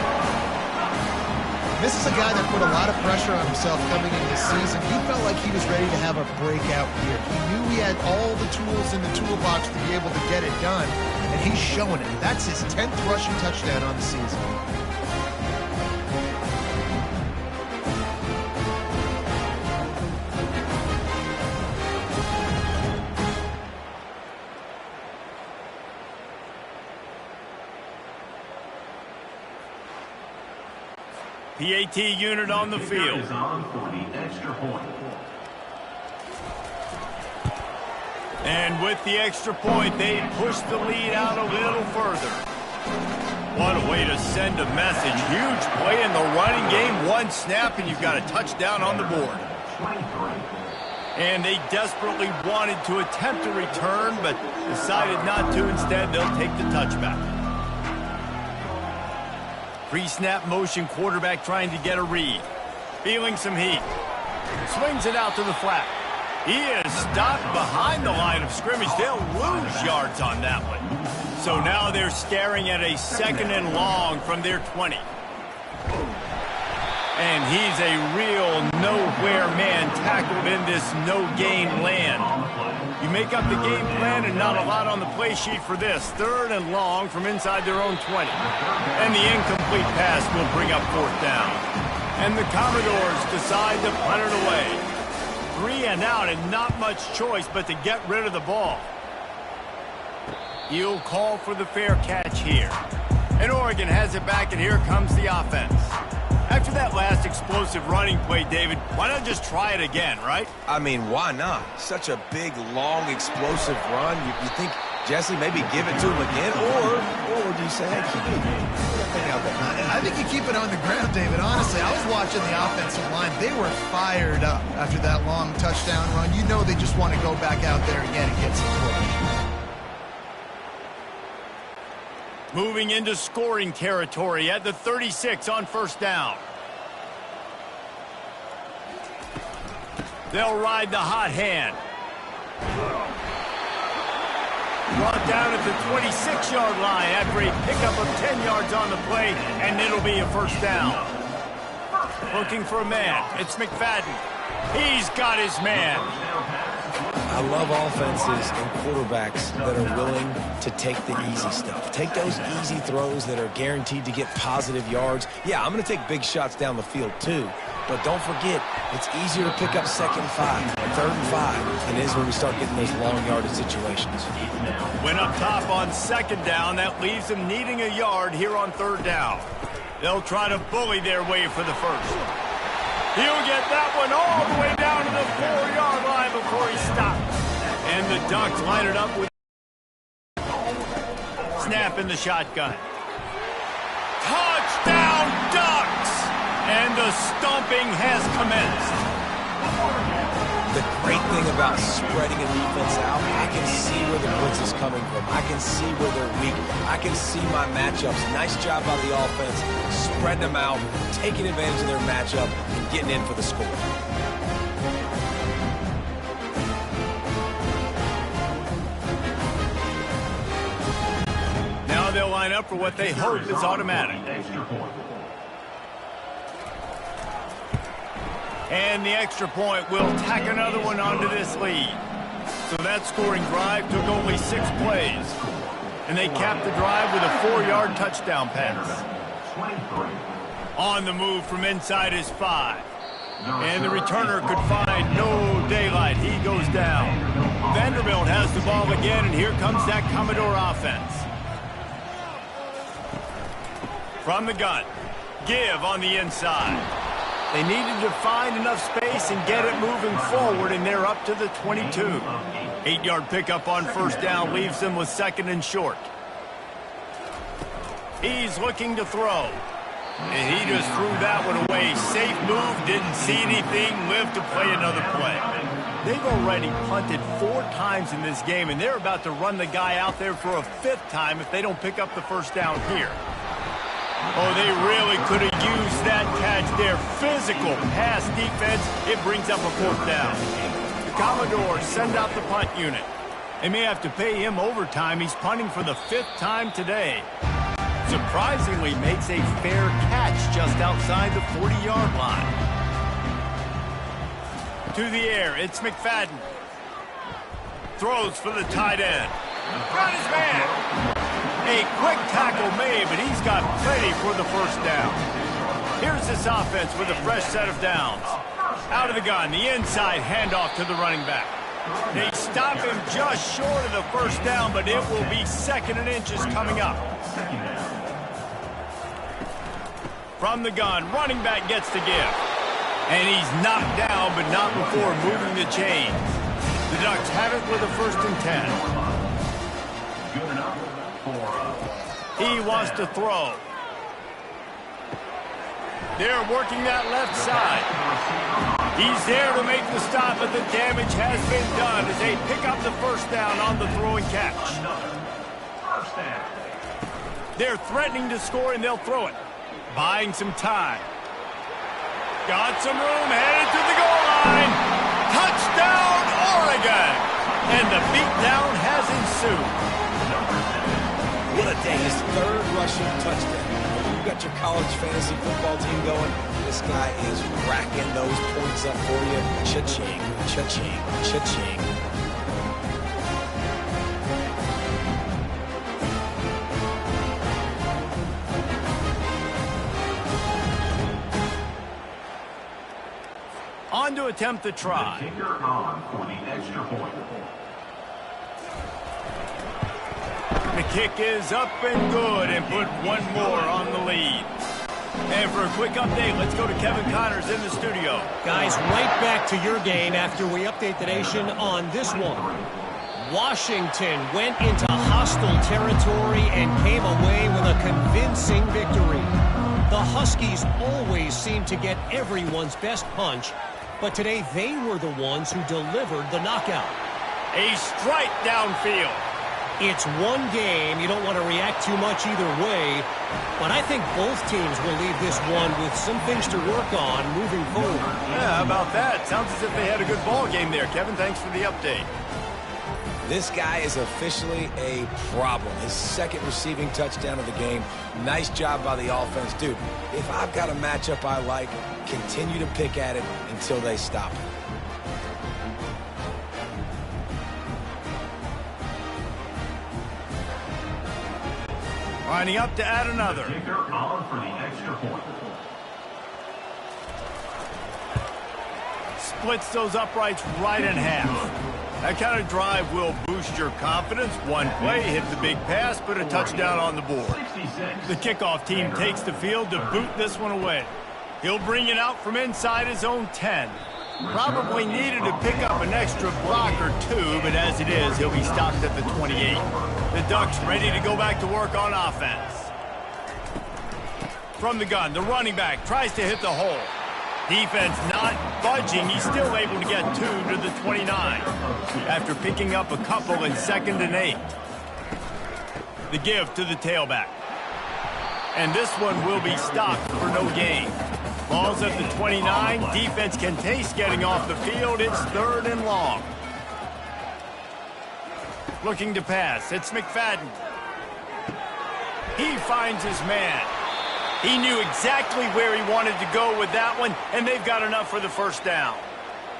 This is a guy that put a lot of pressure on himself coming into the season. He felt like he was ready to have a breakout year. He knew he had all the tools in the toolbox to be able to get it done, and he's showing it. That's his 10th rushing touchdown on the season. PAT unit on the field. Is on for the extra point. And with the extra point, they push the lead out a little further. What a way to send a message. Huge play in the running game. One snap, and you've got a touchdown on the board. And they desperately wanted to attempt a return, but decided not to. Instead, they'll take the touchback. Pre-snap motion quarterback trying to get a read. Feeling some heat. Swings it out to the flat. He is stopped behind the line of scrimmage. They'll lose yards on that one. So now they're staring at a 2nd and long from their 20. And he's a real nowhere man tackled in this no-gain land. You make up the game plan and not a lot on the play sheet for this. 3rd and long from inside their own 20. And the incomplete pass will bring up 4th down. And the Commodores decide to punt it away. 3 and out and not much choice but to get rid of the ball. He'll call for the fair catch here. And Oregon has it back, and here comes the offense. After that last explosive running play, David, why not just try it again, right? I mean, why not? Such a big, long, explosive run. You think, Jesse, maybe give it to him again? Or do you say, hey, keep it out there? I think you keep it on the ground, David. Honestly, I was watching the offensive line. They were fired up after that long touchdown run. You know they just want to go back out there again and get some push. Moving into scoring territory at the 36 on 1st down. They'll ride the hot hand. Brought down at the 26-yard line after a pickup of 10 yards on the play, and it'll be a 1st down. Looking for a man. It's McFadden. He's got his man. I love offenses and quarterbacks that are willing to take the easy stuff. Take those easy throws that are guaranteed to get positive yards. Yeah, I'm going to take big shots down the field too. But don't forget, it's easier to pick up 2nd and 5, 3rd and 5 than it is when we start getting those long yardage situations. Went up top on 2nd down. That leaves them needing a yard here on 3rd down. They'll try to bully their way for the 1st. He'll get that one all the way down to the 4-yard line before he stops. And the Ducks line it up with snap in the shotgun. Touchdown, Ducks! And the stomping has commenced. The great thing about spreading a defense out, I can see where the blitz is coming from. I can see where they're weak. I can see my matchups. Nice job by the offense, spreading them out, taking advantage of their matchup, and getting in for the score. Now they'll line up for what they hope is automatic. And the extra point will tack another one onto this lead. So that scoring drive took only 6 plays. And they capped the drive with a 4-yard touchdown pass. On the move from inside his 5. And the returner could find no daylight. He goes down. Vanderbilt has the ball again, and here comes that Commodore offense. From the gun. Give on the inside. They needed to find enough space and get it moving forward, and they're up to the 22. 8-yard pickup on 1st down leaves them with 2nd and short. He's looking to throw. And he just threw that one away. Safe move, didn't see anything, lived to play another play. They've already punted 4 times in this game, and they're about to run the guy out there for a 5th time if they don't pick up the 1st down here. Oh, they really could have used that catch there. Physical pass defense. It brings up a 4th down. The Commodores send out the punt unit. They may have to pay him overtime. He's punting for the 5th time today. Surprisingly makes a fair catch just outside the 40-yard line. To the air, it's McFadden. Throws for the tight end. Got his man. A quick tackle made, but he's got plenty for the 1st down. Here's this offense with a fresh set of downs. Out of the gun, the inside handoff to the running back. They stop him just short of the 1st down, but it will be 2nd and inches coming up. From the gun, running back gets the give. And he's knocked down, but not before moving the chains. The Ducks have it with a 1st and 10. Good enough for He wants to throw. They're working that left side. He's there to make the stop, but the damage has been done as they pick up the 1st down on the throw and catch. first down. They're threatening to score, and they'll throw it. Buying some time. Got some room, headed to the goal line. Touchdown, Oregon! And the beatdown has ensued. What a day. His 3rd rushing touchdown. You've got your college fantasy football team going. This guy is racking those points up for you. Cha-ching, cha-ching, cha-ching. On to attempt the try. Kicker on for the extra point. The kick is up and good, and put one more on the lead. And for a quick update, let's go to Kevin Connors in the studio. Guys, right back to your game after we update the nation on this one. Washington went into hostile territory and came away with a convincing victory. The Huskies always seem to get everyone's best punch, but today they were the ones who delivered the knockout. A strike downfield. It's one game. You don't want to react too much either way, but I think both teams will leave this one with some things to work on moving forward. Yeah, how about that? Sounds as if they had a good ball game there. Kevin, thanks for the update. This guy is officially a problem. His 2nd receiving touchdown of the game. Nice job by the offense. Dude, if I've got a matchup I like, continue to pick at it until they stop it. Lining up to add another. Kicker on for the extra point. Splits those uprights right in half. That kind of drive will boost your confidence. One play, hit the big pass, put a touchdown on the board. 66. The kickoff team takes the field to boot this one away. He'll bring it out from inside his own 10. Probably needed to pick up an extra block or two, but as it is, he'll be stopped at the 28. The Ducks ready to go back to work on offense. From the gun, the running back tries to hit the hole. Defense not budging. He's still able to get 2 to the 29 after picking up a couple in 2nd and 8. The give to the tailback. And this one will be stopped for no gain. Ball's at the 29. Defense can taste getting off the field. It's 3rd and long. Looking to pass. It's McFadden. He finds his man. He knew exactly where he wanted to go with that one, and they've got enough for the 1st down.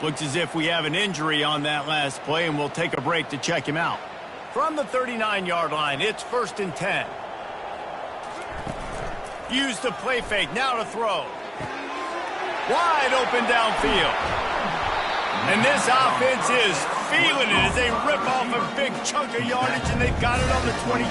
Looks as if we have an injury on that last play, and we'll take a break to check him out. From the 39-yard line, it's 1st and 10. Use the play fake. Now to throw. Wide open downfield. And this offense is feeling it as they rip off a big chunk of yardage, and they've got it on the 22.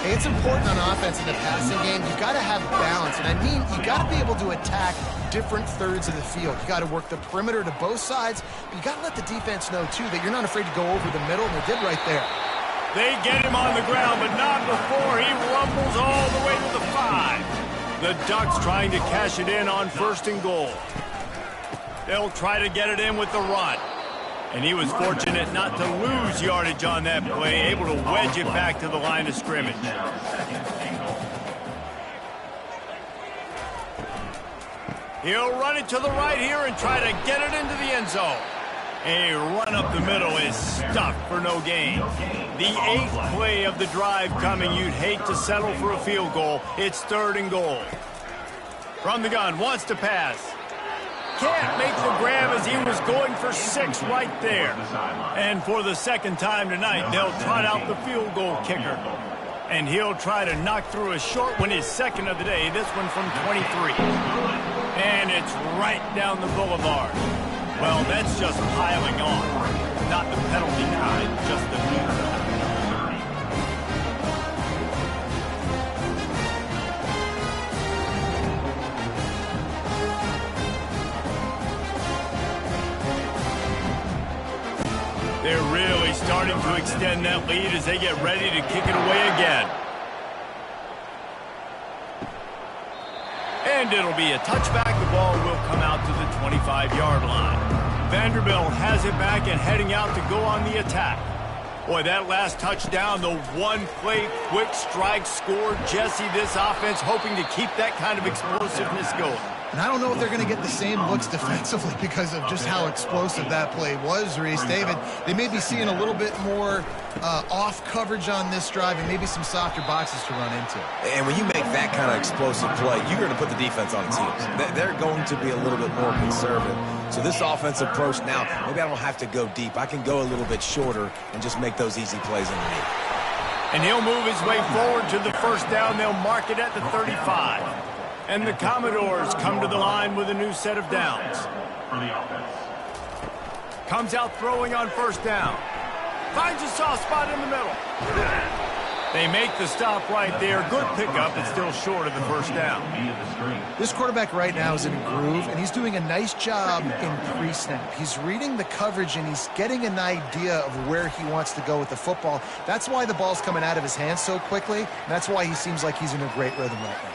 Hey, it's important on offense in the passing game. You've got to have balance, and I mean you got to be able to attack different thirds of the field. You got to work the perimeter to both sides, but you got to let the defense know, too, that you're not afraid to go over the middle, and they did right there. They get him on the ground, but not before he rumbles all the way to the 5. The Ducks trying to cash it in on 1st and goal. They'll try to get it in with the run. And he was fortunate not to lose yardage on that play, able to wedge it back to the line of scrimmage. He'll run it to the right here and try to get it into the end zone. A run up the middle is stuffed for no gain. The 8th play of the drive coming. You'd hate to settle for a field goal. It's 3rd and goal. From the gun, wants to pass. Can't make the grab as he was going for 6 right there. And for the 2nd time tonight, they'll trot out the field goal kicker. And he'll try to knock through a short one, his 2nd of the day, this one from 23. And it's right down the boulevard. Well, that's just piling on. Not the penalty kind, just the new kind. They're really starting to extend that lead as they get ready to kick it away again. And it'll be a touchback. The ball will come out to the 25-yard line. Vanderbilt has it back and heading out to go on the attack. Boy, that last touchdown, the one-play quick strike score. Jesse, this offense hoping to keep that kind of explosiveness going. And I don't know if they're going to get the same looks defensively because of just how explosive that play was, Reese. David, they may be seeing a little bit more off coverage on this drive and maybe some softer boxes to run into. And when you make that kind of explosive play, you're going to put the defense on its heels. They're going to be a little bit more conservative. So this offensive approach now, maybe I don't have to go deep. I can go a little bit shorter and just make those easy plays underneath. And he'll move his way forward to the first down. They'll mark it at the 35. And the Commodores come to the line with a new set of downs. For the offense. Comes out throwing on first down. Finds a soft spot in the middle. They make the stop right there. Good pickup, but still short of the first down. This quarterback right now is in a groove, and he's doing a nice job in pre-snap. He's reading the coverage, and he's getting an idea of where he wants to go with the football. That's why the ball's coming out of his hands so quickly, and that's why he seems like he's in a great rhythm right now.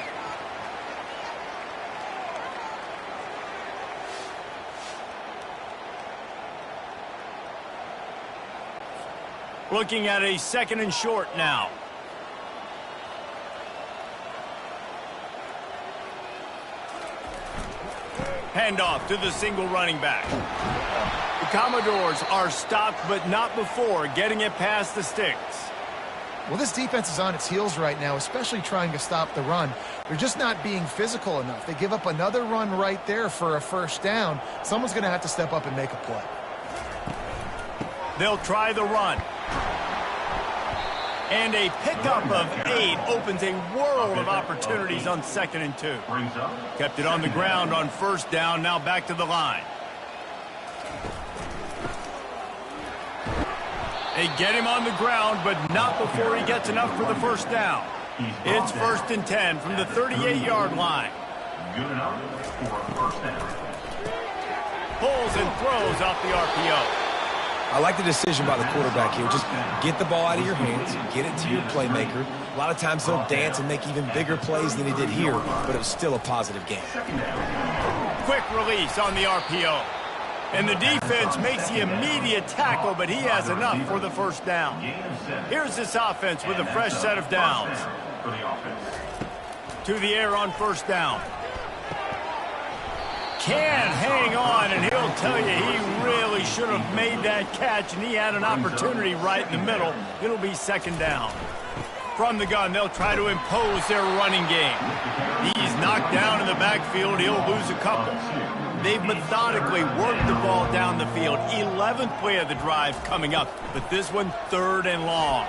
Looking at a second and short now. Handoff to the single running back. The Commodores are stopped, but not before getting it past the sticks. Well, this defense is on its heels right now, especially trying to stop the run. They're just not being physical enough. They give up another run right there for a first down. Someone's going to have to step up and make a play. They'll try the run. And a pickup of 8 opens a world of opportunities on 2nd and 2. Kept it on the ground on first down, now back to the line. They get him on the ground, but not before he gets enough for the first down. It's 1st and 10 from the 38-yard line. Good enough for a first down. Pulls and throws off the RPO. I like the decision by the quarterback here. Just get the ball out of your hands, get it to your playmaker. A lot of times he'll dance and make even bigger plays than he did here, but it was still a positive game. Quick release on the RPO. And the defense makes the immediate tackle, but he has enough for the first down. Here's this offense with a fresh set of downs. To the air on first down. Can't hang on, and he'll tell you he really should have made that catch, and he had an opportunity right in the middle. It'll be 2nd down. From the gun, they'll try to impose their running game. He's knocked down in the backfield. He'll lose a couple. They've methodically worked the ball down the field. 11th play of the drive coming up, but this one 3rd and long.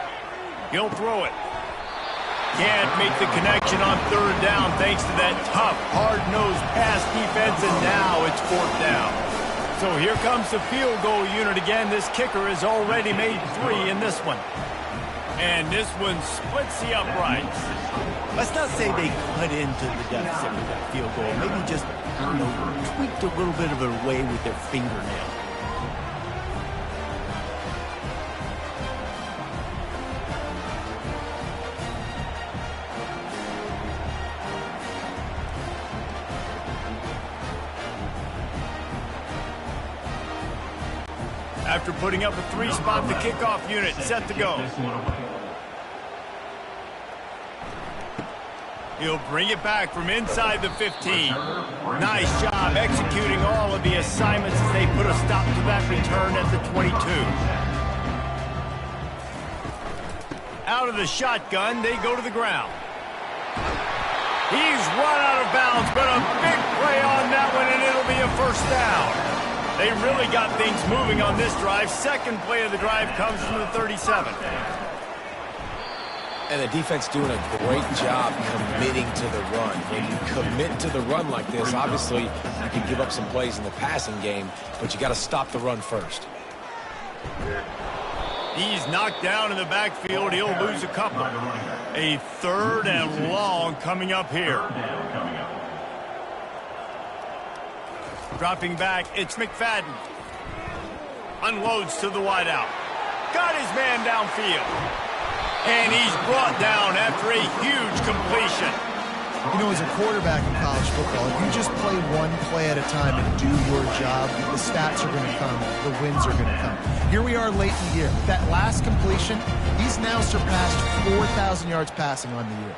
He'll throw it. Can't make the connection on 3rd down thanks to that tough, hard-nosed pass defense, and now it's 4th down. So here comes the field goal unit again. This kicker has already made 3 in this one. And this one splits the uprights. Let's not say they cut into the deficit with that field goal. Maybe just, I don't know, tweaked a little bit of a way with their fingernail. After putting up a 3-spot, the kickoff unit set to go. He'll bring it back from inside the 15. Nice job executing all of the assignments as they put a stop to that return at the 22. Out of the shotgun, they go to the ground. He's run out of bounds, but a big play on that one, and it'll be a first down. They really got things moving on this drive. 2nd play of the drive comes from the 37. And the defense doing a great job committing to the run. When you commit to the run like this, obviously you can give up some plays in the passing game, but you got to stop the run first. He's knocked down in the backfield. He'll lose a couple. A 3rd and long coming up here. Dropping back, it's McFadden. Unloads to the wideout. Got his man downfield. And he's brought down after a huge completion. You know, as a quarterback in college football, if you just play one play at a time and do your job, the stats are going to come, the wins are going to come. Here we are late in the year. With that last completion, he's now surpassed 4,000 yards passing on the year.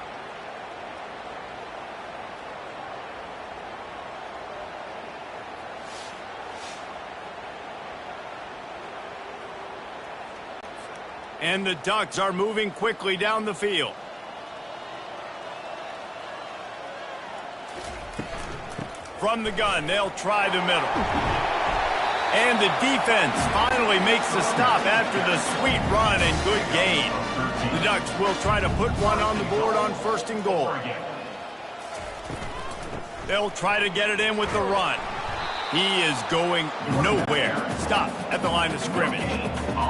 And the Ducks are moving quickly down the field. From the gun, they'll try the middle. And the defense finally makes the stop after the sweet run and good gain. The Ducks will try to put one on the board on 1st and goal. They'll try to get it in with the run. He is going nowhere. Stop at the line of scrimmage.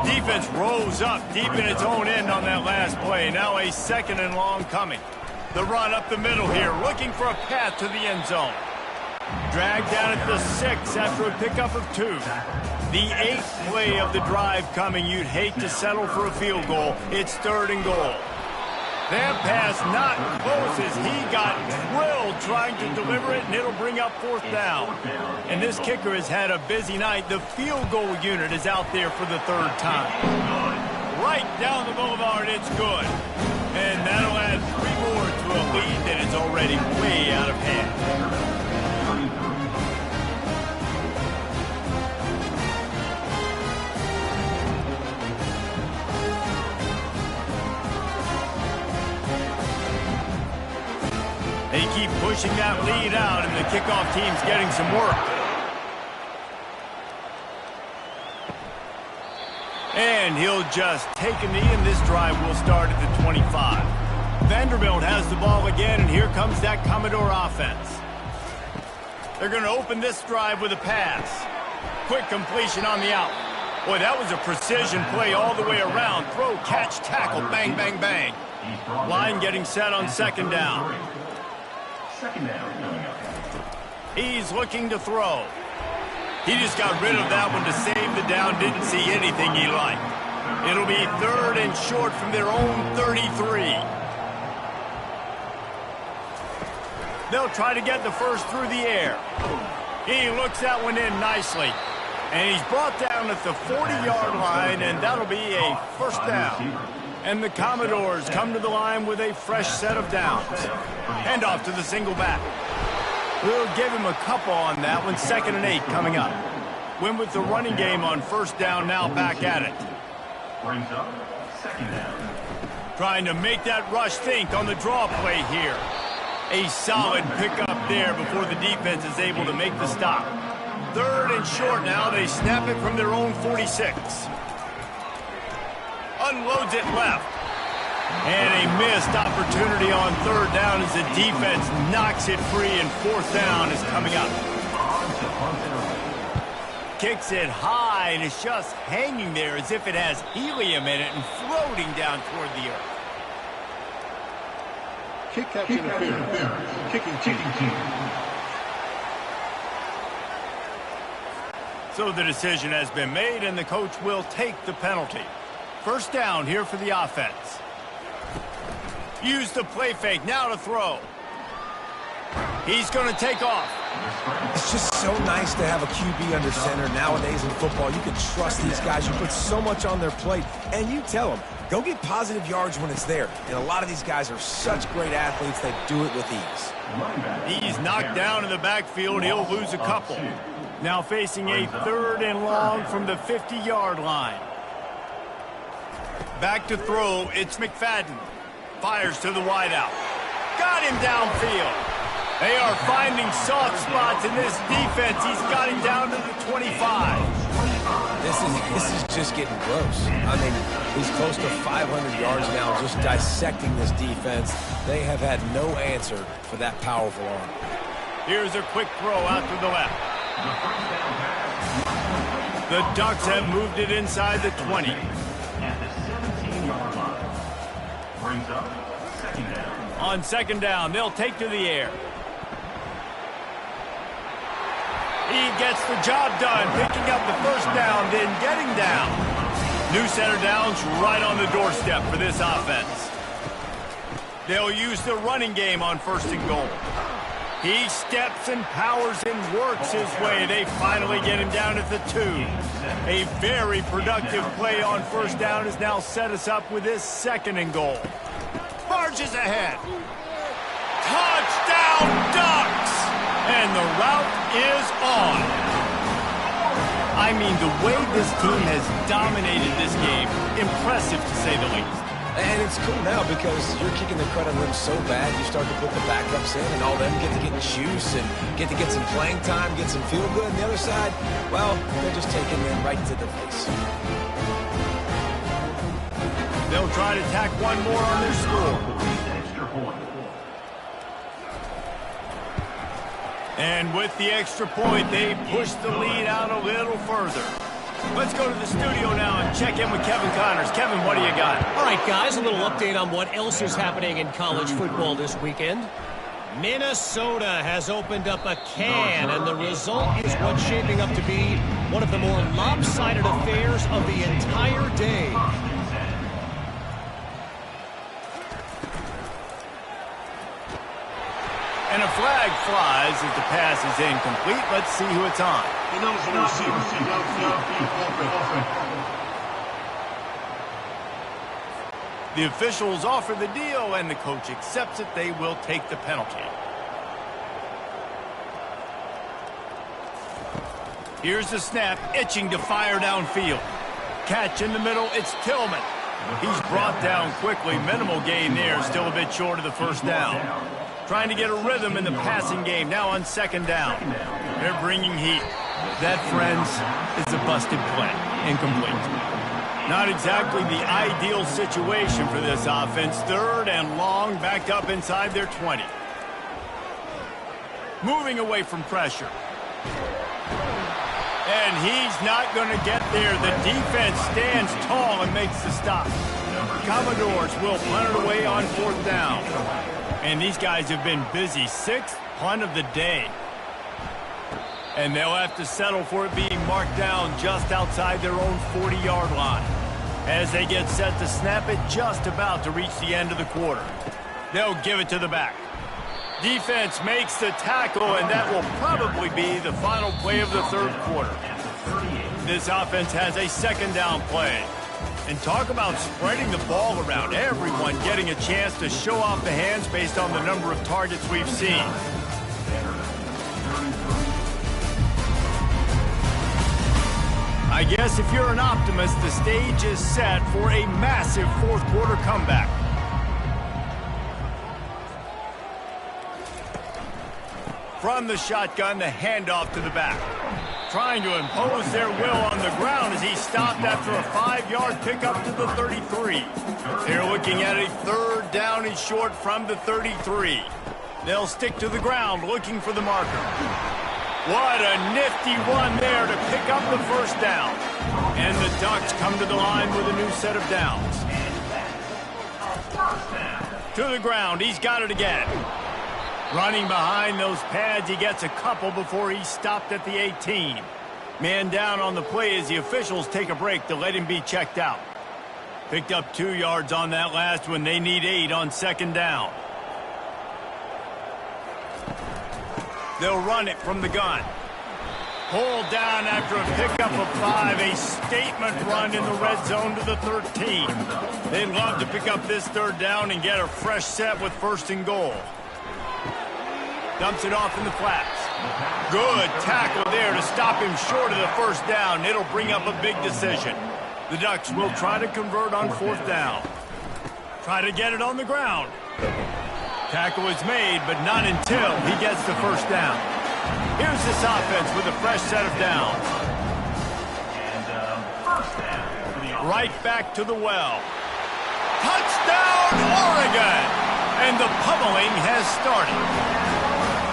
Defense rose up deep in its own end on that last play. Now a 2nd and long coming. The run up the middle here, looking for a path to the end zone. Dragged down at the 6 after a pickup of 2. The 8th play of the drive coming. You'd hate to settle for a field goal. It's 3rd and goal. That pass not close as he got drilled trying to deliver it, and it'll bring up 4th down. And this kicker has had a busy night. The field goal unit is out there for the 3rd time. Right down the boulevard, it's good. And that'll add 3 more to a lead that is already way out of hand. They keep pushing that lead out, and the kickoff team's getting some work. And he'll just take a knee, and this drive will start at the 25. Vanderbilt has the ball again, and here comes that Commodore offense. They're going to open this drive with a pass. Quick completion on the out. Boy, that was a precision play all the way around. Throw, catch, tackle, bang, bang, bang. Line getting set on 2nd down. He's looking to throw. He just got rid of that one to save the down. Didn't see anything he liked. It'll be 3rd and short from their own 33. They'll try to get the first through the air. He looks that one in nicely. And he's brought down at the 40-yard line, and that'll be a 1st down. And the Commodores come to the line with a fresh set of downs. Hand off to the single back. We'll give him a couple on that one. 2nd and 8 coming up. Win with the running game on 1st down, now back at it. Brings up 2nd down. Trying to make that rush think on the draw play here. A solid pickup there before the defense is able to make the stop. 3rd and short now. They snap it from their own 46. Unloads it left. And a missed opportunity on 3rd down as the defense knocks it free, and 4th down is coming up. Kicks it high, and it's just hanging there as if it has helium in it and floating down toward the earth. Kick catch interference. Kicking team. So the decision has been made, and the coach will take the penalty. 1st down here for the offense. Use the play fake, now to throw. He's going to take off. It's just so nice to have a QB under center nowadays in football. You can trust these guys. You put so much on their plate, and you tell them, go get positive yards when it's there. And a lot of these guys are such great athletes, they do it with ease. He's knocked down in the backfield. He'll lose a couple. Now facing a 3rd and long from the 50-yard line. Back to throw, it's McFadden. Fires to the wideout. Got him downfield. They are finding soft spots in this defense. He's got him down to the 25. This is just getting gross. I mean, he's close to 500 yards now, just dissecting this defense. They have had no answer for that powerful arm. Here's a quick throw out to the left. The Ducks have moved it inside the 20. At the 17-yard line. Brings up 2nd down. On 2nd down, they'll take to the air. He gets the job done, picking up the first down, then getting down. New center downs right on the doorstep for this offense. They'll use the running game on 1st and goal. He steps and powers and works his way. They finally get him down at the 2. A very productive play on 1st down has now set us up with this 2nd and goal. Marches ahead. Touchdown Ducks! And the route is on. I mean, the way this team has dominated this game, impressive to say the least. And it's cool now because you're kicking the crud on them so bad, you start to put the backups in, and all them get to get juice and get to get some playing time, get some feel good. And the other side, well, they're just taking them right to the face. They'll try to tack one more on their score. And with the extra point, they push the lead out a little further. Let's go to the studio now and check in with Kevin Connors. Kevin, what do you got? All right, guys, a little update on what else is happening in college football this weekend. Minnesota has opened up a can, and the result is what's shaping up to be one of the more lopsided affairs of the entire day. And a flag flies as the pass is incomplete. Let's see who it's on. The officials offer the deal, and the coach accepts it. They will take the penalty. Here's the snap, itching to fire downfield. Catch in the middle, it's Tillman. He's brought down quickly. Minimal gain there, still a bit short of the 1st down. Trying to get a rhythm in the passing game, now on 2nd down. They're bringing heat. That, friends, is a busted play. Incomplete. Not exactly the ideal situation for this offense. 3rd and long, backed up inside their 20. Moving away from pressure. And he's not going to get there. The defense stands tall and makes the stop. Commodores will punt it away on 4th down. And these guys have been busy. 6th punt of the day. And they'll have to settle for it being marked down just outside their own 40-yard line. As they get set to snap it, just about to reach the end of the quarter. They'll give it to the back. Defense makes the tackle, and that will probably be the final play of the 3rd quarter. This offense has a 2nd down play. And talk about spreading the ball around. Everyone getting a chance to show off the hands based on the number of targets we've seen. I guess if you're an optimist, the stage is set for a massive 4th quarter comeback. From the shotgun, the handoff to the back. Trying to impose their will on the ground as he stopped after a 5-yard pickup to the 33. They're looking at a 3rd down and short from the 33. They'll stick to the ground looking for the marker. What a nifty run there to pick up the 1st down. And the Ducks come to the line with a new set of downs. To the ground, he's got it again. Running behind those pads, he gets a couple before he's stopped at the 18. Man down on the play as the officials take a break to let him be checked out. Picked up 2 yards on that last one. They need 8 on 2nd down. They'll run it from the gun. Pulled down after a pickup of 5. A statement run in the red zone to the 13. They'd love to pick up this 3rd down and get a fresh set with 1st and goal. Dumps it off in the flats. Good tackle there to stop him short of the 1st down. It'll bring up a big decision. The Ducks will try to convert on 4th down. Try to get it on the ground. Tackle is made, but not until he gets the 1st down. Here's this offense with a fresh set of downs. Right back to the well. Touchdown, Oregon! And the pummeling has started.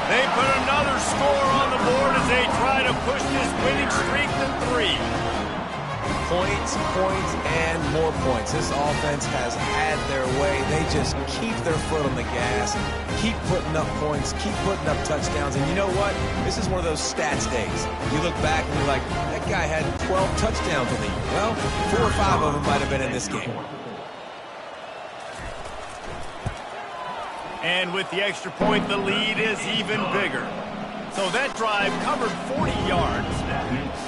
They put another score on the board as they try to push this winning streak to 3. points, points, and more points. This offense has had their way. They just keep their foot on the gas, keep putting up points, keep putting up touchdowns. And you know what? This is one of those stats days. You look back and you're like, that guy had 12 touchdowns on the year. Well, 4 or 5 of them might have been in this game. And with the extra point, the lead is even bigger. So that drive covered 40 yards.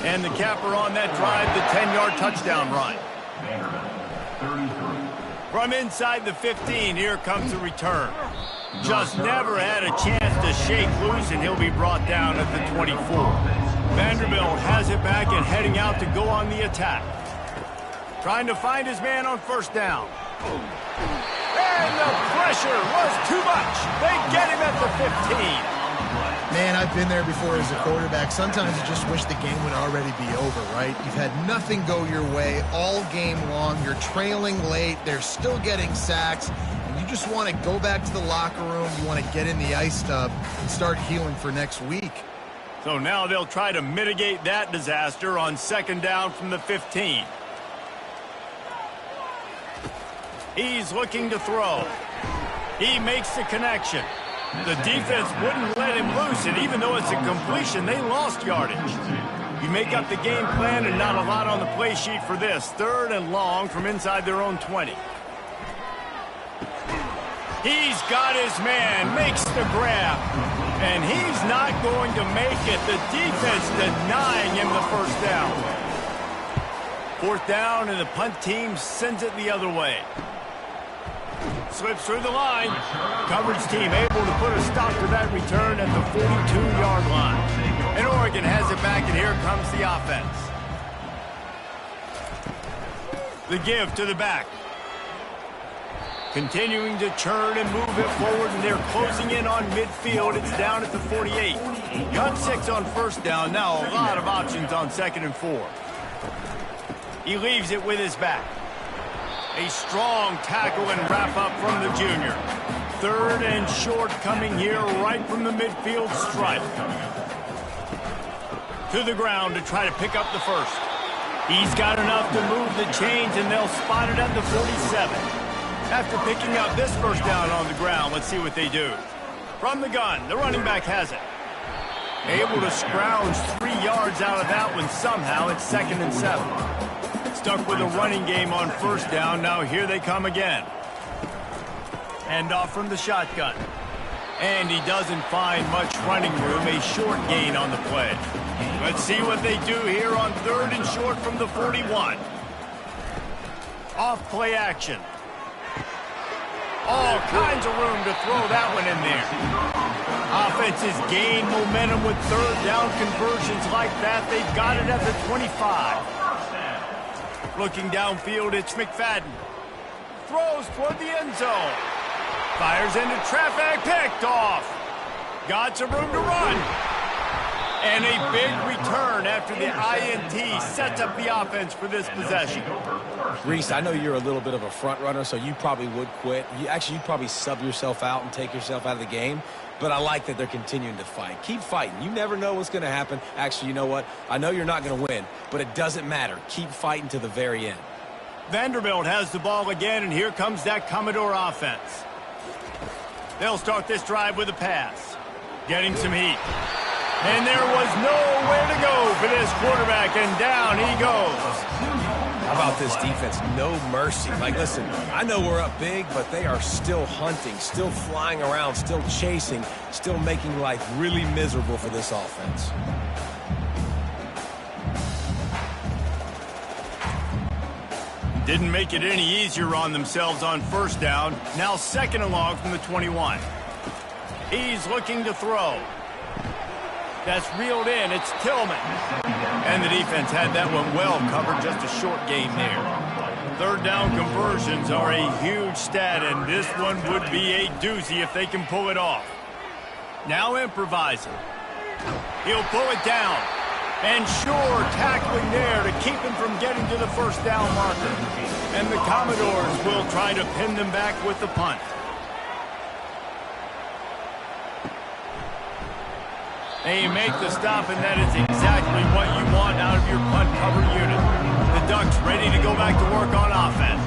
And the capper on that drive, the 10-yard touchdown run. From inside the 15, here comes the return. Just never had a chance to shake loose, and he'll be brought down at the 24. Vanderbilt has it back and heading out to go on the attack. Trying to find his man on first down. And the pressure was too much. They get him at the 15. Man, I've been there before as a quarterback. Sometimes you just wish the game would already be over, right? You've had nothing go your way all game long. You're trailing late. They're still getting sacks. And you just want to go back to the locker room. You want to get in the ice tub and start healing for next week. So now they'll try to mitigate that disaster on second down from the 15. He's looking to throw. He makes the connection. The defense wouldn't let him loose, and even though it's a completion, they lost yardage. You make up the game plan and not a lot on the play sheet for this. 3rd and long from inside their own 20. He's got his man, makes the grab, and he's not going to make it. The defense denying him the first down. 4th down, and the punt team sends it the other way. Slips through the line. Coverage team able to put a stop to that return at the 42-yard line. And Oregon has it back, and here comes the offense. The give to the back. Continuing to churn and move it forward, and they're closing in on midfield. It's down at the 48. Got 6 on first down. Now a lot of options on 2nd and 4. He leaves it with his back. A strong tackle and wrap up from the junior. 3rd and short coming here right from the midfield stripe. To the ground to try to pick up the first. He's got enough to move the chains, and they'll spot it at the 47. After picking up this first down on the ground, let's see what they do. From the gun, the running back has it. Able to scrounge 3 yards out of that one somehow. It's 2nd and 7. Stuck with a running game on first down. Now here they come again. And off from the shotgun. And he doesn't find much running room. A short gain on the play. Let's see what they do here on 3rd and short from the 41. Off play action. All kinds of room to throw that one in there. Offenses gain momentum with 3rd down conversions like that. They've got it at the 25. Looking downfield, it's McFadden. Throws toward the end zone. Fires into traffic, picked off. Got some room to run. And a big return after the INT sets up the offense for this possession. Reese, I know you're a little bit of a front runner, so you probably would quit. You'd probably sub yourself out and take yourself out of the game. But I like that they're continuing to fight. Keep fighting. You never know what's going to happen. Actually, you know what? I know you're not going to win, but it doesn't matter. Keep fighting to the very end. Vanderbilt has the ball again, and here comes that Commodore offense. They'll start this drive with a pass. Getting some heat. And there was nowhere to go for this quarterback, and down he goes. How about this defense? No mercy. Like, listen, I know we're up big, but they are still hunting, still flying around, still chasing, still making life really miserable for this offense. Didn't make it any easier on themselves on first down. Now 2nd and long from the 21. He's looking to throw. That's reeled in. It's Tillman. And the defense had that one well covered. Just a short gain there. 3rd down conversions are a huge stat, and this one would be a doozy if they can pull it off. Now improvising. He'll pull it down. And sure, tackling there to keep him from getting to the first down marker. And the Commodores will try to pin them back with the punt. And you make the stop, and that is exactly what you want out of your punt cover unit. The Ducks ready to go back to work on offense.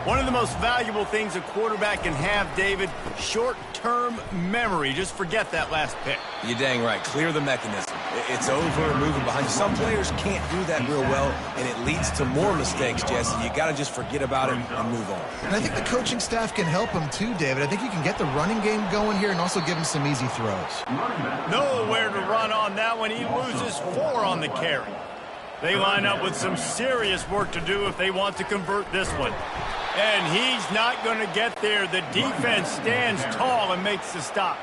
One of the most valuable things a quarterback can have, David, short-term memory. Just forget that last pick. You're dang right. Clear the mechanism. It's over, moving behind you. Some players can't do that real well, and it leads to more mistakes, Jesse. You got to just forget about it and move on. And I think the coaching staff can help him too, David. I think you can get the running game going here and also give him some easy throws. Nowhere to run on that one. He loses 4 on the carry. They line up with some serious work to do if they want to convert this one. And he's not going to get there. The defense stands tall and makes the stop.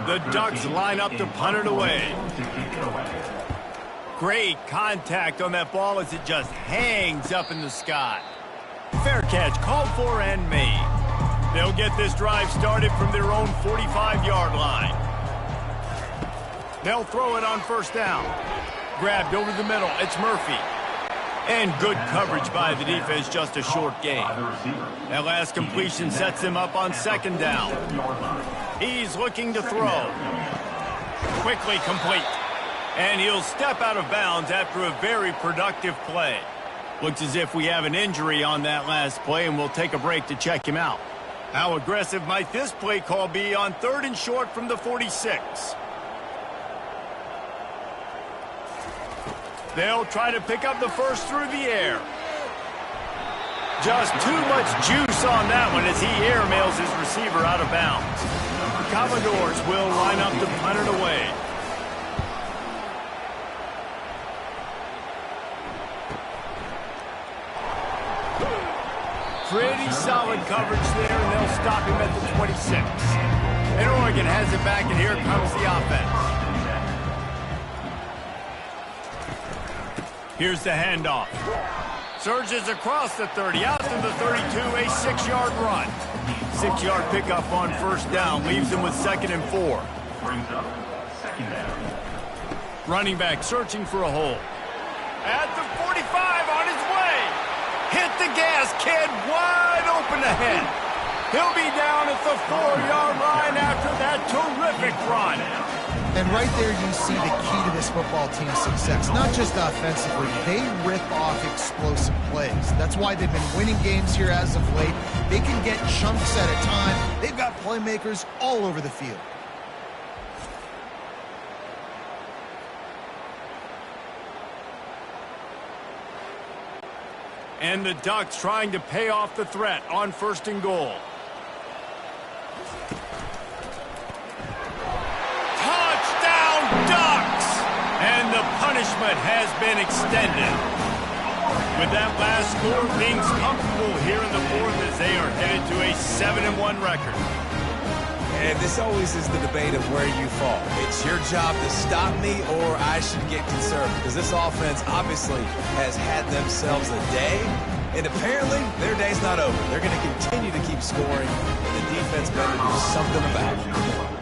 The Ducks line up to punt it away. Great contact on that ball as it just hangs up in the sky. Fair catch, called for and made. They'll get this drive started from their own 45-yard line. They'll throw it on first down. Grabbed over the middle. It's Murphy. And good coverage by the defense, just a short gain. That last completion sets him up on second down. He's looking to throw. Quickly complete. And he'll step out of bounds after a very productive play. Looks as if we have an injury on that last play, and we'll take a break to check him out. How aggressive might this play call be on 3rd and short from the 46? They'll try to pick up the first through the air. Just too much juice on that one as he airmails his receiver out of bounds. The Commodores will line up to punt it away. Pretty solid coverage there, and they'll stop him at the 26. And Oregon has it back, and here comes the offense. Here's the handoff. Surges across the 30, out to the 32, a 6-yard run. 6-yard pickup on first down, leaves him with 2nd and 4. Brings up 2nd down. Running back searching for a hole. At the 45, on his way. Hit the gas, kid, wide open ahead. He'll be down at the 4-yard line after that terrific run. And right there you see the key to this football team's success. Not just offensively, they rip off explosive plays. That's why they've been winning games here as of late. They can get chunks at a time. They've got playmakers all over the field. And the Ducks trying to pay off the threat on 1st and goal. Ducks! And the punishment has been extended. With that last score, things comfortable here in the 4th as they are headed to a 7-1 record. And this always is the debate of where you fall. It's your job to stop me or I should get concerned, because this offense obviously has had themselves a day, and apparently their day's not over. They're going to continue to keep scoring, and the defense better do something about it.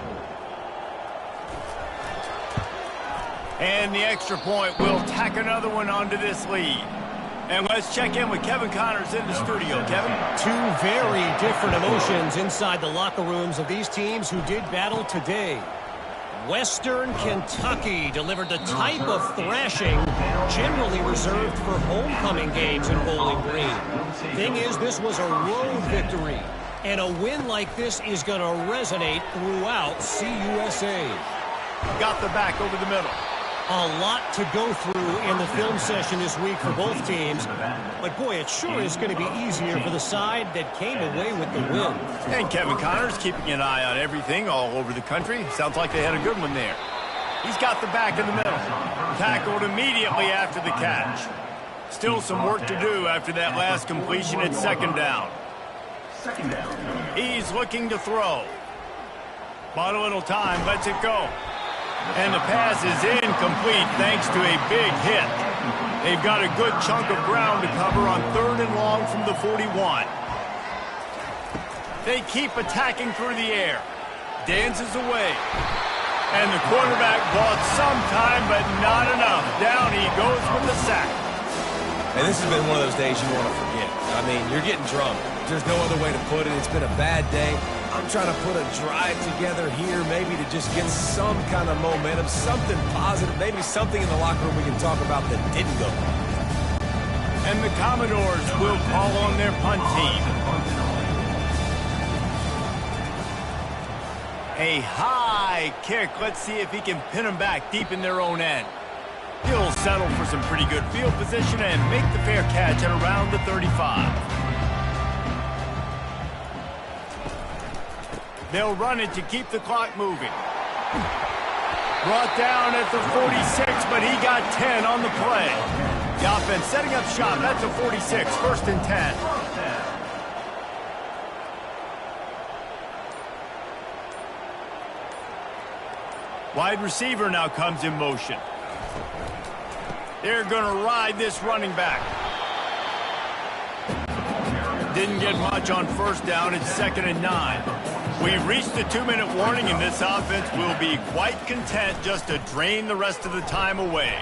And the extra point will tack another one onto this lead. And let's check in with Kevin Connors in the studio. Kevin? 2 very different emotions inside the locker rooms of these teams who did battle today. Western Kentucky delivered the type of thrashing generally reserved for homecoming games in Bowling Green. Thing is, this was a road victory, and a win like this is going to resonate throughout CUSA. Got the back over the middle. A lot to go through in the film session this week for both teams. But, boy, it sure is going to be easier for the side that came away with the win. And Kevin Connors keeping an eye on everything all over the country. Sounds like they had a good one there. He's got the back in the middle. Tackled immediately after the catch. Still some work to do after that last completion at 2nd down. He's looking to throw. Bought a little time, lets it go. And the pass is incomplete thanks to a big hit. They've got a good chunk of ground to cover on 3rd and long from the 41. They keep attacking through the air. Dances away. And the quarterback bought some time, but not enough. Down he goes with the sack. And this has been one of those days you want to forget. I mean, you're getting drunk. There's no other way to put it. It's been a bad day. I'm I'm trying to put a drive together here, maybe to just get some kind of momentum, something positive, maybe something in the locker room we can talk about that didn't go well. And the Commodores will call on their punt team. A high kick. Let's see if he can pin them back deep in their own end. He'll settle for some pretty good field position and make the fair catch at around the 35. They'll run it to keep the clock moving. Brought down at the 46, but he got 10 on the play. The offense setting up shop at the 46, 1st and 10. Wide receiver now comes in motion. They're going to ride this running back. Didn't get much on 1st down. It's 2nd and 9. We've reached the 2-minute warning, and this offense will be quite content just to drain the rest of the time away.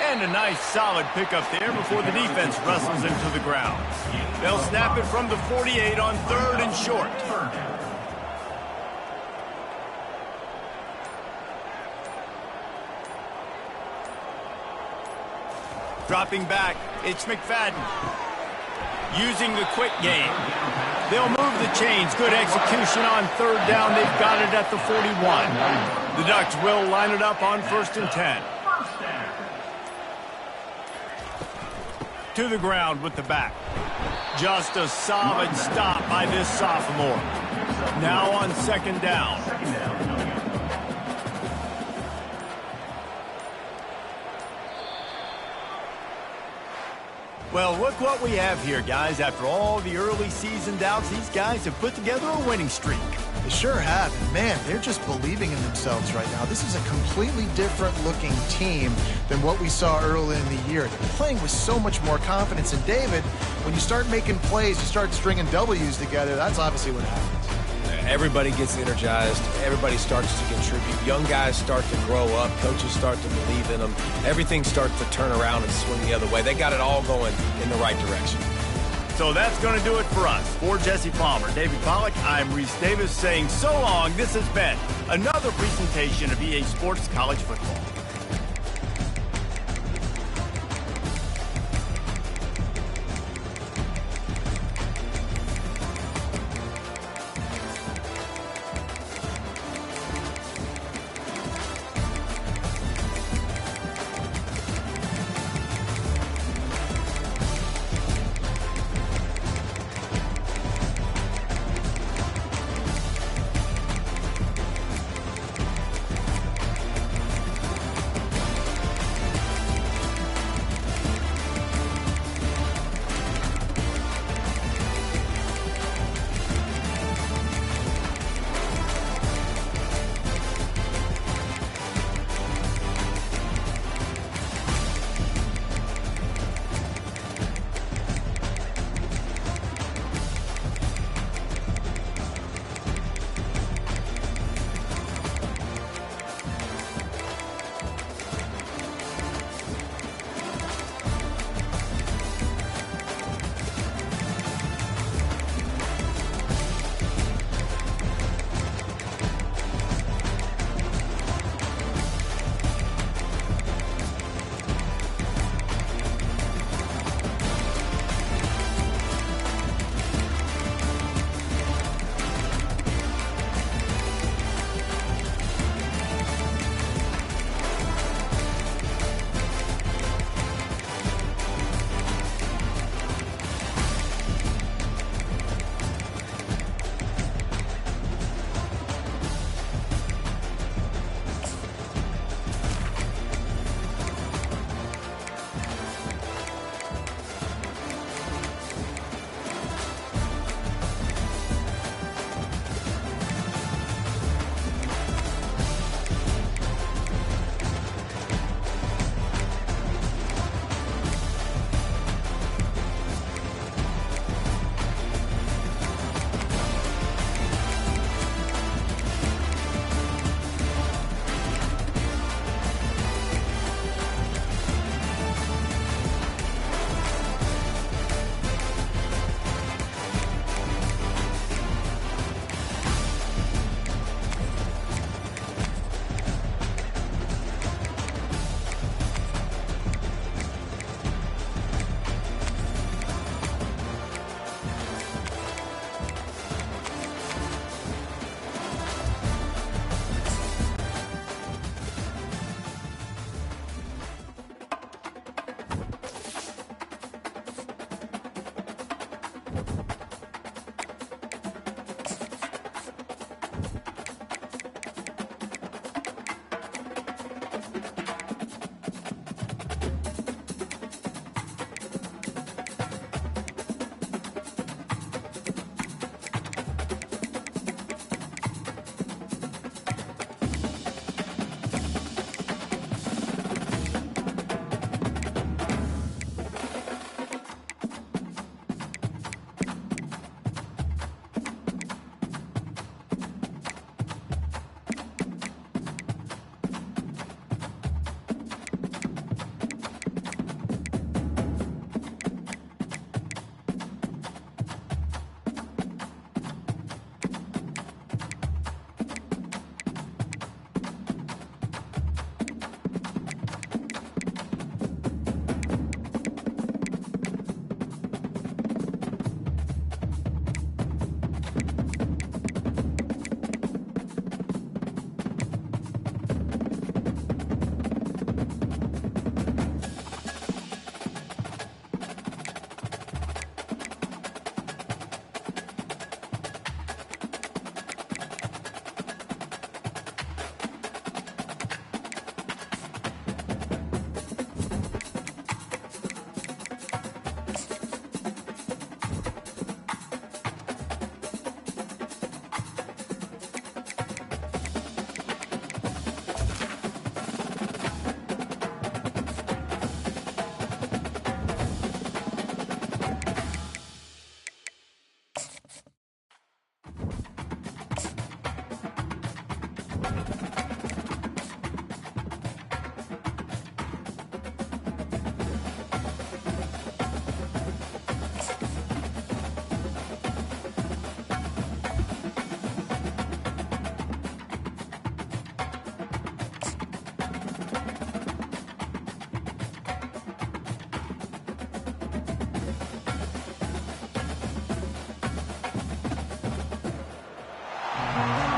And a nice solid pickup there before the defense wrestles him to the ground. They'll snap it from the 48 on 3rd and short. Dropping back, it's McFadden. Using the quick game. They'll move the chains. Good execution on 3rd down. They've got it at the 41. The Ducks will line it up on 1st and 10. To the ground with the back. Just a solid stop by this sophomore. Now on 2nd down. Well, look what we have here, guys. After all the early season doubts, these guys have put together a winning streak. They sure have. And man, they're just believing in themselves right now. This is a completely different looking team than what we saw early in the year. They're playing with so much more confidence. And David, when you start making plays, you start stringing W's together, that's obviously what happens. Everybody gets energized. Everybody starts to contribute. Young guys start to grow up. Coaches start to believe in them. Everything starts to turn around and swing the other way. They got it all going in the right direction. So that's going to do it for us. For Jesse Palmer, David Pollack, I'm Reese Davis saying so long. This has been another presentation of EA Sports College Football.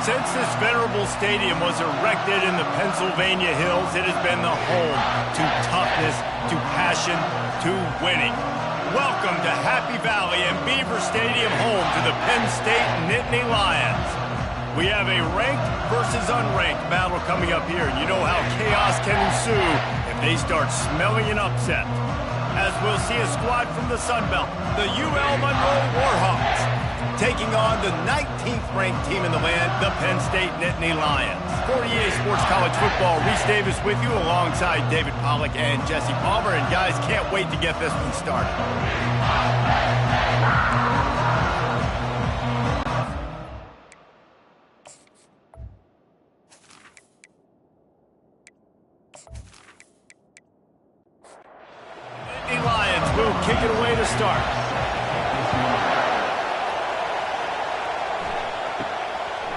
Since this venerable stadium was erected in the Pennsylvania Hills, it has been the home to toughness, to passion, to winning. Welcome to Happy Valley and Beaver Stadium, home to the Penn State Nittany Lions. We have a ranked versus unranked battle coming up here, and you know how chaos can ensue if they start smelling an upset. As we'll see a squad from the Sun Belt, the UL Monroe Warhawks, taking on the 19th ranked team in the land, the Penn State Nittany Lions. For EA Sports College Football, Reese Davis with you alongside David Pollack and Jesse Palmer. And guys, can't wait to get this one started. Nittany Lions will kick it away to start.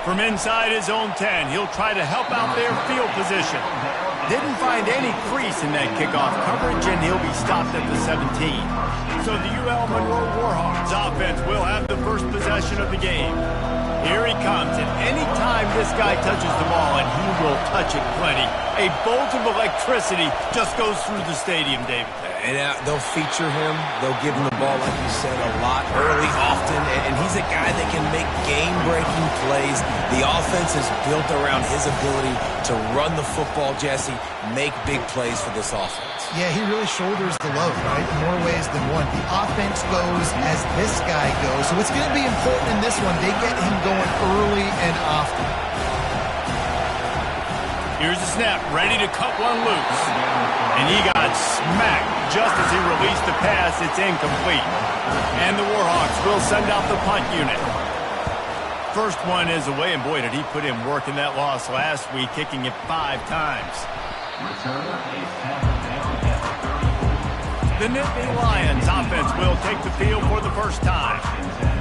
From inside his own 10, he'll try to help out their field position. Didn't find any crease in that kickoff coverage, and he'll be stopped at the 17. So the UL Monroe Warhawks offense will have the first possession of the game. Here he comes, and any time this guy touches the ball, and he will touch it plenty, a bolt of electricity just goes through the stadium, David. And they'll feature him. They'll give him the ball, like you said, a lot, early, often. And he's a guy that can make game-breaking plays. The offense is built around his ability to run the football, Jesse, make big plays for this offense. Yeah, he really shoulders the load, right? In more ways than one. The offense goes as this guy goes. So it's going to be important in this one. They get him going early and often. Here's the snap, ready to cut one loose. And he got smacked just as he released the pass. It's incomplete. And the Warhawks will send out the punt unit. First one is away, and boy, did he put in work in that loss last week, kicking it 5 times. The Nittany Lions offense will take the field for the first time.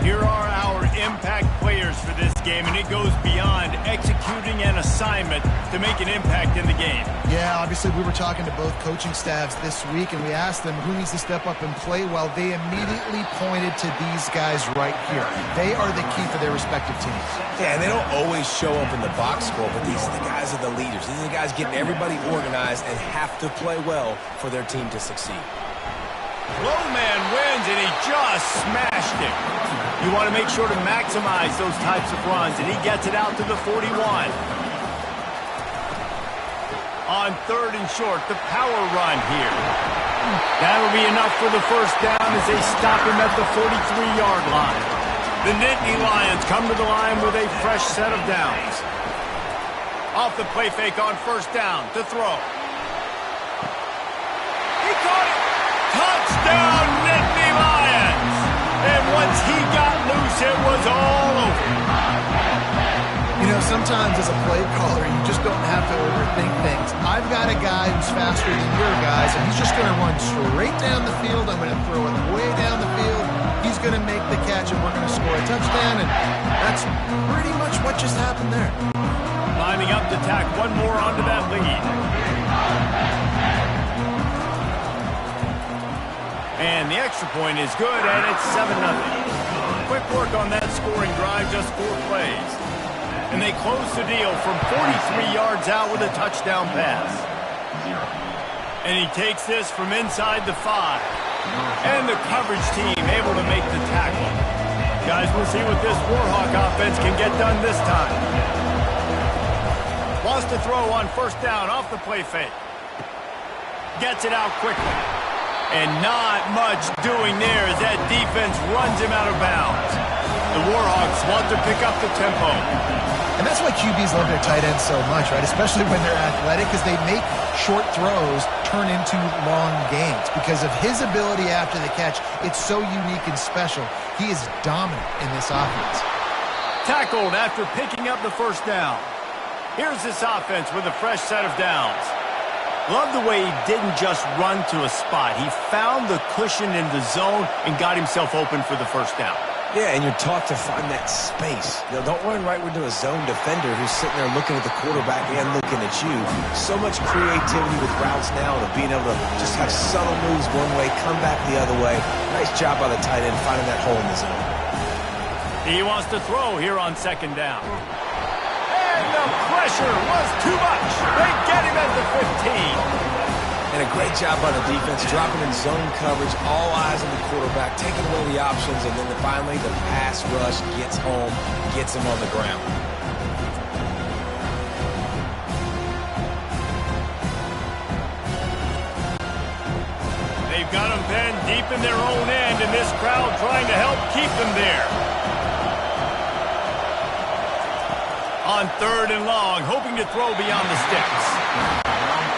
Here are our impact players for this game, and it goes beyond executing an assignment to make an impact in the game. Yeah, obviously we were talking to both coaching staffs this week, and we asked them who needs to step up and play well. They immediately pointed to these guys right here. They are the key for their respective teams. Yeah, and they don't always show up in the box score, but these are the guys that are the leaders. These are the guys getting everybody organized and have to play well for their team to succeed. Low man wins, and he just smashed it. You want to make sure to maximize those types of runs, and he gets it out to the 41. On 3rd and short, the power run here. That'll be enough for the first down as they stop him at the 43-yard line. The Nittany Lions come to the line with a fresh set of downs. Off the play fake on 1st down to throw. He caught it. Touchdown, Nittany Lions! And once he got loose, it was all over. You know, sometimes as a play caller, you just don't have to overthink things. I've got a guy who's faster than your guys, and he's just going to run straight down the field. I'm going to throw it way down the field. He's going to make the catch, and we're going to score a touchdown, and that's pretty much what just happened there. Lining up to tack one more onto that lead. And the extra point is good, and it's 7-0. Quick work on that scoring drive, just 4 plays. And they close the deal from 43 yards out with a touchdown pass. And he takes this from inside the 5. And the coverage team able to make the tackle. Guys, we'll see what this Warhawk offense can get done this time. Wants to throw on 1st down off the play fake. Gets it out quickly. And not much doing there as that defense runs him out of bounds. The Warhawks want to pick up the tempo. And that's why QBs love their tight ends so much, right? Especially when they're athletic, because they make short throws turn into long gains. Because of his ability after the catch, it's so unique and special. He is dominant in this offense. Tackled after picking up the 1st down. Here's this offense with a fresh set of downs. Love the way he didn't just run to a spot. He found the cushion in the zone and got himself open for the 1st down. Yeah, and you're taught to find that space. You know, don't run right into a zone defender who's sitting there looking at the quarterback and looking at you. So much creativity with routes now to being able to just have subtle moves one way, come back the other way. Nice job by the tight end finding that hole in the zone. He wants to throw here on 2nd down. And the pressure was too much. They get him at the 15. And a great job by the defense, dropping in zone coverage, all eyes on the quarterback, taking away the options, and then finally the pass rush gets home, gets him on the ground. They've got them pinned deep in their own end, and this crowd trying to help keep them there. On 3rd and long, hoping to throw beyond the sticks.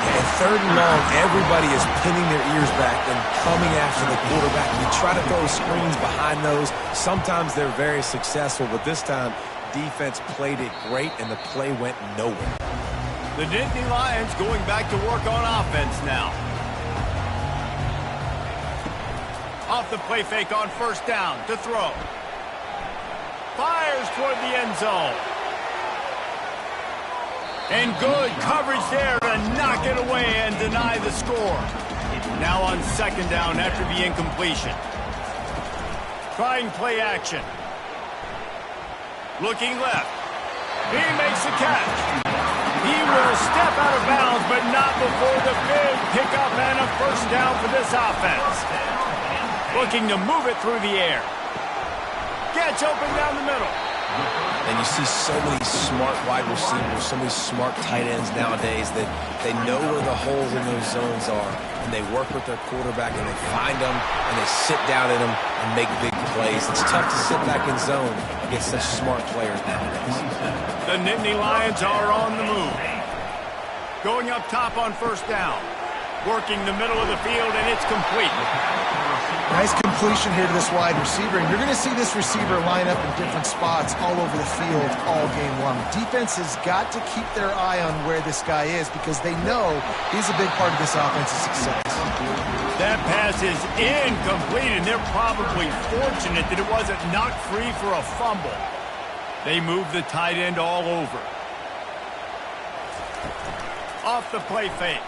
And 3rd and long, everybody is pinning their ears back and coming after the quarterback. You try to throw screens behind those. Sometimes they're very successful, but this time, defense played it great, and the play went nowhere. The Nittany Lions going back to work on offense now. Off the play fake on 1st down to throw. Fires toward the end zone. And good coverage there to knock it away and deny the score. Now on 2nd down after the incompletion. Trying play action. Looking left. He makes the catch. He will step out of bounds, but not before the big pickup and a 1st down for this offense. Looking to move it through the air. Gets open down the middle. And you see so many smart wide receivers, so many smart tight ends nowadays that they know where the holes in those zones are, and they work with their quarterback, and they find them, and they sit down in them and make big plays. It's tough to sit back in zone against such smart players nowadays. The Nittany Lions are on the move. Going up top on 1st down. Working the middle of the field, and it's complete. Nice completion here to this wide receiver, and you're going to see this receiver line up in different spots all over the field all game long. Defense has got to keep their eye on where this guy is because they know he's a big part of this offense's success. That pass is incomplete, and they're probably fortunate that it wasn't knocked free for a fumble. They move the tight end all over. Off the play fake.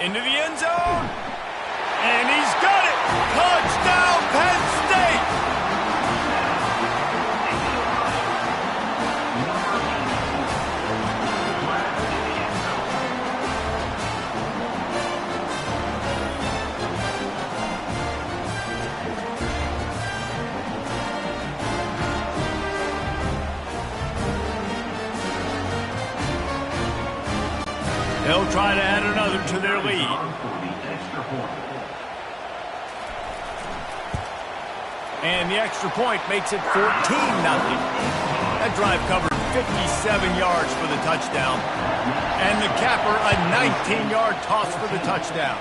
Into the end zone. And he's got it. Touchdown, Penn State. They'll try to add another to their lead. And the extra point makes it 14-0. That drive covered 57 yards for the touchdown. And the capper, a 19-yard toss for the touchdown.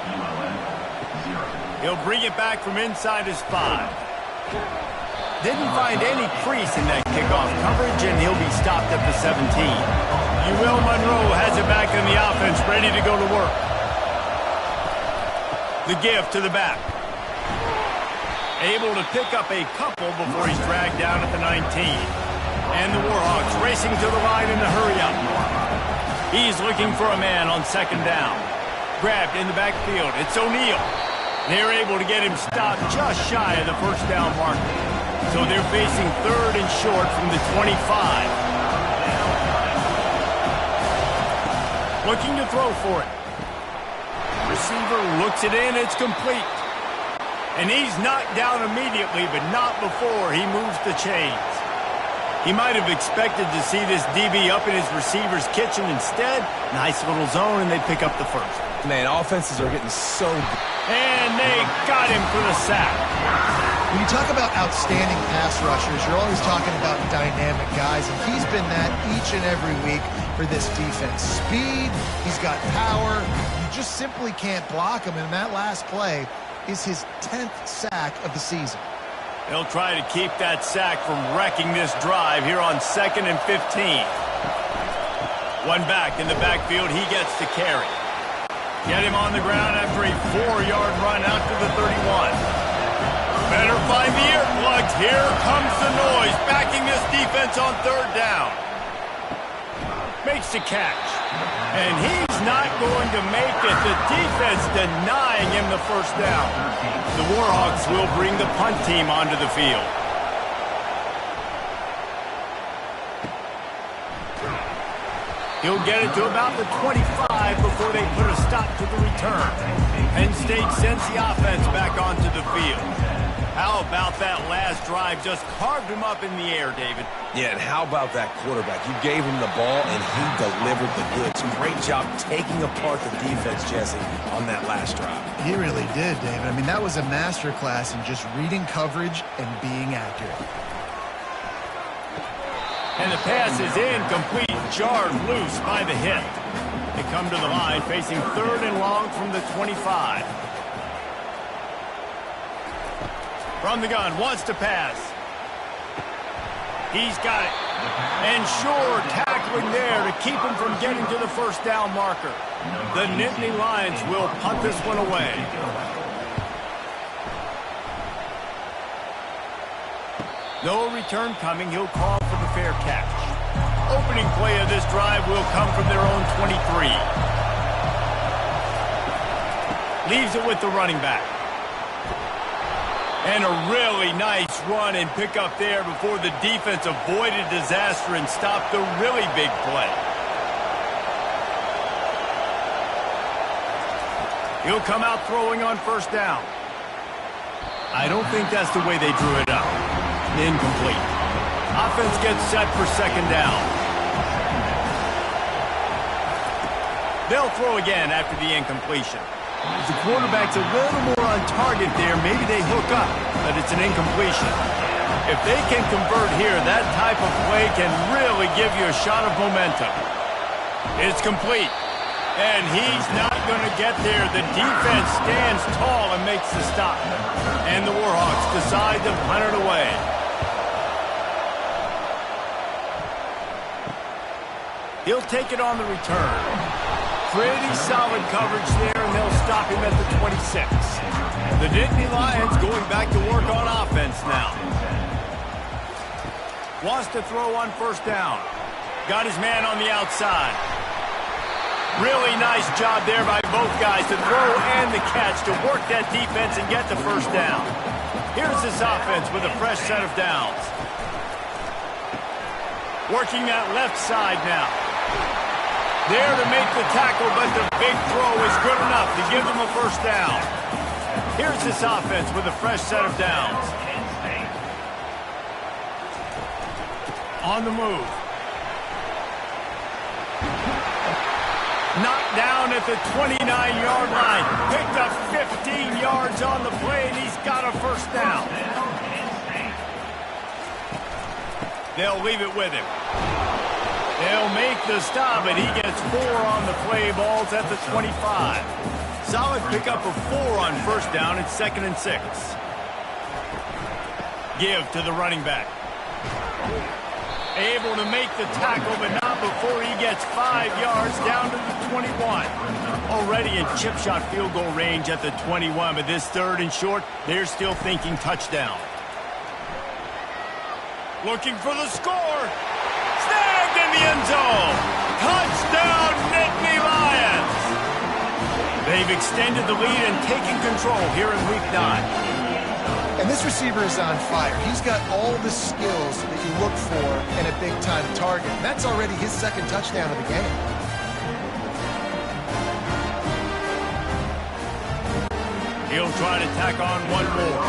He'll bring it back from inside his 5. Didn't find any crease in that kickoff coverage, and he'll be stopped at the 17. Will Monroe has it back in the offense, ready to go to work. The give to the back. Able to pick up a couple before he's dragged down at the 19. And the Warhawks racing to the line in the hurry-up. He's looking for a man on 2nd down. Grabbed in the backfield. It's O'Neal. They're able to get him stopped just shy of the 1st down marker. So they're facing 3rd and short from the 25. Looking to throw for it. Receiver looks it in. It's complete. And he's knocked down immediately, but not before he moves the chains. He might have expected to see this DB up in his receiver's kitchen. Instead, nice little zone, and they pick up the 1st. Man, offenses are getting so good. And they got him for the sack. When you talk about outstanding pass rushers, you're always talking about dynamic guys, and he's been that each and every week for this defense. Speed, he's got power. You just simply can't block him, and that last play is his 10th sack of the season. They'll try to keep that sack from wrecking this drive here on 2nd and 15. One back in the backfield, he gets to carry. Get him on the ground after a 4-yard run out to the 31. Better find the earplugs. Here comes the noise, backing this defense on 3rd down. Makes the catch. And he's not going to make it. The defense denying him the 1st down. The Warhawks will bring the punt team onto the field. He'll get it to about the 25 before they put a stop to the return. Penn State sends the offense back onto the field. How about that last drive? Just carved him up in the air, David. Yeah, and how about that quarterback? You gave him the ball, and he delivered the goods. Great job taking apart the defense, Jesse, on that last drive. He really did, David. I mean, that was a masterclass in just reading coverage and being accurate. And the pass is incomplete, jarred loose by the hit. They come to the line facing 3rd and long from the 25. From the gun, wants to pass. He's got it. And sure, tackling there to keep him from getting to the first down marker. The Nittany Lions will punt this one away. No return coming. He'll call for the fair catch. Opening play of this drive will come from their own 23. Leaves it with the running back. And a really nice run and pick up there before the defense avoided disaster and stopped the really big play. He'll come out throwing on first down. I don't think that's the way they drew it up. Incomplete. Offense gets set for second down. They'll throw again after the incompletion. The quarterback's a little more on target there. Maybe they hook up, but it's an incompletion. If they can convert here, that type of play can really give you a shot of momentum. It's complete, and he's not going to get there. The defense stands tall and makes the stop, and the Warhawks decide to punt it away. He'll take it on the return. Pretty solid coverage there, and they'll stop him at the 26. The Nittany Lions going back to work on offense now. Wants to throw on first down. Got his man on the outside. Really nice job there by both guys to throw and the catch to work that defense and get the first down. Here's this offense with a fresh set of downs. Working that left side now. There to make the tackle, but the big throw is good enough to give them a first down. Here's this offense with a fresh set of downs. On the move. Knocked down at the 29-yard line. Picked up 15 yards on the play, and he's got a first down. They'll leave it with him. They'll make the stop, and he gets 4 on the play. Balls at the 25. Solid pickup of 4 on first down. It's 2nd and 6. Give to the running back. Able to make the tackle, but not before he gets 5 yards down to the 21. Already in chip shot field goal range at the 21, but this 3rd and short, they're still thinking touchdown. Looking for the score. Snagged in the end zone. Touchdown, Nittany Lions. They've extended the lead and taken control here in Week 9. And this receiver is on fire. He's got all the skills that you look for in a big-time target. And that's already his 2nd touchdown of the game. He'll try to tack on one more.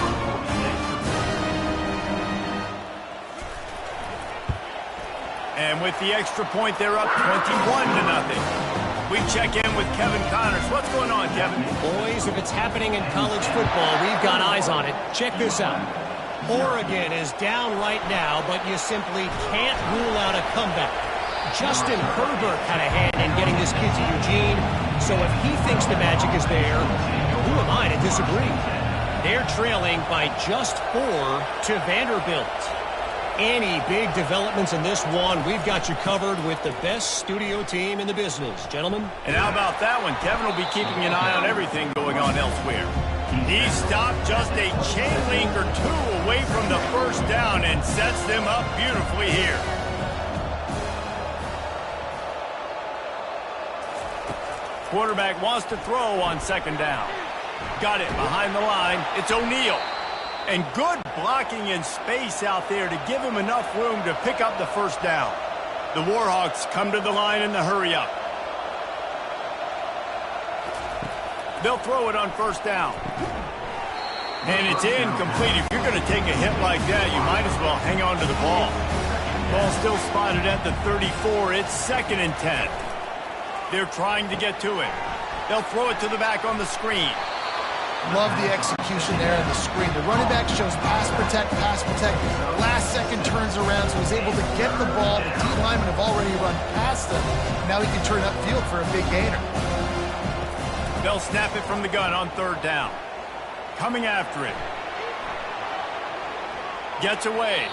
And with the extra point, they're up 21-0. We check in with Kevin Connors. What's going on, Kevin? Boys, if it's happening in college football, we've got eyes on it. Check this out. Oregon is down right now, but you simply can't rule out a comeback. Justin Herbert had a hand in getting this kid to Eugene, so if he thinks the magic is there, who am I to disagree? They're trailing by just 4 to Vanderbilt. Any big developments in this one, we've got you covered with the best studio team in the business, gentlemen. And how about that one? Kevin will be keeping an eye on everything going on elsewhere. He stopped just a chain link or 2 away from the first down and sets them up beautifully here. Quarterback wants to throw on 2nd down. Got it behind the line. It's O'Neal. And good blocking in space out there to give him enough room to pick up the first down. The Warhawks come to the line in the hurry-up. They'll throw it on first down. And it's incomplete. If you're going to take a hit like that, you might as well hang on to the ball. Ball still spotted at the 34. It's 2nd and 10. They're trying to get to it. They'll throw it to the back on the screen. Love the execution there on the screen. The running back shows pass protect, pass protect. Last second turns around, so he's able to get the ball. The D linemen have already run past him. Now he can turn upfield for a big gainer. They'll snap it from the gun on 3rd down. Coming after it. Gets away.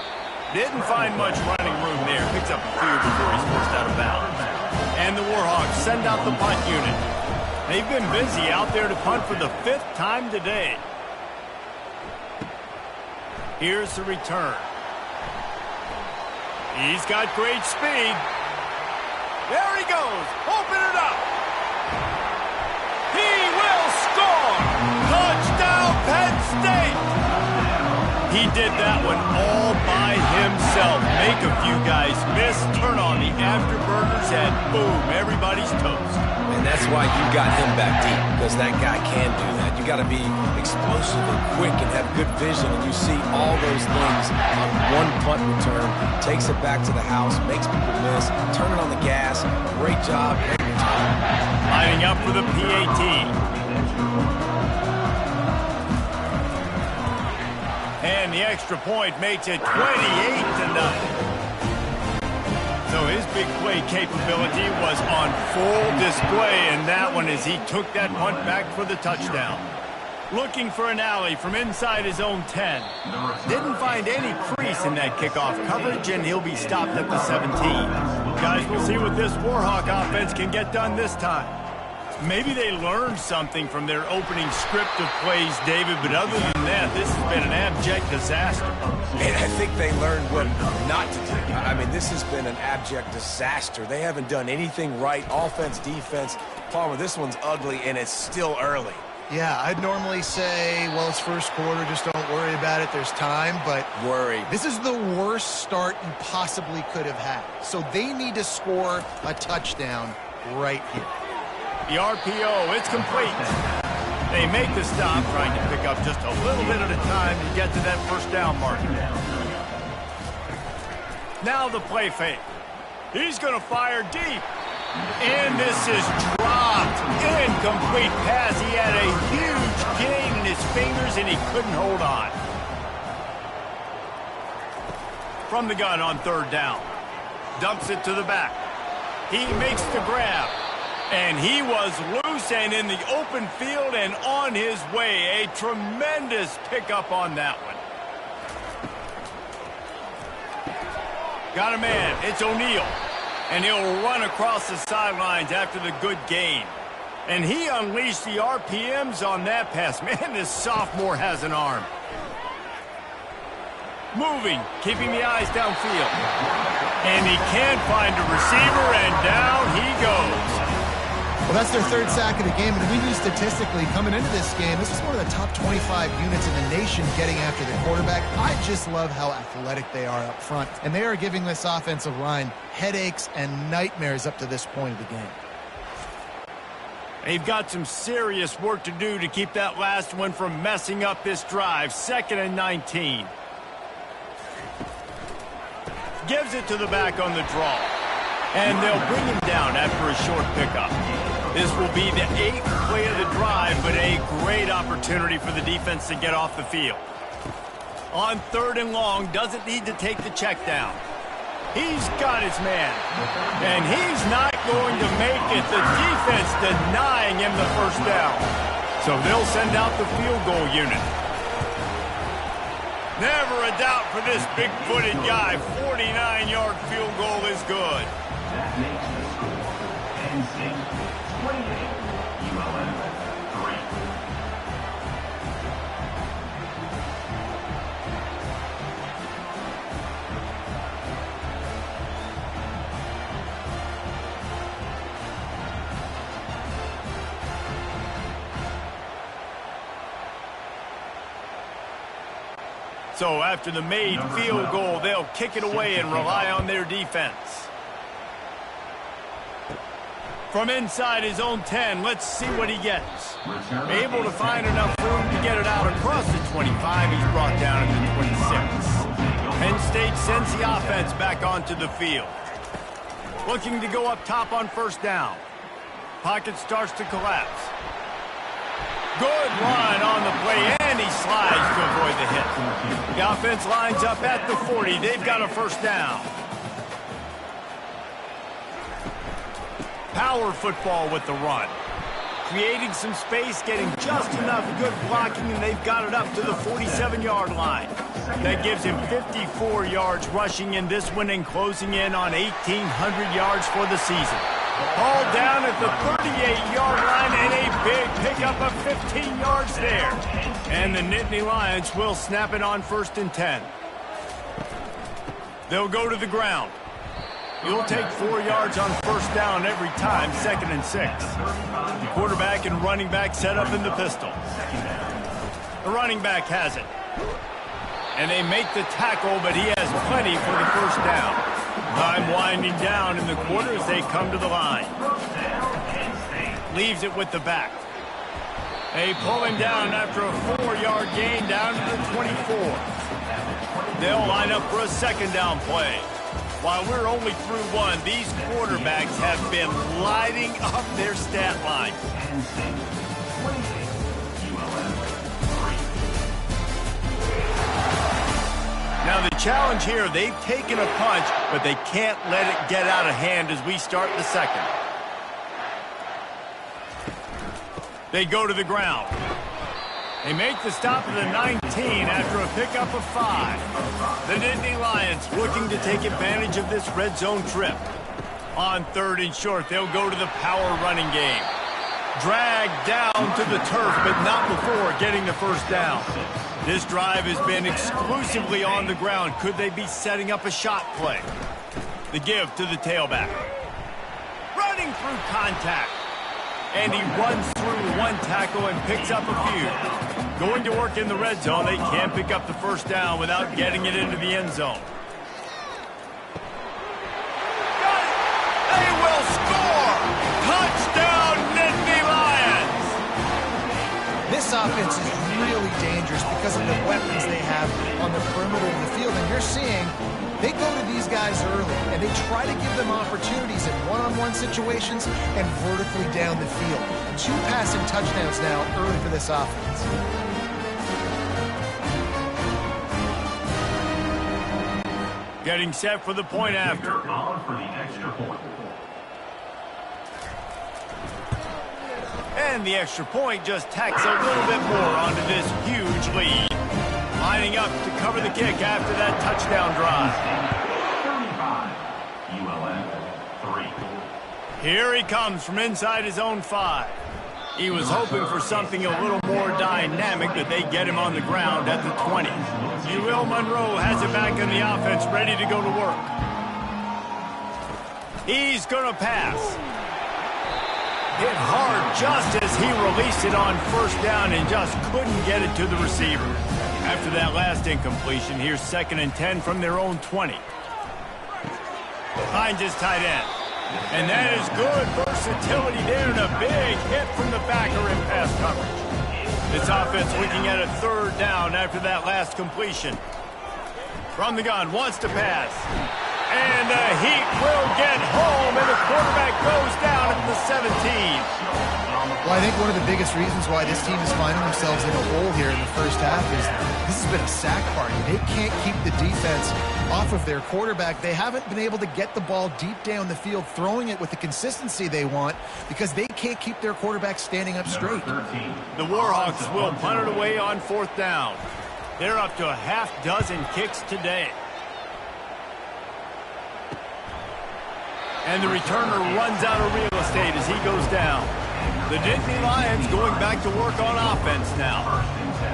Didn't find much running room there. Picks up a few before he's forced out of bounds. And the Warhawks send out the punt unit. They've been busy out there to punt for the 5th time today. Here's the return. He's got great speed. There he goes. Open it up. He will score. Touchdown, Penn State. He did that one all by himself. Make a few guys miss, turn on the afterburner's head, boom, everybody's toast. And that's why you got him back deep, because that guy can do that. You got to be explosive and quick and have good vision, and you see all those things on one punt return. Takes it back to the house, makes people miss, turning on the gas. Great job, great return. Lining up for the PAT. And the extra point makes it 28-0. So his big play capability was on full display in that one as he took that punt back for the touchdown. Looking for an alley from inside his own 10. Didn't find any crease in that kickoff coverage, and he'll be stopped at the 17. Guys, we'll see what this Warhawk offense can get done this time. Maybe they learned something from their opening script of plays, David, but other than that, this has been an abject disaster. And I think they learned what not to do. I mean, this has been an abject disaster. They haven't done anything right, offense, defense. Palmer, this one's ugly, and it's still early. Yeah, I'd normally say, well, it's first quarter, just don't worry about it, there's time, but worry. This is the worst start you possibly could have had. So they need to score a touchdown right here. The RPO, it's complete. They make the stop, trying to pick up just a little bit at a time to get to that first down mark. Now the play fake. He's going to fire deep. And this is dropped. Incomplete pass. He had a huge gain in his fingers, and he couldn't hold on. From the gun on 3rd down. Dumps it to the back. He makes the grab. And he was loose and in the open field and on his way. A tremendous pickup on that one. Got a man. It's O'Neal. And he'll run across the sidelines after the good gain. And he unleashed the RPMs on that pass. Man, this sophomore has an arm. Moving, keeping the eyes downfield. And he can't find a receiver, and down he goes. Well, that's their 3rd sack of the game, and we knew statistically coming into this game, this is one of the top 25 units in the nation getting after the quarterback. I just love how athletic they are up front, and they are giving this offensive line headaches and nightmares up to this point of the game. They've got some serious work to do to keep that last one from messing up this drive. 2nd and 19. Gives it to the back on the draw. And they'll bring him down after a short pickup. This will be the 8th play of the drive, but a great opportunity for the defense to get off the field. On 3rd and long, doesn't need to take the check down. He's got his man, and he's not going to make it. The defense denying him the first down. So they'll send out the field goal unit. Never a doubt for this big-footed guy. 49-yard field goal is good. That makes the score Penn State 28, ULM 3. So after the made field goal, they'll kick it away and rely on their defense. From inside his own 10, let's see what he gets. Able to find enough room to get it out across the 25. He's brought down at the 26. Penn State sends the offense back onto the field. Looking to go up top on first down. Pocket starts to collapse. Good line on the play, and he slides to avoid the hit. The offense lines up at the 40. They've got a first down. Power football with the run. Creating some space, getting just enough good blocking, and they've got it up to the 47-yard line. That gives him 54 yards rushing in this one and closing in on 1,800 yards for the season. All down at the 38-yard line and a big pickup of 15 yards there. And the Nittany Lions will snap it on 1st and 10. They'll go to the ground. You'll take 4 yards on first down every time, 2nd and 6. The quarterback and running back set up in the pistol. The running back has it. And they make the tackle, but he has plenty for the first down. Time winding down in the quarter as they come to the line. Leaves it with the back. They pull him down after a 4-yard gain down to the 24. They'll line up for a 2nd down play. While we're only through one, these quarterbacks have been lighting up their stat line. Now the challenge here, they've taken a punch, but they can't let it get out of hand as we start the second. They go to the ground. They make the stop at the 19 after a pickup of 5. The Nittany Lions looking to take advantage of this red zone trip. On 3rd and short, they'll go to the power running game. Dragged down to the turf, but not before getting the first down. This drive has been exclusively on the ground. Could they be setting up a shot play? The give to the tailback. Running through contact. And he runs through one tackle and picks up a few. Going to work in the red zone. They can't pick up the first down without getting it into the end zone. They will score! Touchdown, Nittany Lions! This offense is really dangerous because of the weapons they have on the perimeter of the field. And you're seeing they go to these guys early, and they try to give them opportunities in one-on-one situations and vertically down the field. 2 passing touchdowns now early for this offense. Getting set for the point after. On for the extra point. And the extra point just tacks a little bit more onto this huge lead. Lining up to cover the kick after that touchdown drive. 35, ULM 3. Here he comes from inside his own 5. He was hoping for something a little more dynamic, but they get him on the ground at the 20. UL Monroe has it back in the offense, ready to go to work. He's going to pass. Hit hard just as he released it on first down and just couldn't get it to the receiver. After that last incompletion, here's 2nd and 10 from their own 20. Finds his tight end. And that is good versatility there and a big hit from the backer in pass coverage. This offense looking at a 3rd down after that last completion. From the gun, wants to pass. And the heat will get home, and the quarterback goes down at the 17. Well, I think one of the biggest reasons why this team is finding themselves in a hole here in the first half is this has been a sack party. They can't keep the defense off of their quarterback. They haven't been able to get the ball deep down the field, throwing it with the consistency they want because they can't keep their quarterback standing up straight. The Warhawks will punt it away on 4th down. They're up to a half dozen kicks today. And the returner runs out of real estate as he goes down. The Nittany Lions going back to work on offense now.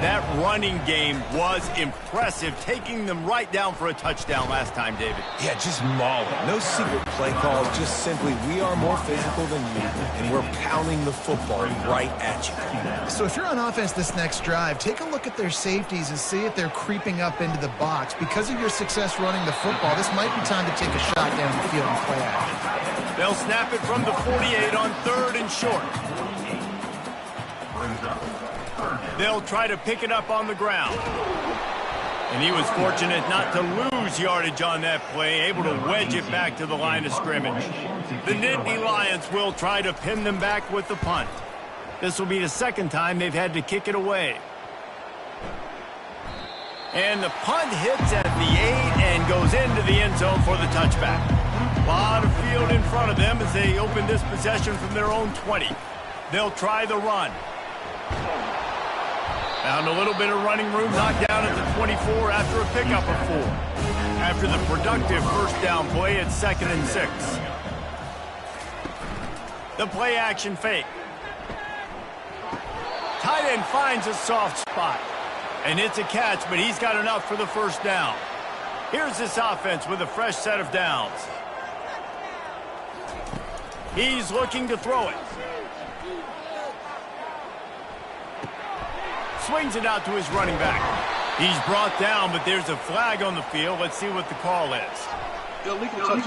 That running game was impressive, taking them right down for a touchdown last time, David. Yeah, just mauling. No secret play call, just simply we are more physical than you, and we're pounding the football right at you. So if you're on offense this next drive, take a look at their safeties and see if they're creeping up into the box. Because of your success running the football, this might be time to take a shot down the field and play action. They'll snap it from the 48 on 3rd and short. They'll try to pick it up on the ground. And he was fortunate not to lose yardage on that play, able to wedge it back to the line of scrimmage. The Nittany Lions will try to pin them back with the punt. This will be the second time they've had to kick it away. And the punt hits at the 8 and goes into the end zone for the touchback. A lot of field in front of them as they open this possession from their own 20. They'll try the run. Found a little bit of running room, knocked down at the 24 after a pickup of 4. After the productive first down play, it's 2nd and 6. The play action fake. Tight end finds a soft spot. And it's a catch, but he's got enough for the first down. Here's this offense with a fresh set of downs. He's looking to throw it. Swings it out to his running back. He's brought down, but there's a flag on the field. Let's see what the call is. Illegal touch.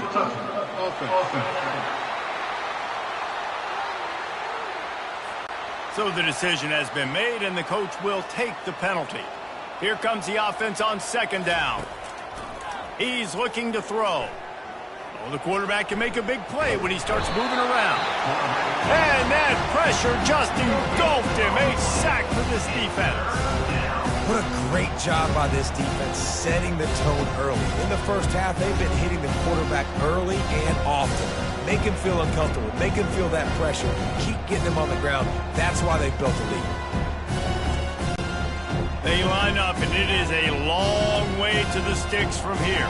Offense. So the decision has been made, and the coach will take the penalty. Here comes the offense on 2nd down. He's looking to throw. Oh, the quarterback can make a big play when he starts moving around. And that pressure just engulfed him. A sack for this defense. What a great job by this defense setting the tone early. In the first half, they've been hitting the quarterback early and often. Make him feel uncomfortable. Make him feel that pressure. Keep getting him on the ground. That's why they built the lead. They line up, and it is a long way to the sticks from here.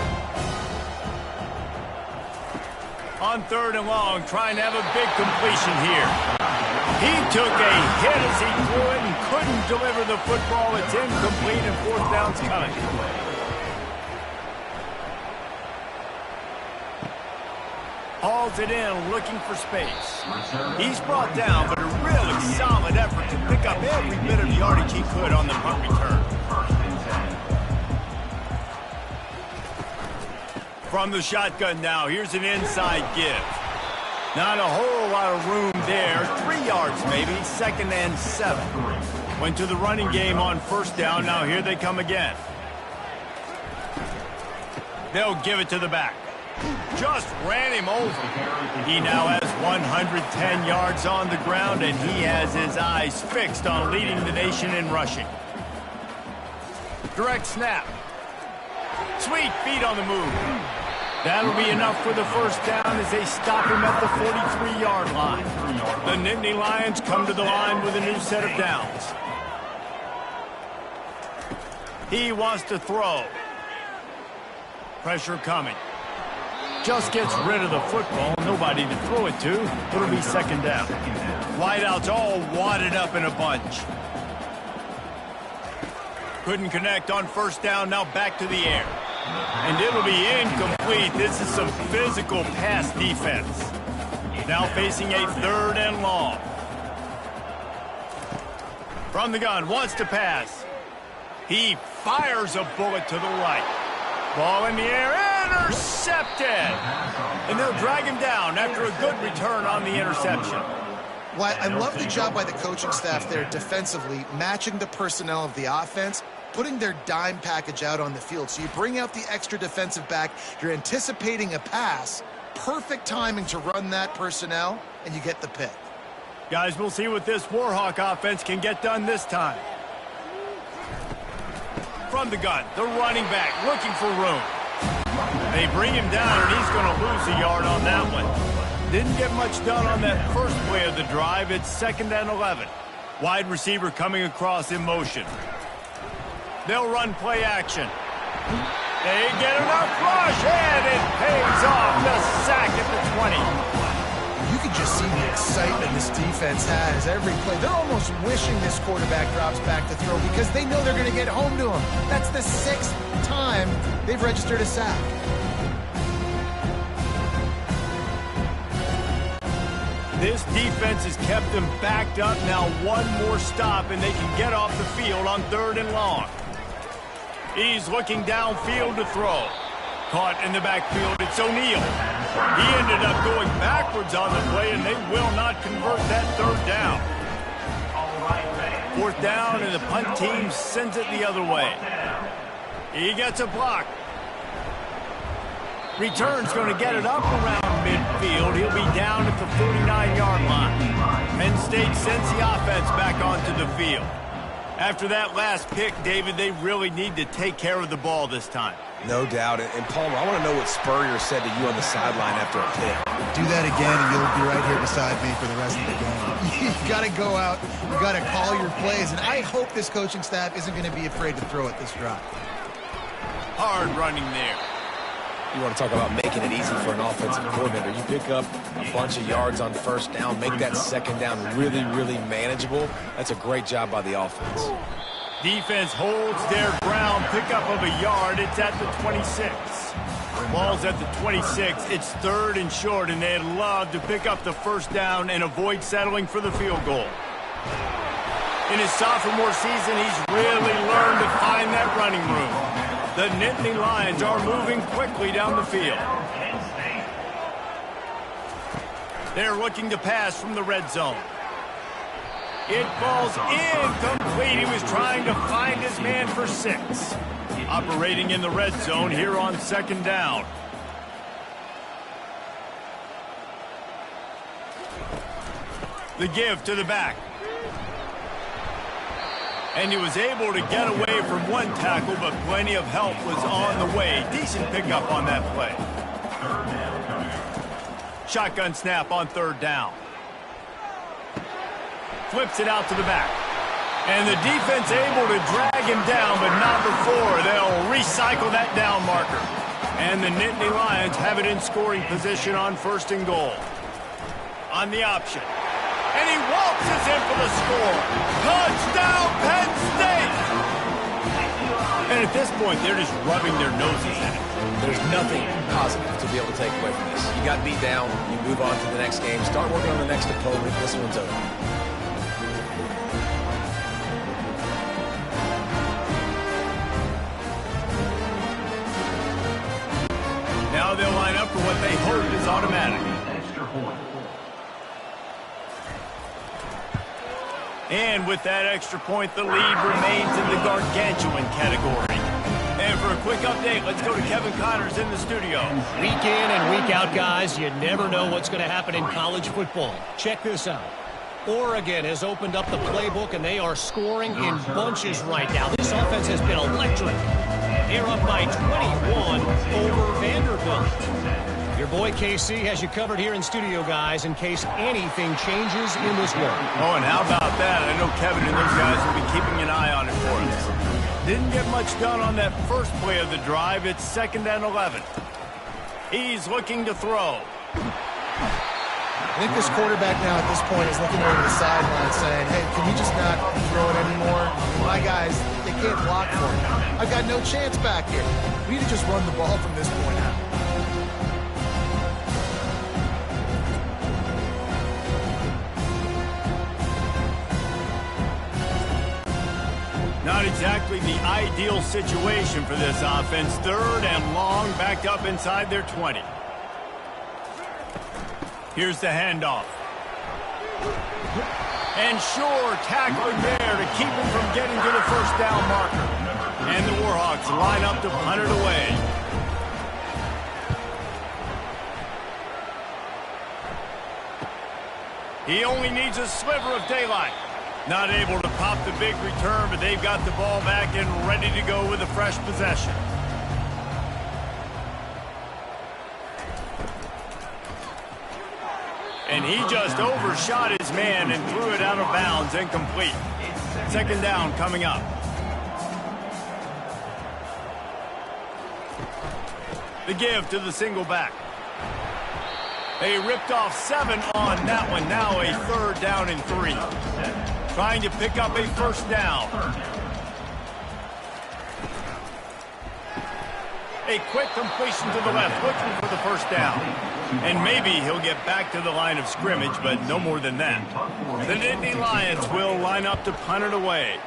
On 3rd and long, trying to have a big completion here. He took a hit as he threw it and couldn't deliver the football. It's incomplete, and 4th down's coming. Hauls it in, looking for space. He's brought down, but a really solid effort to pick up every bit of yardage he could on the punt return. From the shotgun now, here's an inside give. Not a whole lot of room there. 3 yards maybe, 2nd and 7. Went to the running game on 1st down. Now here they come again. They'll give it to the back. Just ran him over. He now has 110 yards on the ground, and he has his eyes fixed on leading the nation in rushing. Direct snap. Sweet feet on the move. That'll be enough for the first down as they stop him at the 43-yard line. The Nittany Lions come to the line with a new set of downs. He wants to throw. Pressure coming. Just gets rid of the football. Nobody to throw it to. It'll be 2nd down. Wideouts all wadded up in a bunch. Couldn't connect on 1st down. Now back to the air. And it'll be incomplete. This is some physical pass defense. Now facing a 3rd and long. From the gun, wants to pass. He fires a bullet to the right. Ball in the air, intercepted. And they'll drag him down after a good return on the interception. Well, I love the job by the coaching staff there defensively, matching the personnel of the offense, putting their dime package out on the field. So you bring out the extra defensive back, you're anticipating a pass, perfect timing to run that personnel, and you get the pick. Guys, we'll see what this Warhawk offense can get done this time. From the gun, the running back looking for room. They bring him down, and he's going to lose a yard on that one. Didn't get much done on that first play of the drive. It's 2nd and 11. Wide receiver coming across in motion. They'll run play action. They get enough rush, and it pays off. The sack at the 20. You can just see the excitement this defense has every play. They're almost wishing this quarterback drops back to throw because they know they're going to get home to him. That's the 6th time they've registered a sack. This defense has kept them backed up. Now one more stop, and they can get off the field on 3rd and long. He's looking downfield to throw. Caught in the backfield, it's O'Neal. He ended up going backwards on the play, and they will not convert that 3rd down. 4th down, and the punt team sends it the other way. He gets a block. Return's going to get it up around midfield. He'll be down at the 49-yard line. Penn State sends the offense back onto the field. After that last pick, David, they really need to take care of the ball this time. No doubt. And Palmer, I want to know what Spurrier said to you on the sideline after a pick. Do that again, and you'll be right here beside me for the rest of the game. You got to go out. You got to call your plays, and I hope this coaching staff isn't going to be afraid to throw at this drive. Hard running there. You want to talk about making it easy for an offensive coordinator. You pick up a bunch of yards on 1st down, make that 2nd down really, really manageable. That's a great job by the offense. Defense holds their ground, pickup of a yard. It's at the 26. Ball's at the 26. It's 3rd and short, and they'd love to pick up the 1st down and avoid settling for the field goal. In his sophomore season, he's really learned to find that running room. The Nittany Lions are moving quickly down the field. They're looking to pass from the red zone. It falls incomplete. He was trying to find his man for 6. Operating in the red zone here on 2nd down. The give to the back. And he was able to get away from one tackle, but plenty of help was on the way. Decent pickup on that play. Shotgun snap on 3rd down. Flips it out to the back. And the defense able to drag him down, but not before. They'll recycle that down marker. And the Nittany Lions have it in scoring position on 1st and goal. On the option. And he waltzes in for the score. Touchdown, Penn State! And at this point, they're just rubbing their noses in it. There's nothing positive to be able to take away from this. You got beat down, you move on to the next game, start working on the next opponent. This one's over. Now they'll line up for what they hope is automatic. And with that extra point, the lead remains in the gargantuan category. And for a quick update, let's go to Kevin Connors in the studio. Week in and week out, guys, you never know what's going to happen in college football. Check this out. Oregon has opened up the playbook, and they are scoring in bunches right now. This offense has been electric. They're up by 21 over Vanderbilt. Your boy KC has you covered here in studio, guys, in case anything changes in this one. Oh, and how about that? I know Kevin and those guys will be keeping an eye on it for us. Didn't get much done on that first play of the drive. It's 2nd and 11. He's looking to throw. I think this quarterback now at this point is looking over the sideline saying, hey, can you just not throw it anymore? My guys, they can't block for me. I've got no chance back here. We need to just run the ball from this point out. Not exactly the ideal situation for this offense. 3rd and long, backed up inside their 20. Here's the handoff. And sure, tackling there to keep him from getting to the 1st down marker. And the Warhawks line up to punt it away. He only needs a sliver of daylight. Not able to pop the big return, but they've got the ball back and ready to go with a fresh possession. And he just overshot his man and threw it out of bounds, incomplete. 2nd down coming up. The give to the single back. They ripped off 7 on that one. Now a 3rd down and 3. Trying to pick up a 1st down. A quick completion to the left, looking for the 1st down. And maybe he'll get back to the line of scrimmage, but no more than that. The Nittany Lions will line up to punt it away.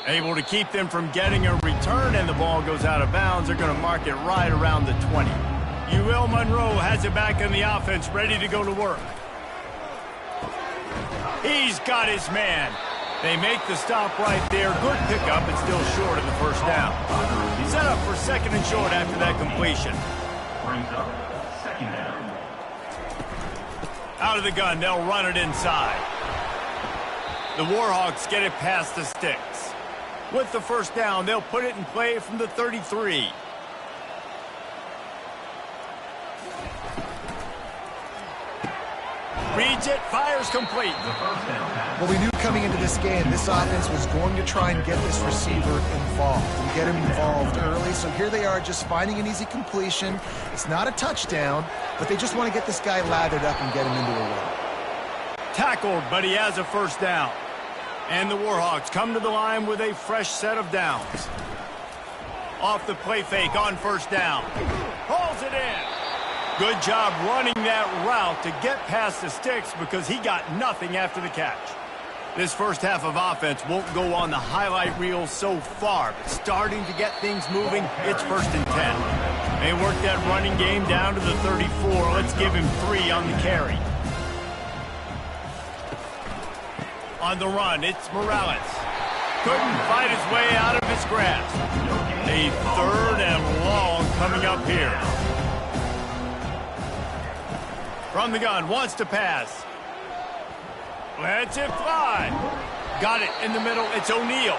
Able to keep them from getting a return, and the ball goes out of bounds. They're going to mark it right around the 20. UL Monroe has it back in the offense, ready to go to work. He's got his man. They make the stop right there. Good pickup, but still short of the 1st down. Set up for 2nd and short after that completion. Brings up 2nd down. Out of the gun, they'll run it inside. The Warhawks get it past the sticks. With the 1st down, they'll put it in play from the 33. Reads it, fires complete. Well, we knew coming into this game, this offense was going to try and get this receiver involved and get him involved early. So here they are just finding an easy completion. It's not a touchdown, but they just want to get this guy lathered up and get him into a run. Tackled, but he has a 1st down. And the Warhawks come to the line with a fresh set of downs. Off the play fake on 1st down. Hauls it in. Good job running that route to get past the sticks because he got nothing after the catch. This 1st half of offense won't go on the highlight reel so far, but starting to get things moving, it's 1st and 10. They work that running game down to the 34. Let's give him 3 on the carry. On the run, it's Morales. Couldn't fight his way out of his grasp. A 3rd and long coming up here. From the gun, wants to pass. Lets it fly. Got it in the middle. It's O'Neal.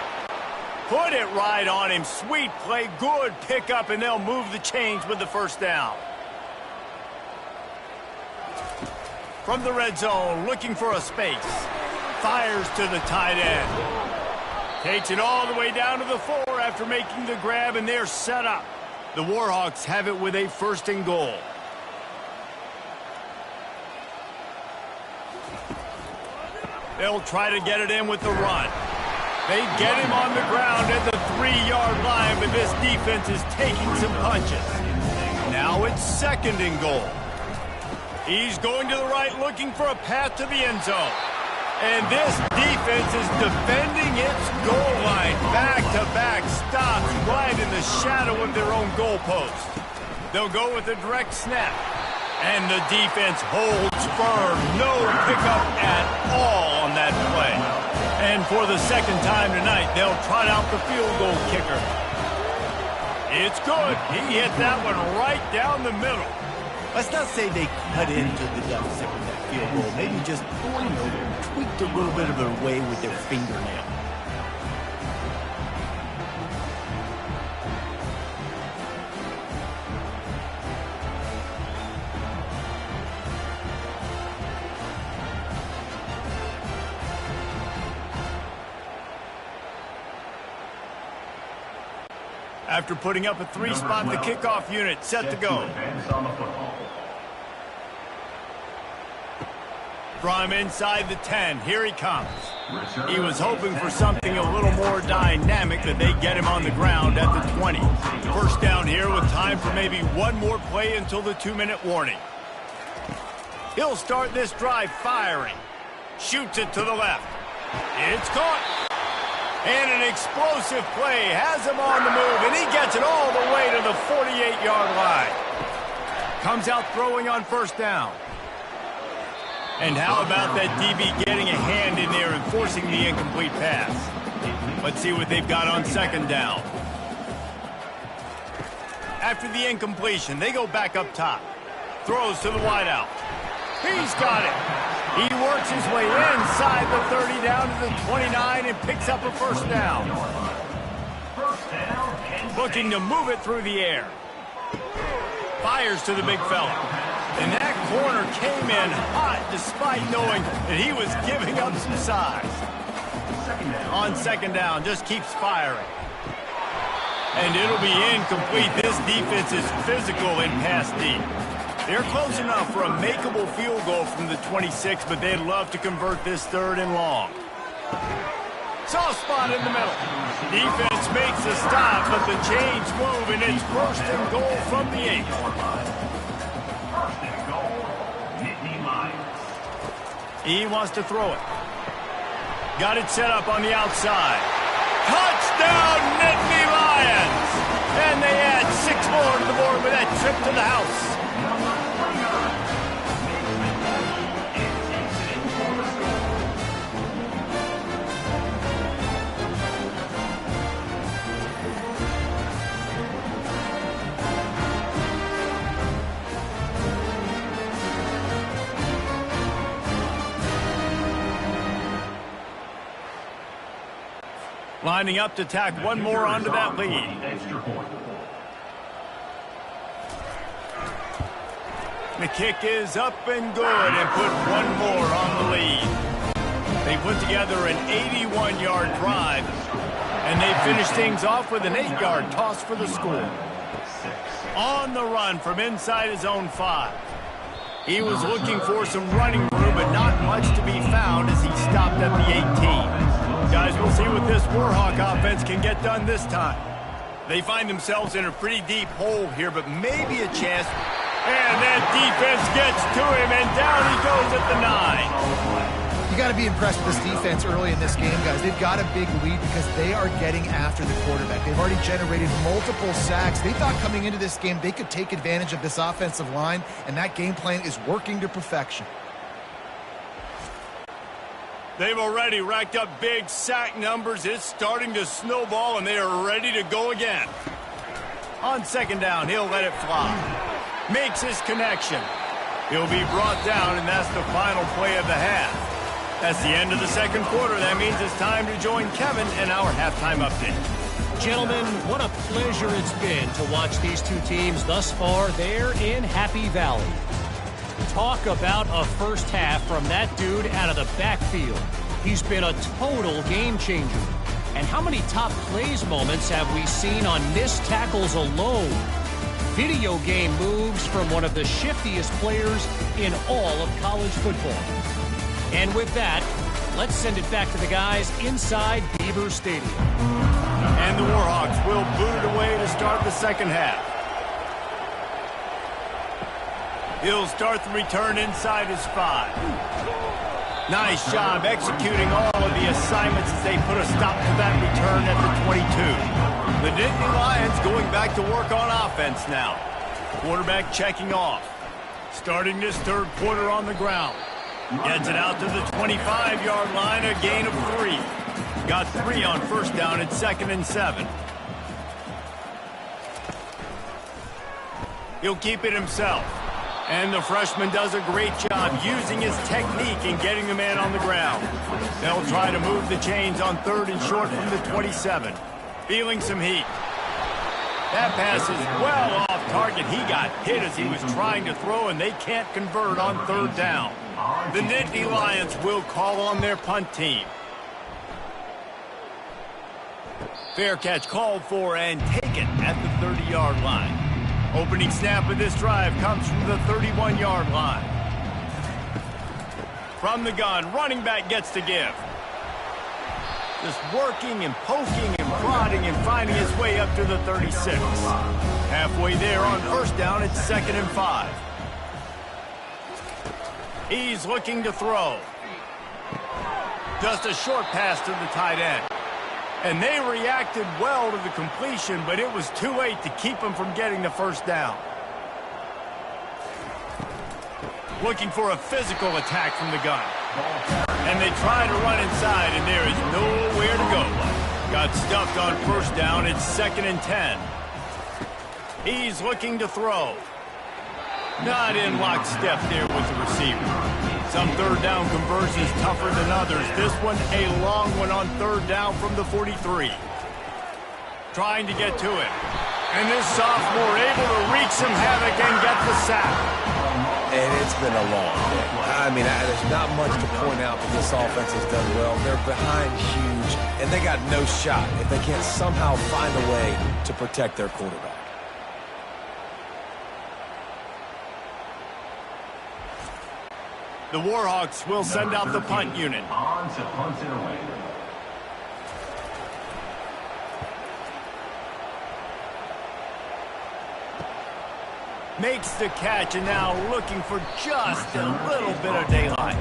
Put it right on him. Sweet play. Good pickup, and they'll move the chains with the 1st down. From the red zone, looking for a space. Fires to the tight end. Takes it all the way down to the 4 after making the grab, and they're set up. The Warhawks have it with a 1st and goal. They'll try to get it in with the run. They get him on the ground at the 3-yard line, but this defense is taking some punches. Now it's 2nd and goal. He's going to the right, looking for a path to the end zone. And this defense is defending its goal line. Back-to-back stops right in the shadow of their own goalpost. They'll go with a direct snap. And the defense holds firm. No pickup at all on that play. And for the 2nd time tonight, they'll trot out the field goal kicker. It's good. He hit that one right down the middle. Let's not say they cut into the deficit with that field goal. Maybe just, tweaked a little bit of their way with their fingernail. After putting up a 3-spot, the kickoff unit set to go. From inside the 10, here he comes. He was hoping for something a little more dynamic, that they get him on the ground at the 20. 1st down here with time for maybe one more play until the 2-minute warning. He'll start this drive firing. Shoots it to the left. It's caught. And an explosive play has him on the move, and he gets it all the way to the 48-yard line. Comes out throwing on 1st down. And how about that DB getting a hand in there and forcing the incomplete pass? Let's see what they've got on 2nd down. After the incompletion, they go back up top. Throws to the wideout. He's got it. He works his way inside the 30 down to the 29 and picks up a 1st down. Looking to move it through the air. Fires to the big fella. And that corner came in hot despite knowing that he was giving up some size. On 2nd down, just keeps firing. And it'll be incomplete. This defense is physical in pass deep. They're close enough for a makeable field goal from the 26, but they'd love to convert this 3rd and long. Soft spot in the middle. Defense makes a stop, but the chains move, and it's 1st and goal from the 8. He wants to throw it. Got it set up on the outside. Touchdown, Nittany Lions! And they add 6 more to the board with that trip to the house. Lining up to tack one more onto that lead. The kick is up and good and put one more on the lead. They put together an 81-yard drive, and they finish things off with an 8-yard toss for the score. On the run from inside his own 5. He was looking for some running room, but not much to be found as he stopped at the 18. Guys, we'll see what this Warhawk offense can get done this time. They find themselves in a pretty deep hole here, but maybe a chance. And that defense gets to him, and down he goes at the 9. You got to be impressed with this defense early in this game, guys. They've got a big lead because they are getting after the quarterback. They've already generated multiple sacks. They thought coming into this game they could take advantage of this offensive line, and that game plan is working to perfection. They've already racked up big sack numbers. It's starting to snowball, and they are ready to go again. On 2nd down, he'll let it fly. Makes his connection. He'll be brought down, and that's the final play of the half. That's the end of the 2nd quarter. That means it's time to join Kevin in our halftime update. Gentlemen, what a pleasure it's been to watch these two teams thus far there in Happy Valley. Talk about a first half from that dude out of the backfield. He's been a total game changer. And how many top plays moments have we seen on missed tackles alone? Video game moves from one of the shiftiest players in all of college football. And with that, let's send it back to the guys inside Beaver Stadium. And the Warhawks will boot it away to start the 2nd half. He'll start the return inside his 5. Nice job executing all of the assignments as they put a stop to that return at the 22. The Nittany Lions going back to work on offense now. Quarterback checking off. Starting this 3rd quarter on the ground. Gets it out to the 25-yard line, a gain of 3. Got 3 on 1st down at 2nd and 7. He'll keep it himself. And the freshman does a great job using his technique and getting the man on the ground. They'll try to move the chains on 3rd and short from the 27. Feeling some heat. That pass is well off target. He got hit as he was trying to throw, and they can't convert on 3rd down. The Nittany Lions will call on their punt team. Fair catch called for and taken at the 30-yard line. Opening snap of this drive comes from the 31-yard line. From the gun, running back gets to give. Just working and poking and prodding and finding his way up to the 36. Halfway there on 1st down, it's 2nd and 5. He's looking to throw. Just a short pass to the tight end. And they reacted well to the completion, but it was too late to keep them from getting the 1st down. Looking for a physical attack from the gun. And they try to run inside, and there is nowhere to go. Got stuffed on 1st down. It's 2nd and 10. He's looking to throw. Not in lockstep there with the receiver. Some 3rd down conversions tougher than others. This one a long one on 3rd down from the 43. Trying to get to it. And this sophomore able to wreak some havoc and get the sack. And it's been a long day. I mean, there's not much to point out that this offense has done well. They're behind huge, and they got no shot if they can't somehow find a way to protect their quarterback. The Warhawks will send out the punt unit. On to punt it away. Makes the catch and now looking for just a little bit of daylight.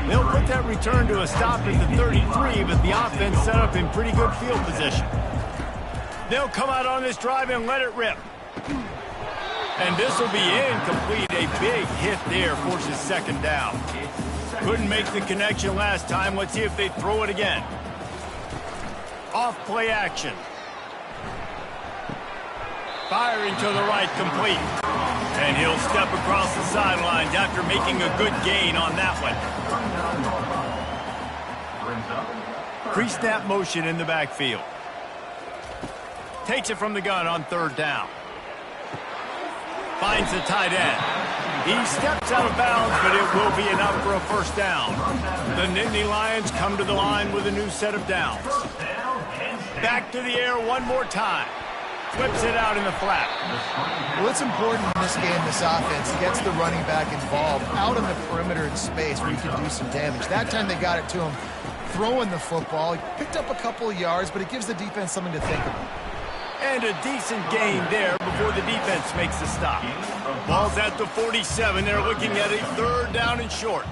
They'll put that return to a stop at the 33, but the offense set up in pretty good field position. They'll come out on this drive and let it rip. And this will be incomplete. A big hit there forces second down. Couldn't make the connection last time. Let's see if they throw it again. Off play action. Firing to the right, complete. And he'll step across the sidelines after making a good gain on that one. Pre-snap motion in the backfield. Takes it from the gun on third down. Finds the tight end. He steps out of bounds, but it will be enough for a first down. The Nittany Lions come to the line with a new set of downs. Back to the air one more time. Flips it out in the flat. Well, it's important in this game, this offense gets the running back involved out on the perimeter in space where he can do some damage. That time they got it to him throwing the football. He picked up a couple of yards, but it gives the defense something to think about. And a decent gain there before the defense makes the stop. Ball's at the 47. They're looking at a third down and short.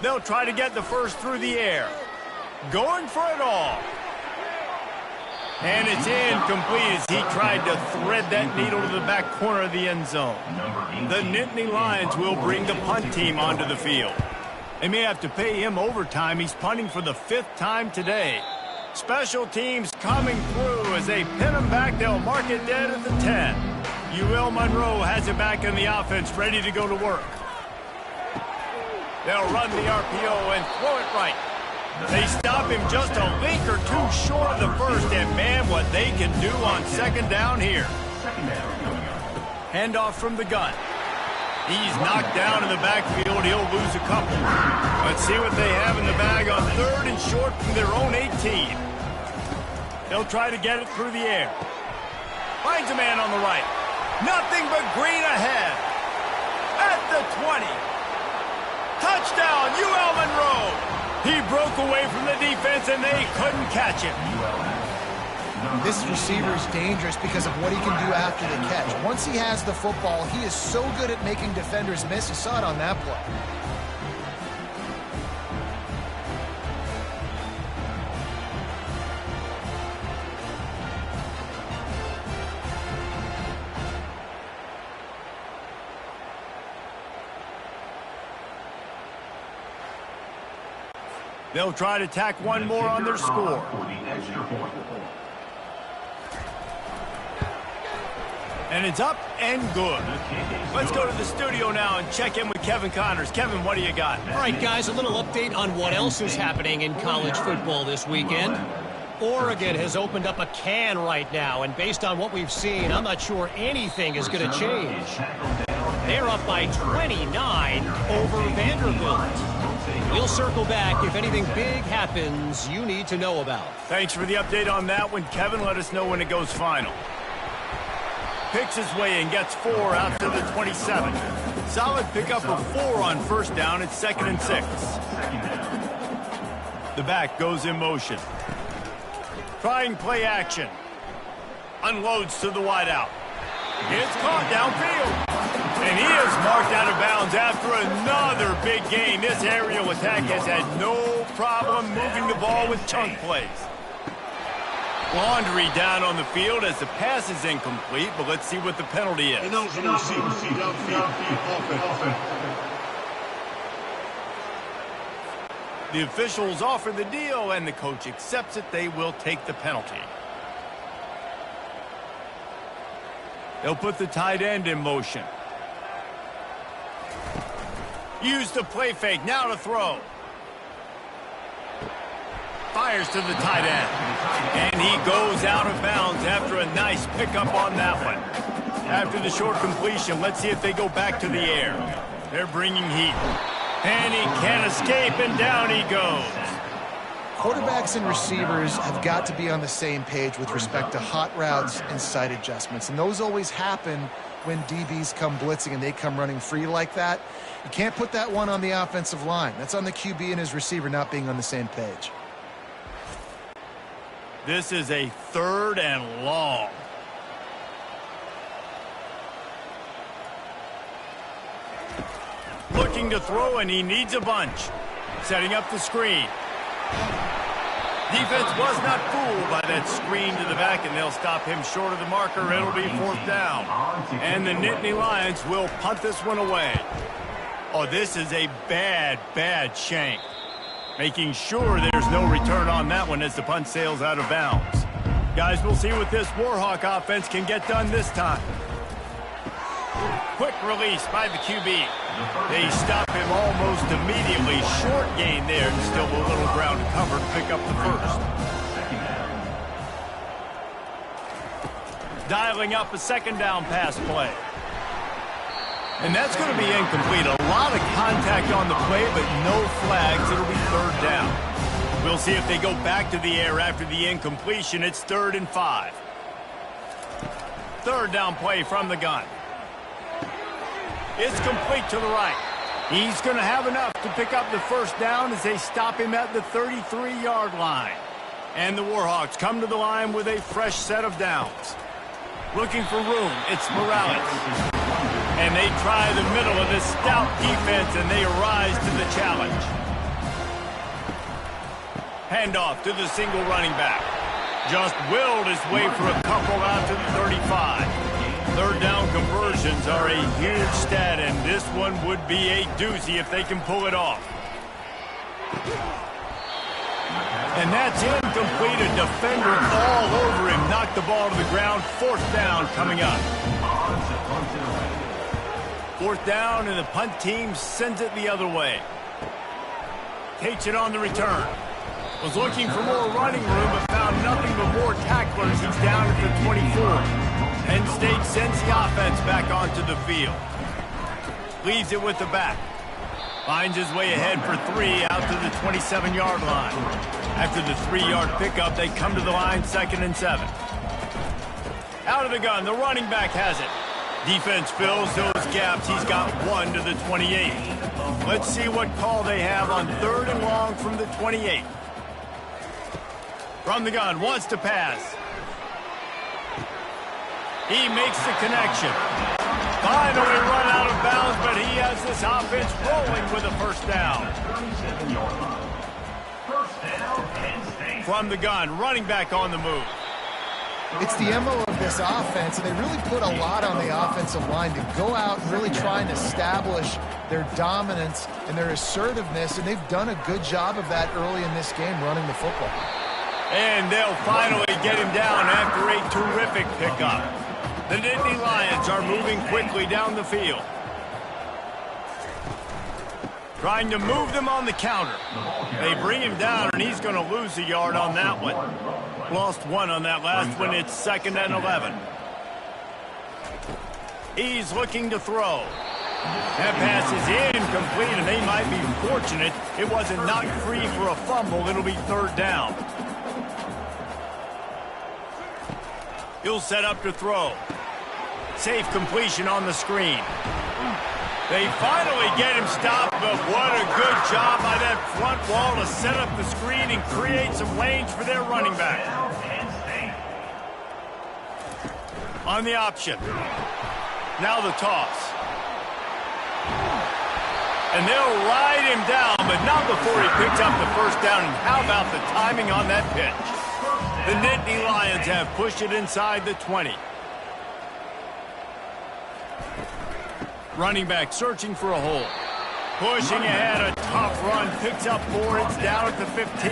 They'll try to get the first through the air. Going for it all. And it's incomplete as he tried to thread that needle to the back corner of the end zone. The Nittany Lions will bring the punt team onto the field. They may have to pay him overtime. He's punting for the 5th time today. Special teams coming through as they pin him back. They'll mark it dead at the 10. UL Monroe has it back in the offense, ready to go to work. They'll run the RPO and throw it right. They stop him just a link or two short of the first, and man, what they can do on second down here. Handoff from the gun. He's knocked down in the backfield. He'll lose a couple. Let's see what they have in the bag on third and short from their own 18. They'll try to get it through the air. Finds a man on the right. Nothing but green ahead. At the 20. Touchdown, UL Monroe. He broke away from the defense, and they couldn't catch him. This receiver is dangerous because of what he can do after the catch. Once he has the football, he is so good at making defenders miss. You saw it on that play. They'll try to tack one more on their score. And it's up and good. Let's go to the studio now and check in with Kevin Connors. Kevin, what do you got? All right, guys, a little update on what else is happening in college football this weekend. Oregon has opened up a can right now, and based on what we've seen, I'm not sure anything is going to change. They're up by 29 over Vanderbilt. We'll circle back if anything big happens you need to know about. Thanks for the update on that one, Kevin. Let us know when it goes final. Picks his way and gets 4 out to the 27. Solid pickup of 4 on first down. It's 2nd and 6. The back goes in motion. Trying play action. Unloads to the wideout. It's caught downfield. And he is marked out of bounds after another big gain. This aerial attack has had no problem moving the ball with chunk plays. Laundry down on the field as the pass is incomplete, but let's see what the penalty is. And those are the receivers. Downfield. The officials offer the deal, and the coach accepts it. They will take the penalty. They'll put the tight end in motion. Use the play fake, now to throw. Fires to the tight end. And he goes out of bounds after a nice pickup on that one. After the short completion, let's see if they go back to the air. They're bringing heat. And he can't escape, and down he goes. Quarterbacks and receivers have got to be on the same page with respect to hot routes and sight adjustments, and those always happen when DBs come blitzing and they come running free like that. You can't put that one on the offensive line. That's on the QB and his receiver not being on the same page. This is a 3rd and long. Looking to throw, and he needs a bunch. Setting up the screen. Defense was not fooled by that screen to the back, and they'll stop him short of the marker. It'll be 4th down. And the Nittany Lions will punt this one away. Oh, this is a bad, bad shank. Making sure there's no return on that one as the punt sails out of bounds. Guys, we'll see what this Warhawk offense can get done this time. Quick release by the QB. They stop him almost immediately. Short gain there, and still a little ground to cover to pick up the first. Dialing up a 2nd down pass play. And that's going to be incomplete. A lot of contact on the play, but no flags. It'll be 3rd down. We'll see if they go back to the air after the incompletion. It's 3rd and 5. 3rd down play from the gun. It's complete to the right. He's going to have enough to pick up the 1st down as they stop him at the 33-yard line. And the Warhawks come to the line with a fresh set of downs. Looking for room, it's Morales. And they try the middle of this stout defense, and they rise to the challenge. Handoff to the single running back. Just willed his way for a couple out to the 35. 3rd down conversions are a huge stat, and this one would be a doozy if they can pull it off. And that's incomplete. A defender all over him. Knocked the ball to the ground. 4th down coming up. 4th down, and the punt team sends it the other way. Takes it on the return. Was looking for more running room, but found nothing but more tacklers. He's down at the 24. Penn State sends the offense back onto the field. Leaves it with the back. Finds his way ahead for 3 out to the 27-yard line. After the 3-yard pickup, they come to the line 2nd and 7. Out of the gun, the running back has it. Defense fills those gaps. He's got 1 to the 28. Let's see what call they have on 3rd and long from the 28. From the gun, wants to pass. He makes the connection. Finally run out of bounds, but he has this offense rolling with a 1st down. From the gun, running back on the move. It's the MO of this offense, and they really put a lot on the offensive line to go out and really try and establish their dominance and their assertiveness, and they've done a good job of that early in this game running the football. And they'll finally get him down after a terrific pickup. The Nittany Lions are moving quickly down the field. Trying to move them on the counter. They bring him down, and he's going to lose a yard on that one. Lost 1 on that last one. It's 2nd and 11. He's looking to throw. That pass is incomplete, and they might be fortunate it wasn't knocked free for a fumble. It'll be 3rd down. He'll set up to throw. Safe completion on the screen. They finally get him stopped, but what a good job by that front wall to set up the screen and create some lanes for their running back. On the option. Now the toss. And they'll ride him down, but not before he picks up the 1st down. And how about the timing on that pitch? The Nittany Lions have pushed it inside the 20. Running back searching for a hole. Pushing ahead, a tough run, picks up 4, it's down at the 15.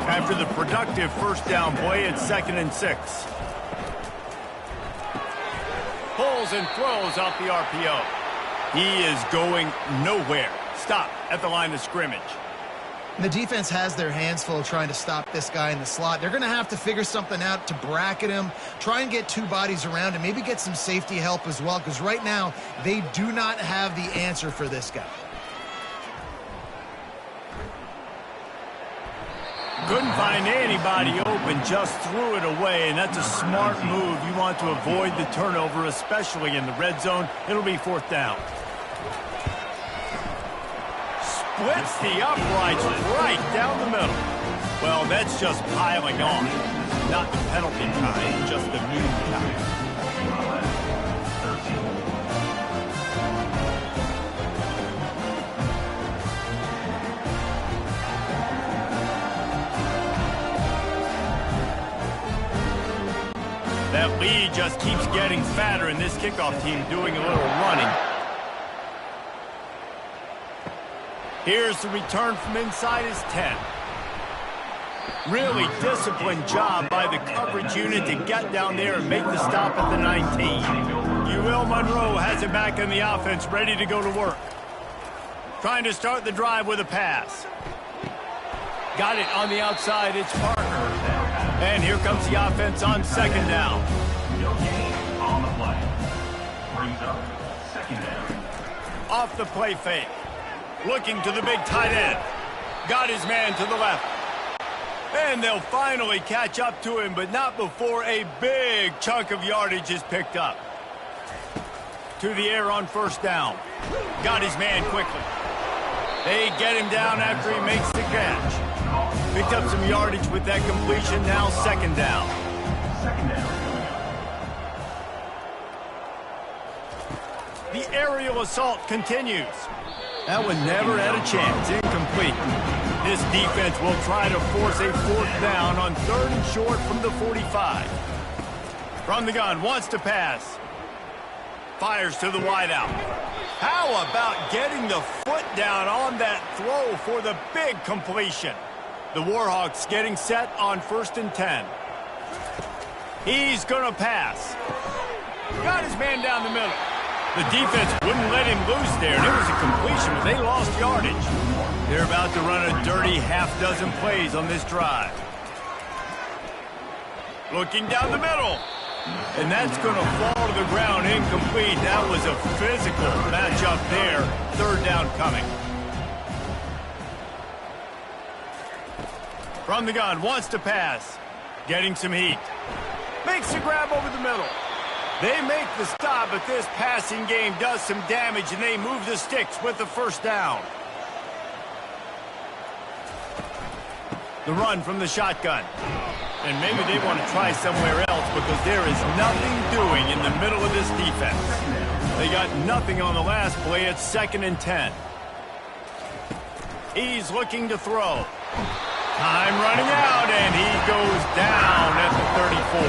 After the productive 1st down play, it's 2nd and 6. Pulls and throws off the RPO. He is going nowhere. Stop at the line of scrimmage. And the defense has their hands full trying to stop this guy in the slot. They're going to have to figure something out to bracket him, try and get 2 bodies around him, maybe get some safety help as well, because right now they do not have the answer for this guy. Couldn't find anybody open, just threw it away, and that's a smart move. You want to avoid the turnover, especially in the red zone. It'll be 4th down. Splits the uprights right down the middle. Well, that's just piling on. Not the penalty kind, just the mean kind. That lead just keeps getting fatter, and this kickoff team doing a little running. Here's the return from inside his 10. Really disciplined job by the coverage unit to get down there and make the stop at the 19. UL Monroe has it back in the offense, ready to go to work. Trying to start the drive with a pass. Got it on the outside, it's Parker. And here comes the offense on 2nd down. No gain on the play. Brings up 2nd down. Off the play fake. Looking to the big tight end. Got his man to the left. And they'll finally catch up to him, but not before a big chunk of yardage is picked up. To the air on 1st down. Got his man quickly. They get him down after he makes the catch. Picked up some yardage with that completion, now 2nd down. 2nd down. The aerial assault continues. That one never had a chance, incomplete. This defense will try to force a 4th down on 3rd and short from the 45. From the gun, wants to pass. Fires to the wideout. How about getting the foot down on that throw for the big completion? The Warhawks getting set on 1st and 10. He's going to pass. Got his man down the middle. The defense wouldn't let him loose there, and it was a completion, but they lost yardage. They're about to run a dirty half-dozen plays on this drive. Looking down the middle. And that's going to fall to the ground incomplete. That was a physical matchup there. 3rd down coming. From the gun, wants to pass. Getting some heat. Makes the grab over the middle. They make the stop, but this passing game does some damage, and they move the sticks with the 1st down. The run from the shotgun. And maybe they want to try somewhere else because there is nothing doing in the middle of this defense. They got nothing on the last play. It's 2nd and 10. He's looking to throw. Time running out, and he goes down at the 34.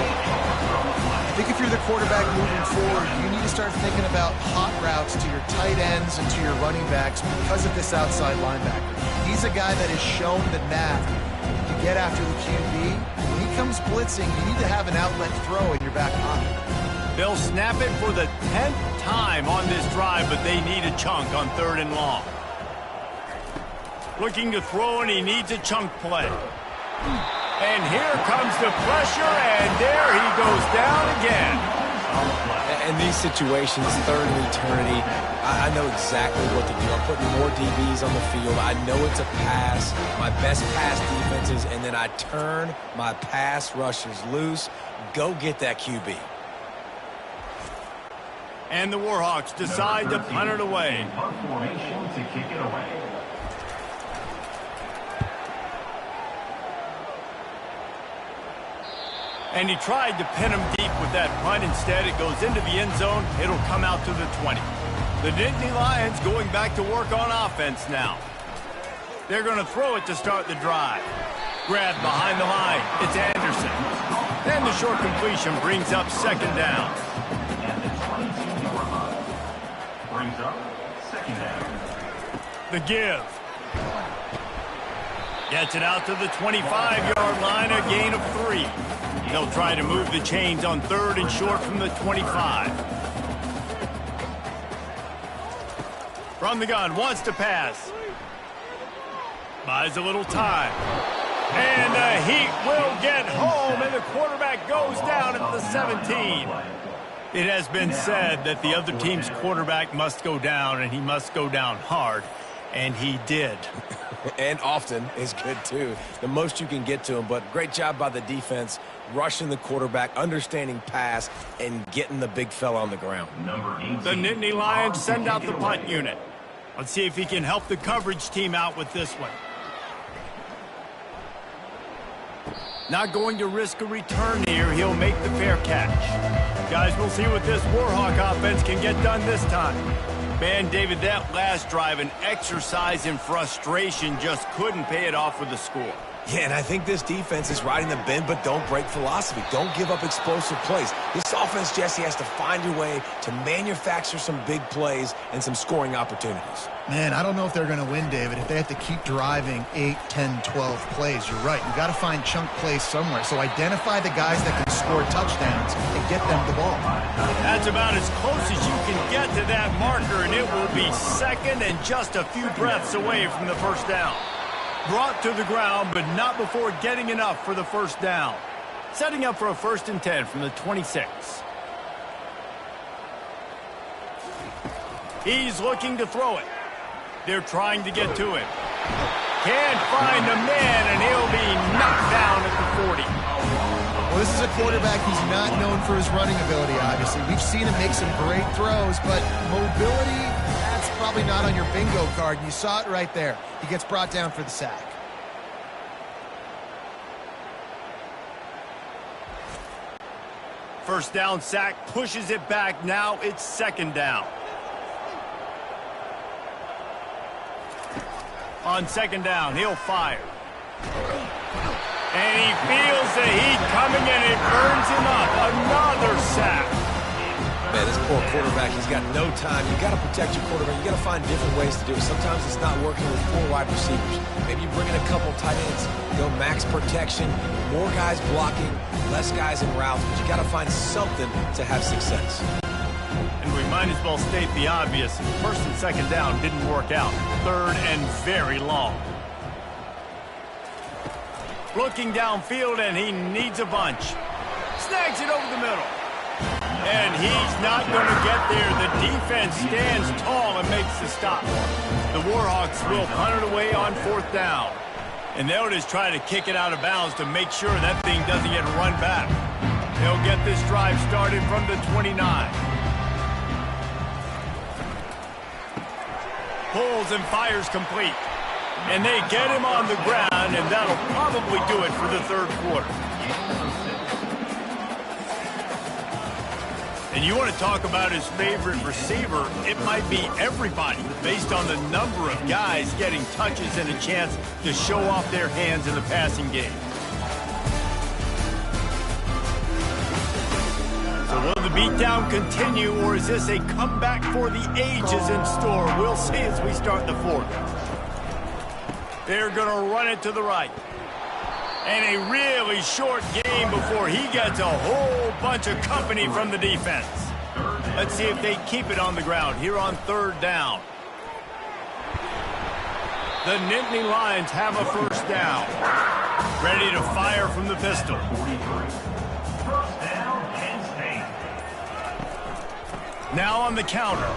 I think if you're the quarterback moving forward, you need to start thinking about hot routes to your tight ends and to your running backs because of this outside linebacker. He's a guy that has shown the knack to get after the QB. When he comes blitzing, you need to have an outlet throw in your back pocket. They'll snap it for the 10th time on this drive, but they need a chunk on 3rd and long. Looking to throw, and he needs a chunk play. And here comes the pressure, and there he goes down again. In these situations, 3rd and eternity, I know exactly what to do. I'm putting more DBs on the field. I know it's a pass, my best pass defenses, and then I turn my pass rushers loose. Go get that QB. And the Warhawks decide to punt it away. Punt formation to kick it away. And he tried to pin him deep with that punt. Instead, it goes into the end zone. It'll come out to the 20. The Nittany Lions going back to work on offense now. They're going to throw it to start the drive. Grabbed behind the line. It's Anderson. And the short completion brings up 2nd down. And the 22-yard line brings up 2nd down. The give. Gets it out to the 25-yard line, a gain of 3. They'll try to move the chains on 3rd and short from the 25. From the gun, wants to pass. Buys a little time. And the Heat will get home, and the quarterback goes down at the 17. It has been said that the other team's quarterback must go down, and he must go down hard. And he did. And often is good, too. The most you can get to him, but great job by the defense, rushing the quarterback, understanding pass, and getting the big fella on the ground. The Nittany Lions send out the punt unit. Let's see if he can help the coverage team out with this one. Not going to risk a return here. He'll make the fair catch. Guys, we'll see what this Warhawk offense can get done this time. Man, David, that last drive, an exercise in frustration, just couldn't pay it off with the score. Yeah, and I think this defense is riding the bend but don't break philosophy. Don't give up explosive plays. This offense, Jesse, has to find a way to manufacture some big plays and some scoring opportunities. Man, I don't know if they're going to win, David, if they have to keep driving 8, 10, 12 plays. You're right. You've got to find chunk plays somewhere. So identify the guys that can score touchdowns and get them the ball. That's about as close as you can get to that marker, and it will be second and just a few breaths away from the first down. Brought to the ground, but not before getting enough for the first down. Setting up for a 1st and 10 from the 26. He's looking to throw it. They're trying to get to him. Can't find a man, and he'll be knocked down at the 40. Well, this is a quarterback who's not known for his running ability, obviously. We've seen him make some great throws, but mobility, that's probably not on your bingo card. And you saw it right there. He gets brought down for the sack. First down sack, pushes it back. Now it's 2nd down. On 2nd down, he'll fire. And he feels the heat coming, and it burns him up. Another sack. Man, this poor quarterback, he's got no time. You've got to protect your quarterback. You've got to find different ways to do it. Sometimes it's not working with 4 wide receivers. Maybe you bring in a couple tight ends, go max protection, more guys blocking, less guys in routes. But you got to find something to have success. And we might as well state the obvious. 1st and 2nd down didn't work out. 3rd and very long. Looking downfield, and he needs a bunch. Snags it over the middle. And he's not going to get there. The defense stands tall and makes the stop. The Warhawks will punt it away on 4th down. And they'll just try to kick it out of bounds to make sure that thing doesn't get run back. They'll get this drive started from the 29. Pulls and fires complete. And they get him on the ground, and that'll probably do it for the 3rd quarter. And you want to talk about his favorite receiver, it might be everybody based on the number of guys getting touches and a chance to show off their hands in the passing game. So will the beatdown continue, or is this a comeback for the ages in store? We'll see as we start the 4th. They're going to run it to the right. And a really short game before he gets a whole bunch of company from the defense. Let's see if they keep it on the ground here on 3rd down. The Nittany Lions have a 1st down. Ready to fire from the pistol. Now on the counter.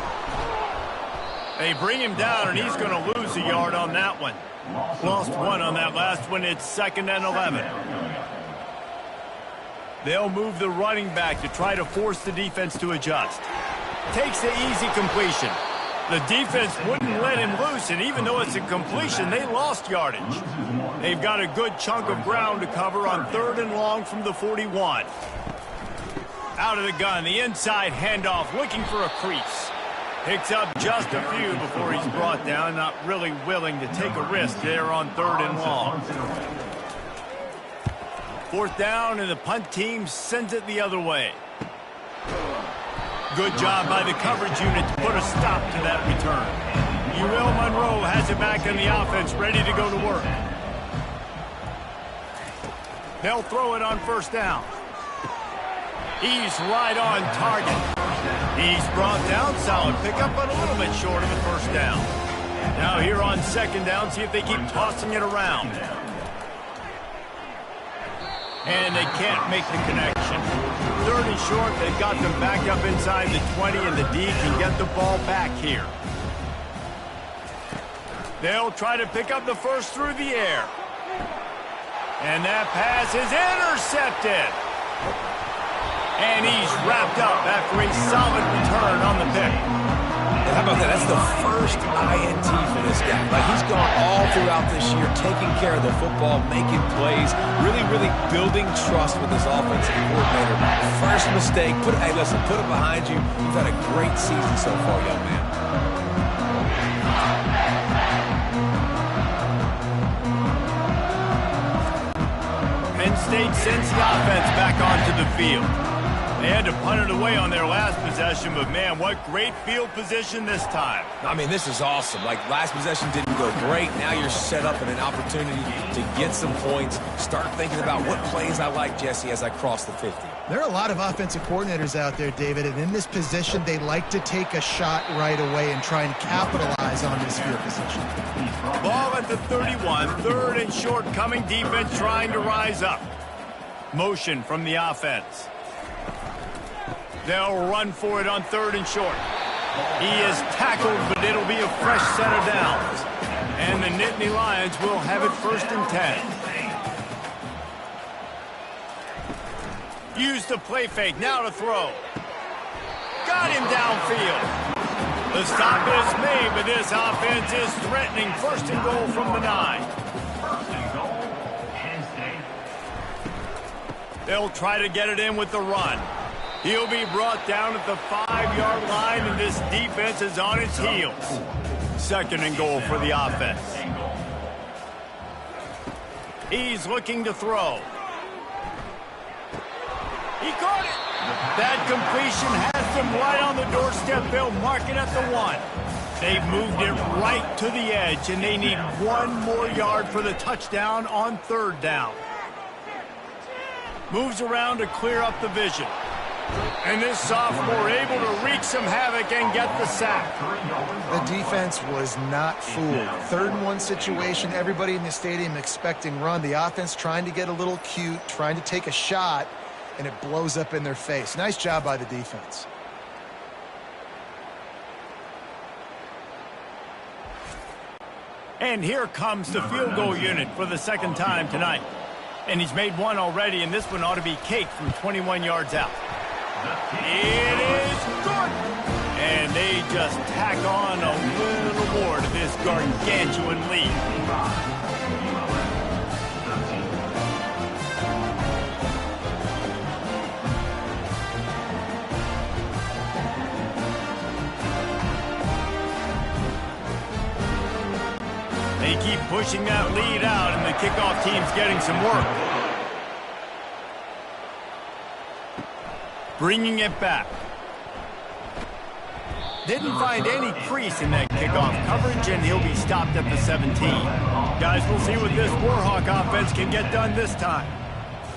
They bring him down, and he's going to lose a yard on that one. Lost 1 on that last one. It's 2nd and 11. They'll move the running back to try to force the defense to adjust. Takes the easy completion. The defense wouldn't let him loose, and even though it's a completion, they lost yardage. They've got a good chunk of ground to cover on 3rd and long from the 41. Out of the gun, the inside handoff, looking for a crease. Picks up just a few before he's brought down, not really willing to take a risk there on 3rd and long. 4th down, and the punt team sends it the other way. Good job by the coverage unit to put a stop to that return. Will Monroe has it back in the offense, ready to go to work. They'll throw it on 1st down. He's right on target. He's brought down, solid pickup, but a little bit short of the 1st down. Now here on 2nd down, see if they keep tossing it around. And they can't make the connection. 3rd and short, they've got them back up inside the 20, and the D can get the ball back here. They'll try to pick up the first through the air. And that pass is intercepted. And he's wrapped up after a solid return on the pick. And how about that? That's the first INT for this guy. Like, he's gone all throughout this year, taking care of the football, making plays, really building trust with his offensive coordinator. First mistake, hey, listen, put it behind you. You've had a great season so far, young man. Penn State sends the offense back onto the field. They had to punt it away on their last possession, but man, what great field position this time. I mean, this is awesome. Like, last possession didn't go great. Now you're set up in an opportunity to get some points. Start thinking about what plays I like, Jesse, as I cross the 50. There are a lot of offensive coordinators out there, David, and in this position, they like to take a shot right away and try and capitalize on this field position. Ball at the 31, third and short, coming defense trying to rise up. Motion from the offense. They'll run for it on third and short. He is tackled, but it'll be a fresh set of downs. And the Nittany Lions will have it first and 10. Use the play fake, now to throw. Got him downfield. The stop is made, but this offense is threatening first and goal from the 9. First and goal, Penn State. They'll try to get it in with the run. He'll be brought down at the 5-yard line, and this defense is on its heels. Second and goal for the offense. He's looking to throw. He caught it. That completion has them right on the doorstep. They'll mark it at the 1. They've moved it right to the edge, and they need 1 more yard for the touchdown on third down. Moves around to clear up the vision. And this sophomore able to wreak some havoc and get the sack. The defense was not fooled. 3rd and 1 situation, everybody in the stadium expecting run. The offense trying to get a little cute, trying to take a shot, and it blows up in their face. Nice job by the defense. And here comes the field goal unit for the second time tonight. And he's made one already, and this one ought to be cake from 21 yards out. It is good. And they just tack on a little more to this gargantuan lead. They keep pushing that lead out, and the kickoff team's getting some work. Bringing it back. Didn't find any crease in that kickoff coverage, and he'll be stopped at the 17. Guys, we'll see what this Warhawk offense can get done this time.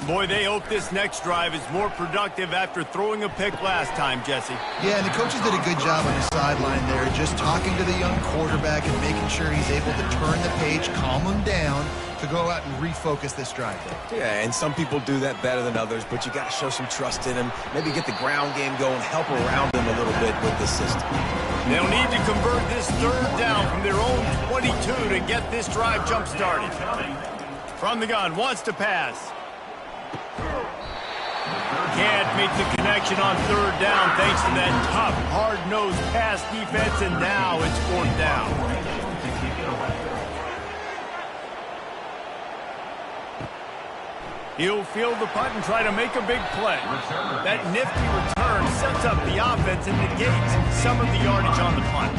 Boy, they hope this next drive is more productive after throwing a pick last time, Jesse. Yeah, and the coaches did a good job on the sideline there, just talking to the young quarterback and making sure he's able to turn the page, calm him down, to go out and refocus this drive. Yeah, and some people do that better than others, but you got to show some trust in him. Maybe get the ground game going, help around him a little bit with the system. They'll need to convert this third down from their own 22 to get this drive jump-started. From the gun, wants to pass. Can't make the connection on third down thanks to that tough, hard-nosed pass defense, and now it's fourth down. He'll field the punt and try to make a big play. That nifty return sets up the offense and negates some of the yardage on the punt.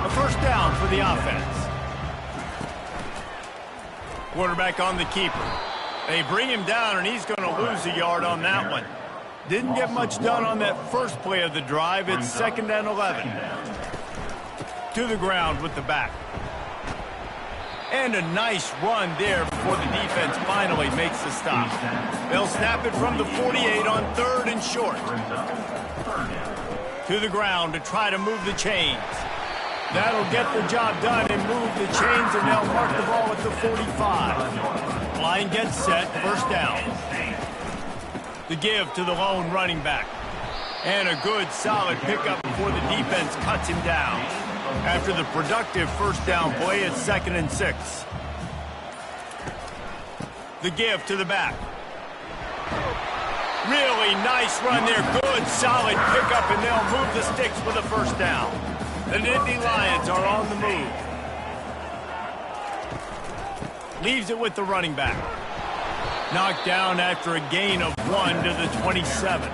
A first down for the offense. Quarterback on the keeper. They bring him down, and he's going to lose a yard on that one. Didn't get much done on that first play of the drive. It's 2nd and 11. To the ground with the back. And a nice run there before the defense finally makes the stop. They'll snap it from the 48 on 3rd and short. To the ground to try to move the chains. That'll get the job done and move the chains, and they'll mark the ball at the 45. Line gets set, first down. The give to the lone running back. And a good, solid pickup before the defense cuts him down. After the productive first down play, it's 2nd and 6. The give to the back. Really nice run there. Good, solid pickup, and they'll move the sticks for the first down. The Nittany Lions are on the move. Leaves it with the running back. Knocked down after a gain of 1 to the 27.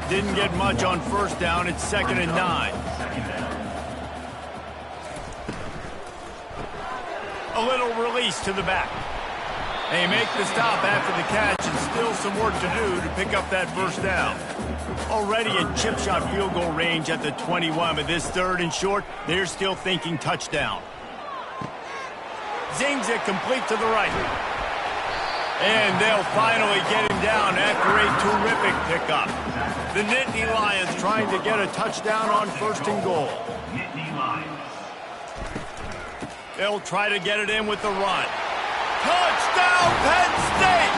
Didn't get much on first down. It's 2nd and 9. A little release to the back. They make the stop after the catch, and still some work to do to pick up that first down. Already in chip shot field goal range at the 21, but this 3rd and short, they're still thinking touchdown. Zings it complete to the right. And they'll finally get him down after a terrific pickup. The Nittany Lions trying to get a touchdown on 1st and goal. They'll try to get it in with the run. Touchdown, Penn State!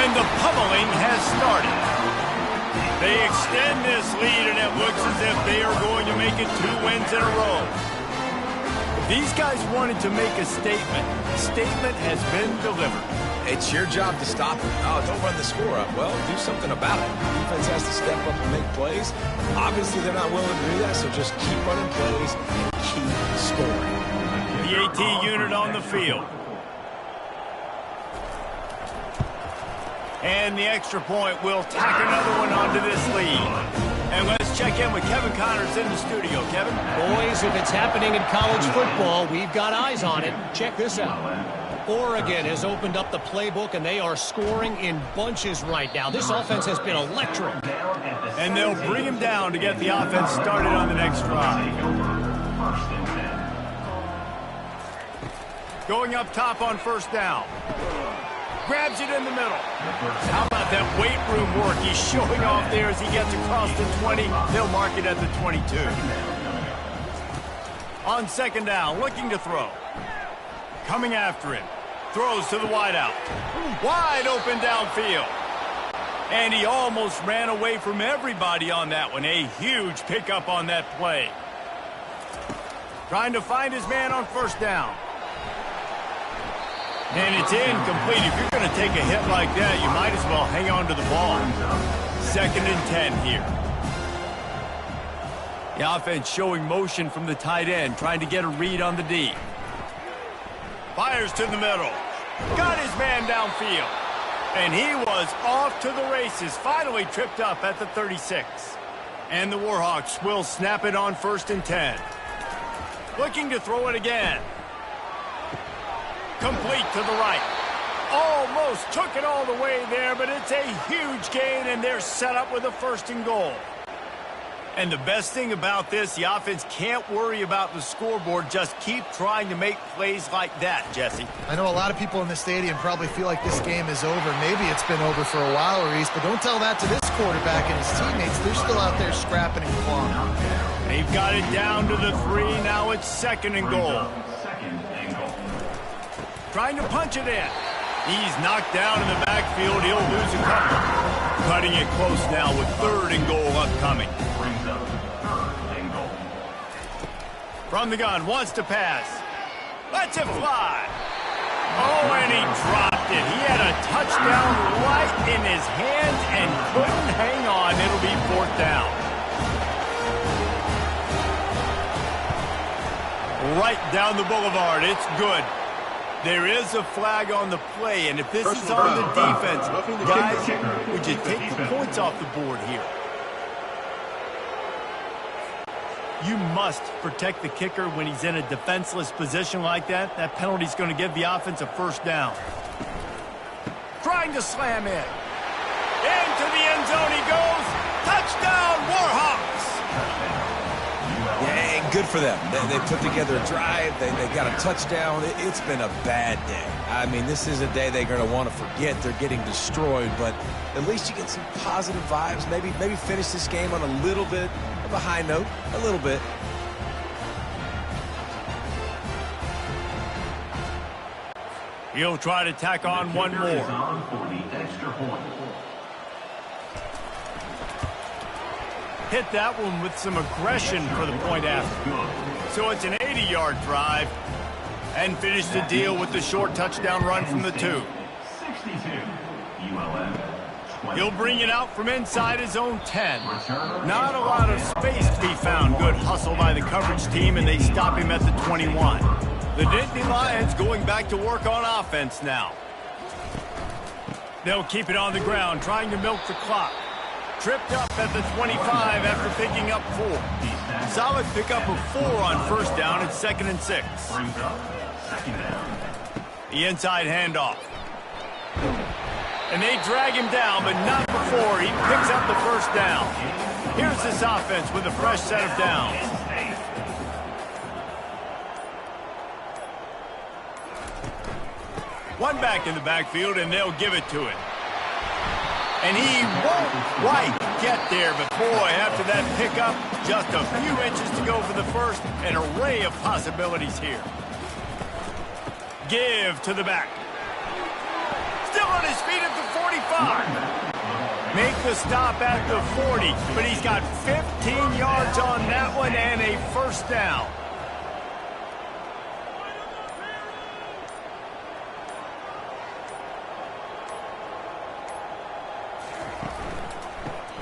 And the pummeling has started. They extend this lead, and it looks as if they are going to make it 2 wins in a row. These guys wanted to make a statement. The statement has been delivered. It's your job to stop it. Oh, don't run the score up. Well, do something about it. The defense has to step up and make plays. Obviously, they're not willing to do that, so just keep running plays and keep scoring. The AT unit on the field. And the extra point will tack another one onto this lead. And let's check in with Kevin Connors in the studio. Kevin? Boys, if it's happening in college football, we've got eyes on it. Check this out. Oregon has opened up the playbook, and they are scoring in bunches right now. This offense has been electric. And they'll bring him down to get the offense started on the next drive. Going up top on first down. Grabs it in the middle. How about that weight room work he's showing off there as he gets across the 20. They'll mark it at the 22. On 2nd down, looking to throw. Coming after him. Throws to the wideout. Wide open downfield. And he almost ran away from everybody on that one. A huge pickup on that play. Trying to find his man on first down. And it's incomplete. If you're going to take a hit like that, you might as well hang on to the ball. 2nd and 10 here. The offense showing motion from the tight end, trying to get a read on the D. Fires to the middle. Got his man downfield. And he was off to the races. Finally tripped up at the 36. And the Warhawks will snap it on 1st and 10. Looking to throw it again. Complete to the right. Almost took it all the way there, but it's a huge gain, and they're set up with a 1st and goal. And the best thing about this, the offense can't worry about the scoreboard. Just keep trying to make plays like that, Jesse. I know a lot of people in the stadium probably feel like this game is over. Maybe it's been over for a while, Reese, but don't tell that to this quarterback and his teammates. They're still out there scrapping and clawing. They've got it down to the 3. Now it's 2nd and goal. Trying to punch it in. He's knocked down in the backfield. He'll lose a couple. Cutting it close now with 3rd and goal upcoming. From the gun, wants to pass. Lets it fly. Oh, and he dropped it. He had a touchdown right in his hands and couldn't hang on. It'll be 4th down. Right down the boulevard. It's good. There is a flag on the play, and if this is on the defense, guys, would you take the points off the board here? You must protect the kicker when he's in a defenseless position like that. That penalty's going to give the offense a 1st down. Trying to slam in. Into the end zone he goes. Touchdown, Warhawks! Yeah, good for them. They put together a drive. They got a touchdown. It's been a bad day. I mean, this is a day they're going to want to forget. They're getting destroyed, but at least you get some positive vibes. Maybe finish this game on a little bit of a high note. A little bit. He'll try to tack on one more. Hit that one with some aggression for the point after. So it's an 80-yard drive. And finished the deal with the short touchdown run from the 2. 62. ULM. He'll bring it out from inside his own 10. Not a lot of space to be found. Good hustle by the coverage team, and they stop him at the 21. The Nittany Lions going back to work on offense now. They'll keep it on the ground, trying to milk the clock. Tripped up at the 25 after picking up 4. Solid pickup of 4 on first down and 2nd and 6. Brings up second down. The inside handoff. And they drag him down, but not before he picks up the first down. Here's this offense with a fresh set of downs. One back in the backfield, and they'll give it to him. And he won't quite get there, but boy, after that pickup, just a few inches to go for the first. An array of possibilities here. Give to the back. Still on his feet at the 45. Make the stop at the 40, but he's got 15 yards on that one and a first down.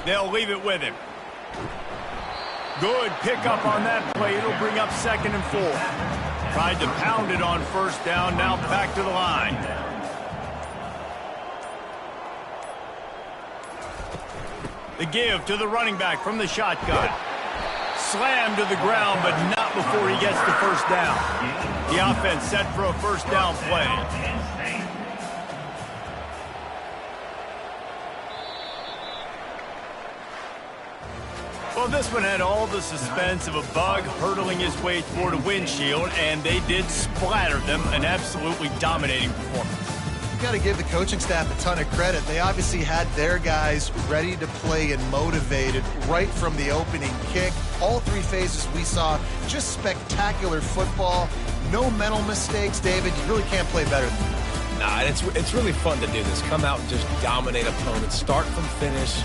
They'll leave it with him. Good pickup on that play. It'll bring up 2nd and 4. Tried to pound it on first down. Now back to the line. The give to the running back from the shotgun. Slammed to the ground, but not before he gets the first down. The offense set for a first down play. Well, this one had all the suspense of a bug hurtling his way toward a windshield, and they did splatter them. An absolutely dominating performance. You got to give the coaching staff a ton of credit. They obviously had their guys ready to play and motivated right from the opening kick. All 3 phases we saw, just spectacular football. No mental mistakes, David. You really can't play better than that. Nah, it's really fun to do this. Come out and just dominate opponents. Start from finish.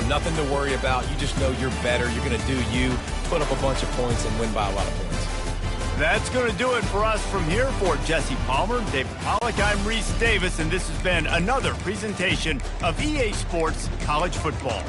Nothing to worry about. You just know you're better. You're going to do you, put up a bunch of points, and win by a lot of points. That's going to do it for us from here. For Jesse Palmer, David Pollack, I'm Reese Davis, and this has been another presentation of EA Sports College Football.